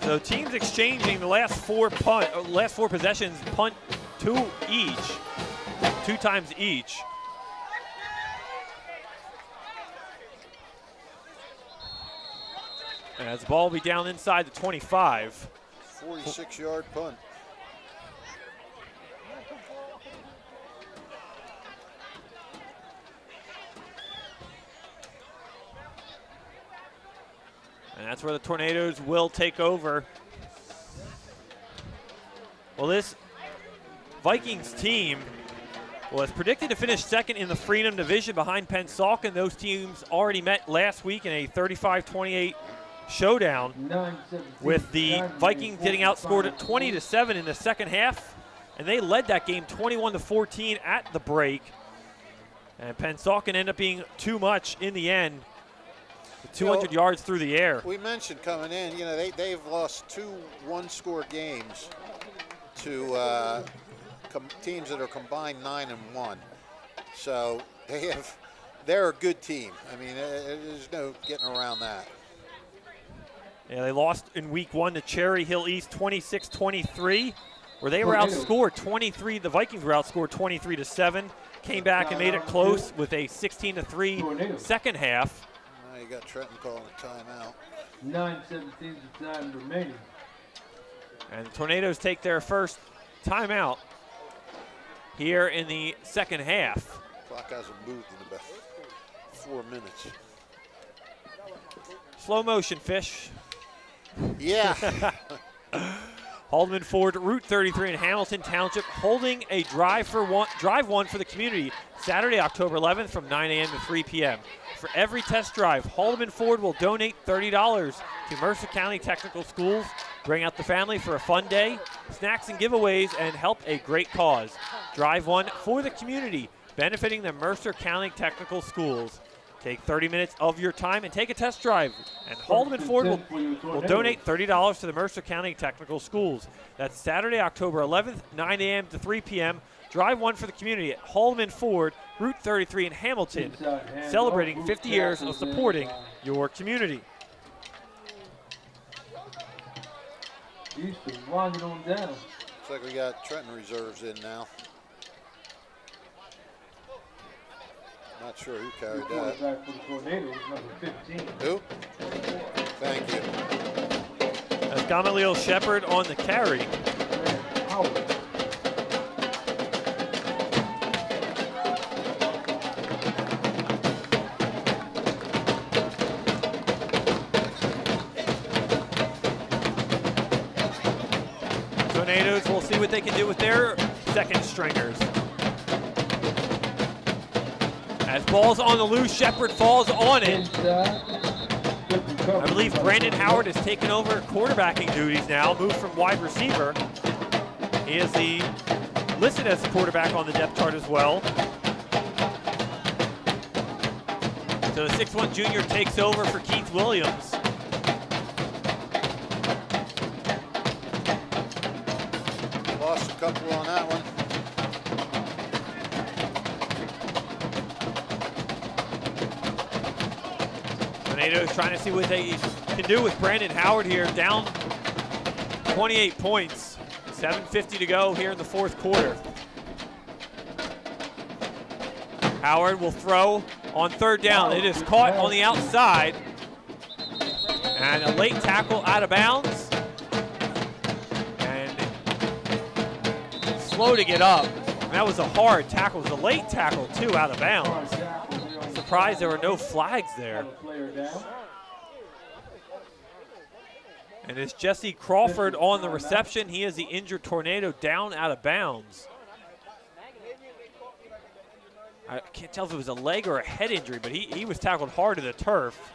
So teams exchanging the last four possessions, punt two times each. And as the ball will be down inside the 25. 46-yard punt. And that's where the Tornadoes will take over. Well, this Vikings team was predicted to finish second in the Freedom Division behind Pennsauken. Those teams already met last week in a 35-28 showdown, with the Vikings getting outscored at 20-7 in the second half, and they led that game 21-14 at the break. And Pennsauken ended up being too much in the end. 200 yards through the air. We mentioned coming in, they've lost 2 one-score games to teams that are combined 9-1. So they're a good team. I mean, there's no getting around that. Yeah, they lost in week 1 to Cherry Hill East 26-23, where they were outscored 23. The Vikings were outscored 23-7. Came back and made it close with a 16-3 second half. Now you got Trenton calling a timeout. 9:17 time remaining. And the Tornadoes take their first timeout here in the second half. Clock hasn't moved in about 4 minutes. Slow motion, Fish. Yeah. Haldeman Ford, Route 33 in Hamilton Township, holding a drive one for the community Saturday, October 11th from 9 a.m. to 3 p.m. For every test drive, Haldeman Ford will donate $30 to Mercer County Technical Schools. Bring out the family for a fun day, snacks and giveaways, and help a great cause. Drive one for the community, benefiting the Mercer County Technical Schools. Take 30 minutes of your time and take a test drive. And Haldeman Ford will donate $30 to the Mercer County Technical Schools. That's Saturday, October 11th, 9 a.m. to 3 p.m. Drive one for the community at Haldeman Ford, Route 33 in Hamilton, celebrating 50 years of supporting your community. Houston winding on down. Looks like we got Trenton reserves in now. Not sure who carried that. Quarterback for the Tornadoes, number 15. Who? Thank you. That's Gamaliel Shepard on the carry. Howard. Tornadoes will see what they can do with their second stringers. As ball's on the loose, Shepard falls on it. I believe Brandon Howard has taken over quarterbacking duties now, moved from wide receiver. He is listed as the quarterback on the depth chart as well. So the 6'1" junior takes over for Keith Williams. Lost a couple on that one. Tornadoes trying to see what they can do with Brandon Howard here, down 28 points. 7:50 to go here in the fourth quarter. Howard will throw on third down. It is caught on the outside. And a late tackle out of bounds. And slow to get up. And that was a hard tackle. It was a late tackle, too, out of bounds. Surprised there were no flags there. And it's Jesse Crawford on the reception. He is the injured Tornado down out of bounds. I can't tell if it was a leg or a head injury, but he was tackled hard to the turf.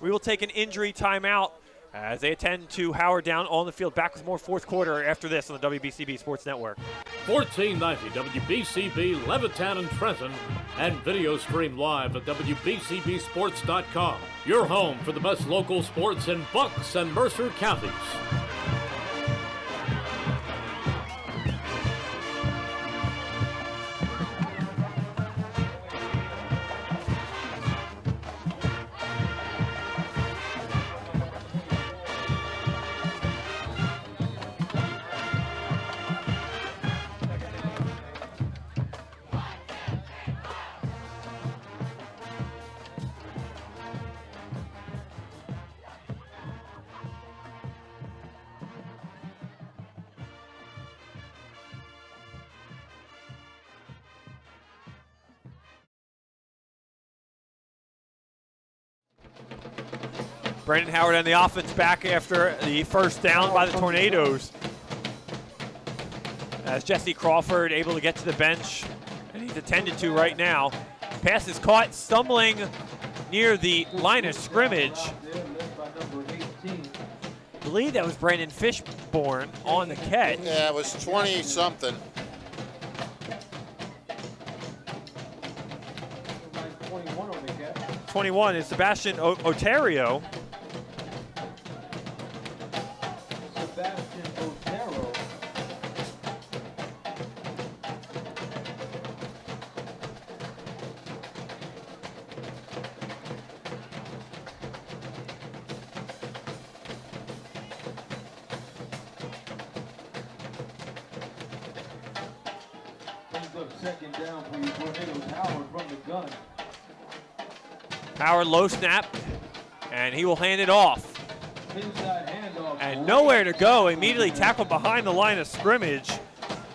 We will take an injury timeout as they attend to Howard down on the field. Back with more fourth quarter after this on the WBCB Sports Network. 1490 WBCB Levittown and Trenton, and video stream live at WBCBsports.com. Your home for the best local sports in Bucks and Mercer counties. Brandon Howard and the offense back after the first down by the Tornadoes. As Jesse Crawford able to get to the bench, and he's attended to right now. Pass is caught, stumbling near the line of scrimmage. I believe that was Brandon Fishburne on the catch. Yeah, it was 20-something. 21 is Sebastian Otero. Second down for you, Tornadoes. Howard from the gun. Howard low snap, and he will hand it off. Inside handoff. And nowhere to go. Immediately tackled behind the line of scrimmage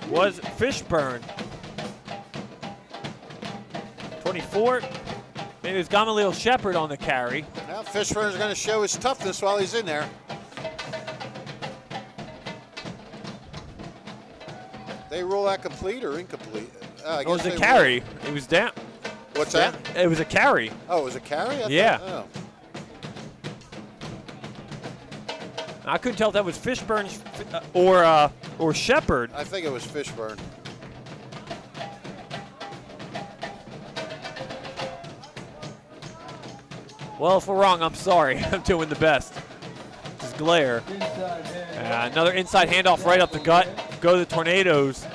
was Fishburne. 24. Maybe it was Gamaliel Shepard on the carry. Now Fishburne's going to show his toughness while he's in there. They rule that complete or incomplete? I It was guess a they carry. It was down. What's that? It was a carry. Oh, it was a carry? Yeah. Oh. I couldn't tell if that was Fishburne or Shepard. I think it was Fishburne. Well, if we're wrong, I'm sorry. I'm doing the best. This is glare. Another inside handoff right up the gut. Go the Tornadoes.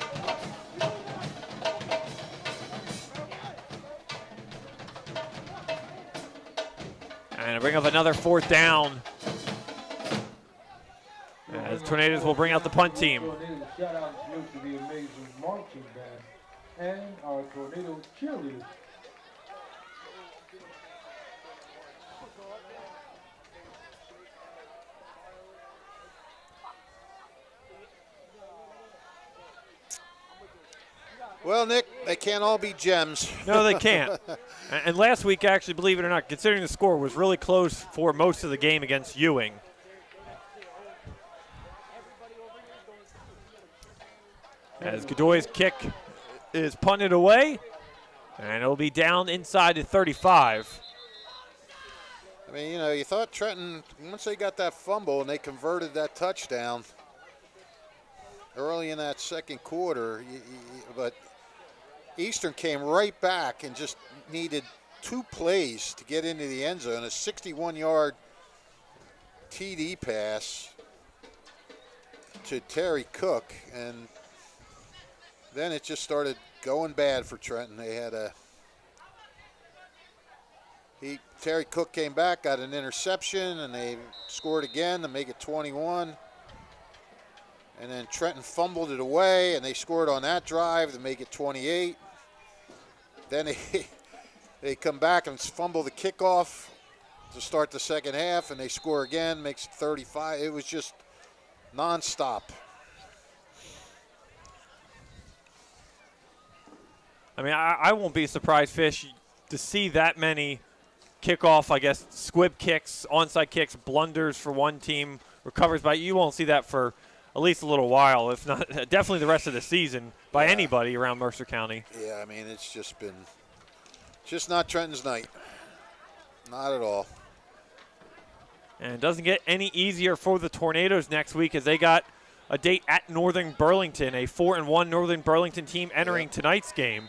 And bring up another fourth down. As Tornadoes will bring out the punt team. Shout out to the amazing marching band and our Tornado cheerleaders. Well, Nick, they can't all be gems. No, they can't. And last week, actually, believe it or not, considering the score, was really close for most of the game against Ewing. As Godoy's kick is punted away, and it'll be down inside the 35. I mean, you know, you thought Trenton, once they got that fumble and they converted that touchdown early in that second quarter, but Eastern came right back and just needed 2 plays to get into the end zone. A 61-yard TD pass to Terry Cook, and then it just started going bad for Trenton. They had Terry Cook came back, got an interception, and they scored again to make it 21. And then Trenton fumbled it away, and they scored on that drive to make it 28. Then they come back and fumble the kickoff to start the second half, and they score again, makes it 35. It was just nonstop. I mean, I won't be surprised, Fish, to see that many kickoff, I guess, squib kicks, onside kicks, blunders for one team, recovers by. You won't see that for at least a little while, if not definitely the rest of the season by anybody around Mercer County. Yeah, I mean, it's just not Trenton's night. Not at all. And it doesn't get any easier for the Tornadoes next week as they got a date at Northern Burlington, a 4-1 Northern Burlington team entering tonight's game.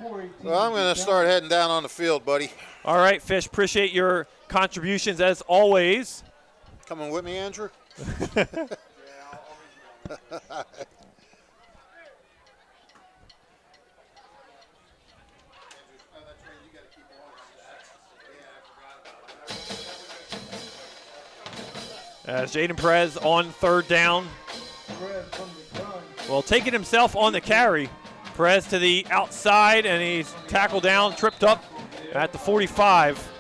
Well, I'm going to start heading down on the field, buddy. All right, Fish, appreciate your contributions as always. Coming with me, Andrew? As Jaden Perez on third down. Well, taking himself on the carry. Perez to the outside, and he's tackled down, tripped up at the 45.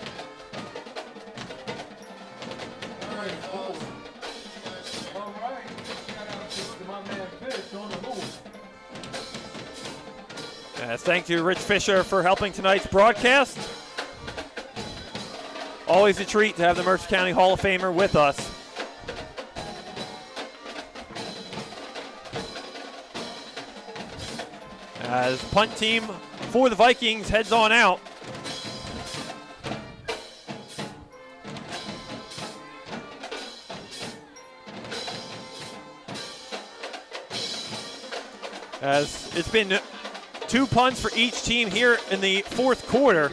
Thank you, Rich Fisher, for helping tonight's broadcast. always a treat to have the Mercer County Hall of Famer with us. As punt team for the Vikings heads on out. As it's been 2 punts for each team here in the fourth quarter.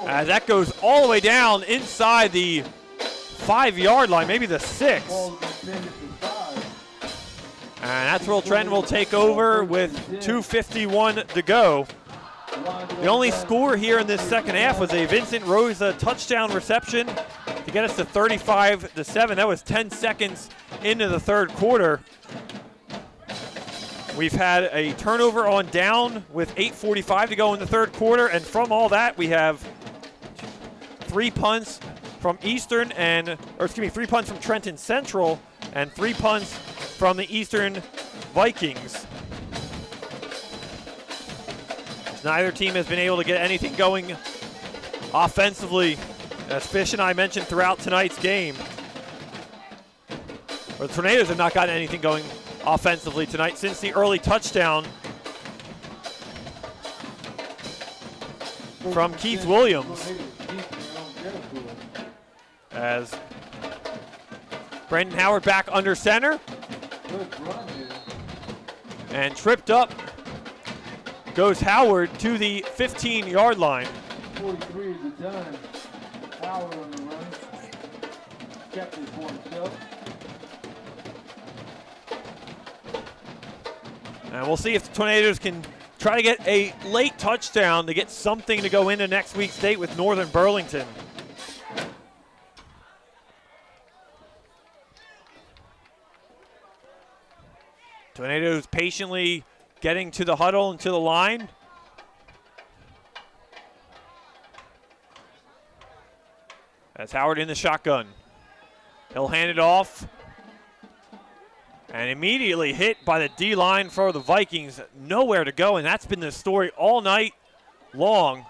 As that goes all the way down inside the 5-yard line, maybe the 6. And that's where Trenton will take over with 2:51 to go. The only score here in this second half was a Vincent Rosa touchdown reception to get us to 35-7. That was 10 seconds into the third quarter. We've had a turnover on down with 8:45 to go in the third quarter, and from all that, we have 3 punts from Eastern 3 punts from Trenton Central and 3 punts from the Eastern Vikings. Neither team has been able to get anything going offensively, as Fish and I mentioned throughout tonight's game. Or the Tornadoes have not gotten anything going offensively tonight since the early touchdown from Keith Williams. As Brandon Howard back under center and tripped up goes Howard to the 15-yard line. 43 is the time. Howard on the run. Kept it for himself. And we'll see if the Tornadoes can try to get a late touchdown to get something to go into next week's date with Northern Burlington. Tornadoes patiently getting to the huddle and to the line. That's Howard in the shotgun. He'll hand it off. And immediately hit by the D-line for the Vikings. Nowhere to go, and that's been the story all night long.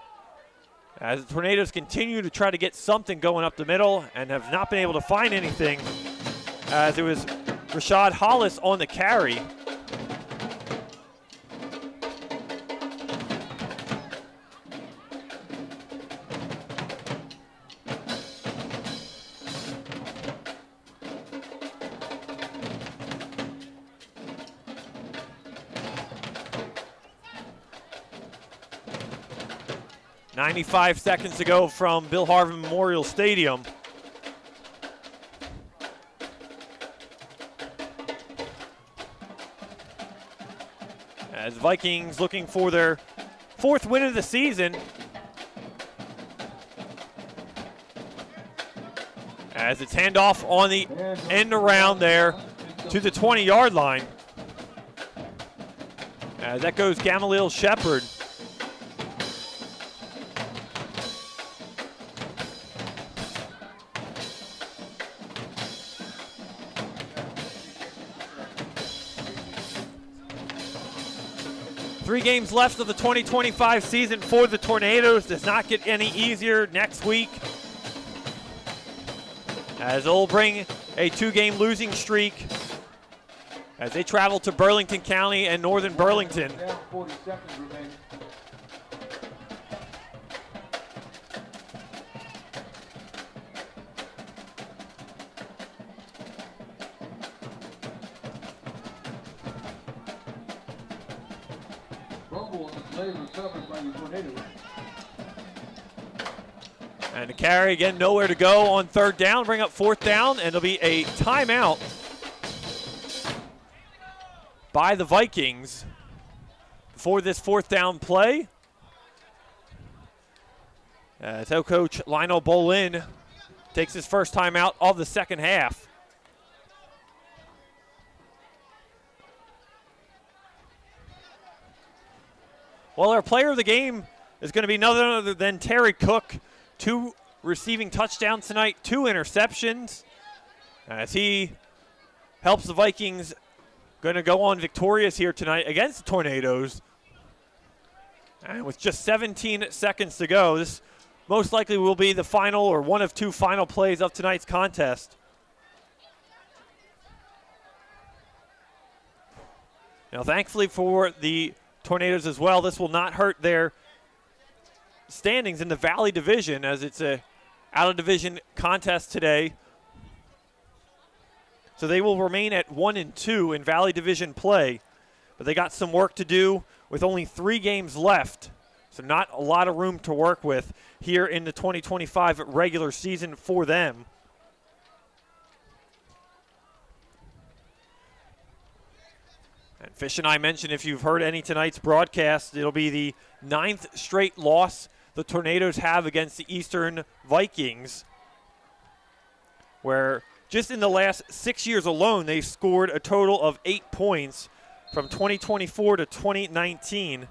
As the Tornadoes continue to try to get something going up the middle and have not been able to find anything, as it was Rashad Hollis on the carry. .95 seconds to go from Bill Harvin Memorial Stadium. As Vikings looking for their 4th win of the season. As it's handoff on the end around there to the 20-yard line. As that goes Gamaliel Shepard. Three games left of the 2025 season for the Tornadoes. Does not get any easier next week, as they'll bring a 2-game losing streak as they travel to Burlington County and Northern Burlington. 40 seconds remaining. And the carry again, nowhere to go on 3rd down. Bring up 4th down, and it'll be a timeout by the Vikings for this 4th down play. As head coach Lionel Bolin takes his first timeout of the second half. Well, our player of the game is going to be none other than Terry Cook. 2 receiving touchdowns tonight, 2 interceptions. As he helps the Vikings going to go on victorious here tonight against the Tornadoes. And with just 17 seconds to go, this most likely will be the final or one of two final plays of tonight's contest. Now, thankfully for the Tornadoes as well, this will not hurt their standings in the Valley Division, as it's a out-of-division contest today. So they will remain at 1-2 in Valley Division play, but they got some work to do with only 3 games left. So not a lot of room to work with here in the 2025 regular season for them. And Fish and I mentioned, if you've heard any tonight's broadcast, it'll be the 9th straight loss the Tornadoes have against the Eastern Vikings, where just in the last 6 years alone, they've scored a total of 8 points from 2024 to 2019.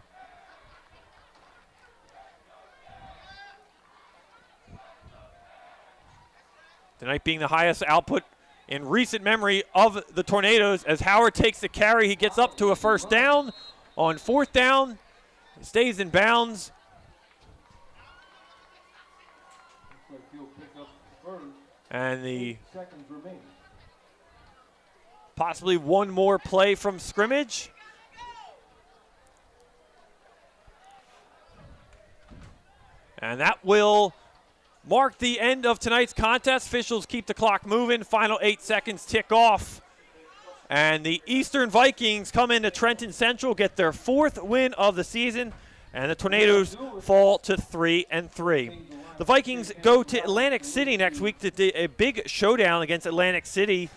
Tonight being the highest output in recent memory of the Tornadoes, as Howard takes the carry. He gets up to a first down. On 4th down, he stays in bounds. And the possibly one more play from scrimmage. And that will mark the end of tonight's contest. Officials keep the clock moving. Final 8 seconds tick off. And the Eastern Vikings come into Trenton Central, get their 4th win of the season, and the Tornadoes fall to 3-3. The Vikings go to Atlantic City next week to do a big showdown against Atlantic City,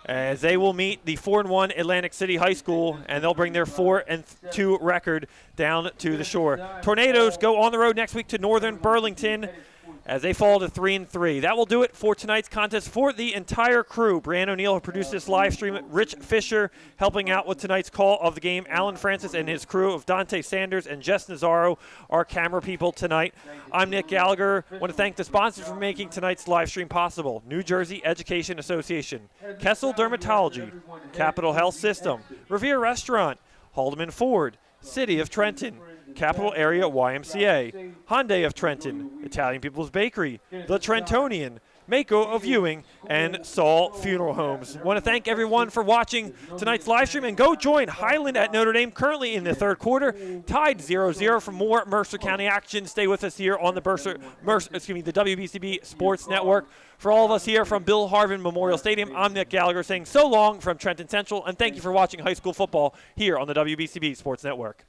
as they will meet the 4-1 Atlantic City High School, and they'll bring their 4-2 record down to the shore. Tornadoes go on the road next week to Northern Burlington, as they fall to 3-3. That will do it for tonight's contest for the entire crew. Brian O'Neill, who produced this live stream, Rich Fisher helping out with tonight's call of the game, Alan Francis and his crew of Dante Sanders and Jess Nazaro, our camera people tonight. I'm Nick Gallagher. I want to thank the sponsors for making tonight's live stream possible: New Jersey Education Association, Kessel Dermatology, Capital Health System, Revere Restaurant, Haldeman Ford, City of Trenton, Capital Area YMCA, Hyundai of Trenton, Italian People's Bakery, The Trentonian, Mako of Ewing, and Saul Funeral Homes. I want to thank everyone for watching tonight's live stream, and go join Highland at Notre Dame, currently in the 3rd quarter, tied 0-0. For more Mercer County action, stay with us here on the the WBCB Sports Network. For all of us here from Bill Harvin Memorial Stadium, I'm Nick Gallagher saying so long from Trenton Central, and thank you for watching high school football here on the WBCB Sports Network.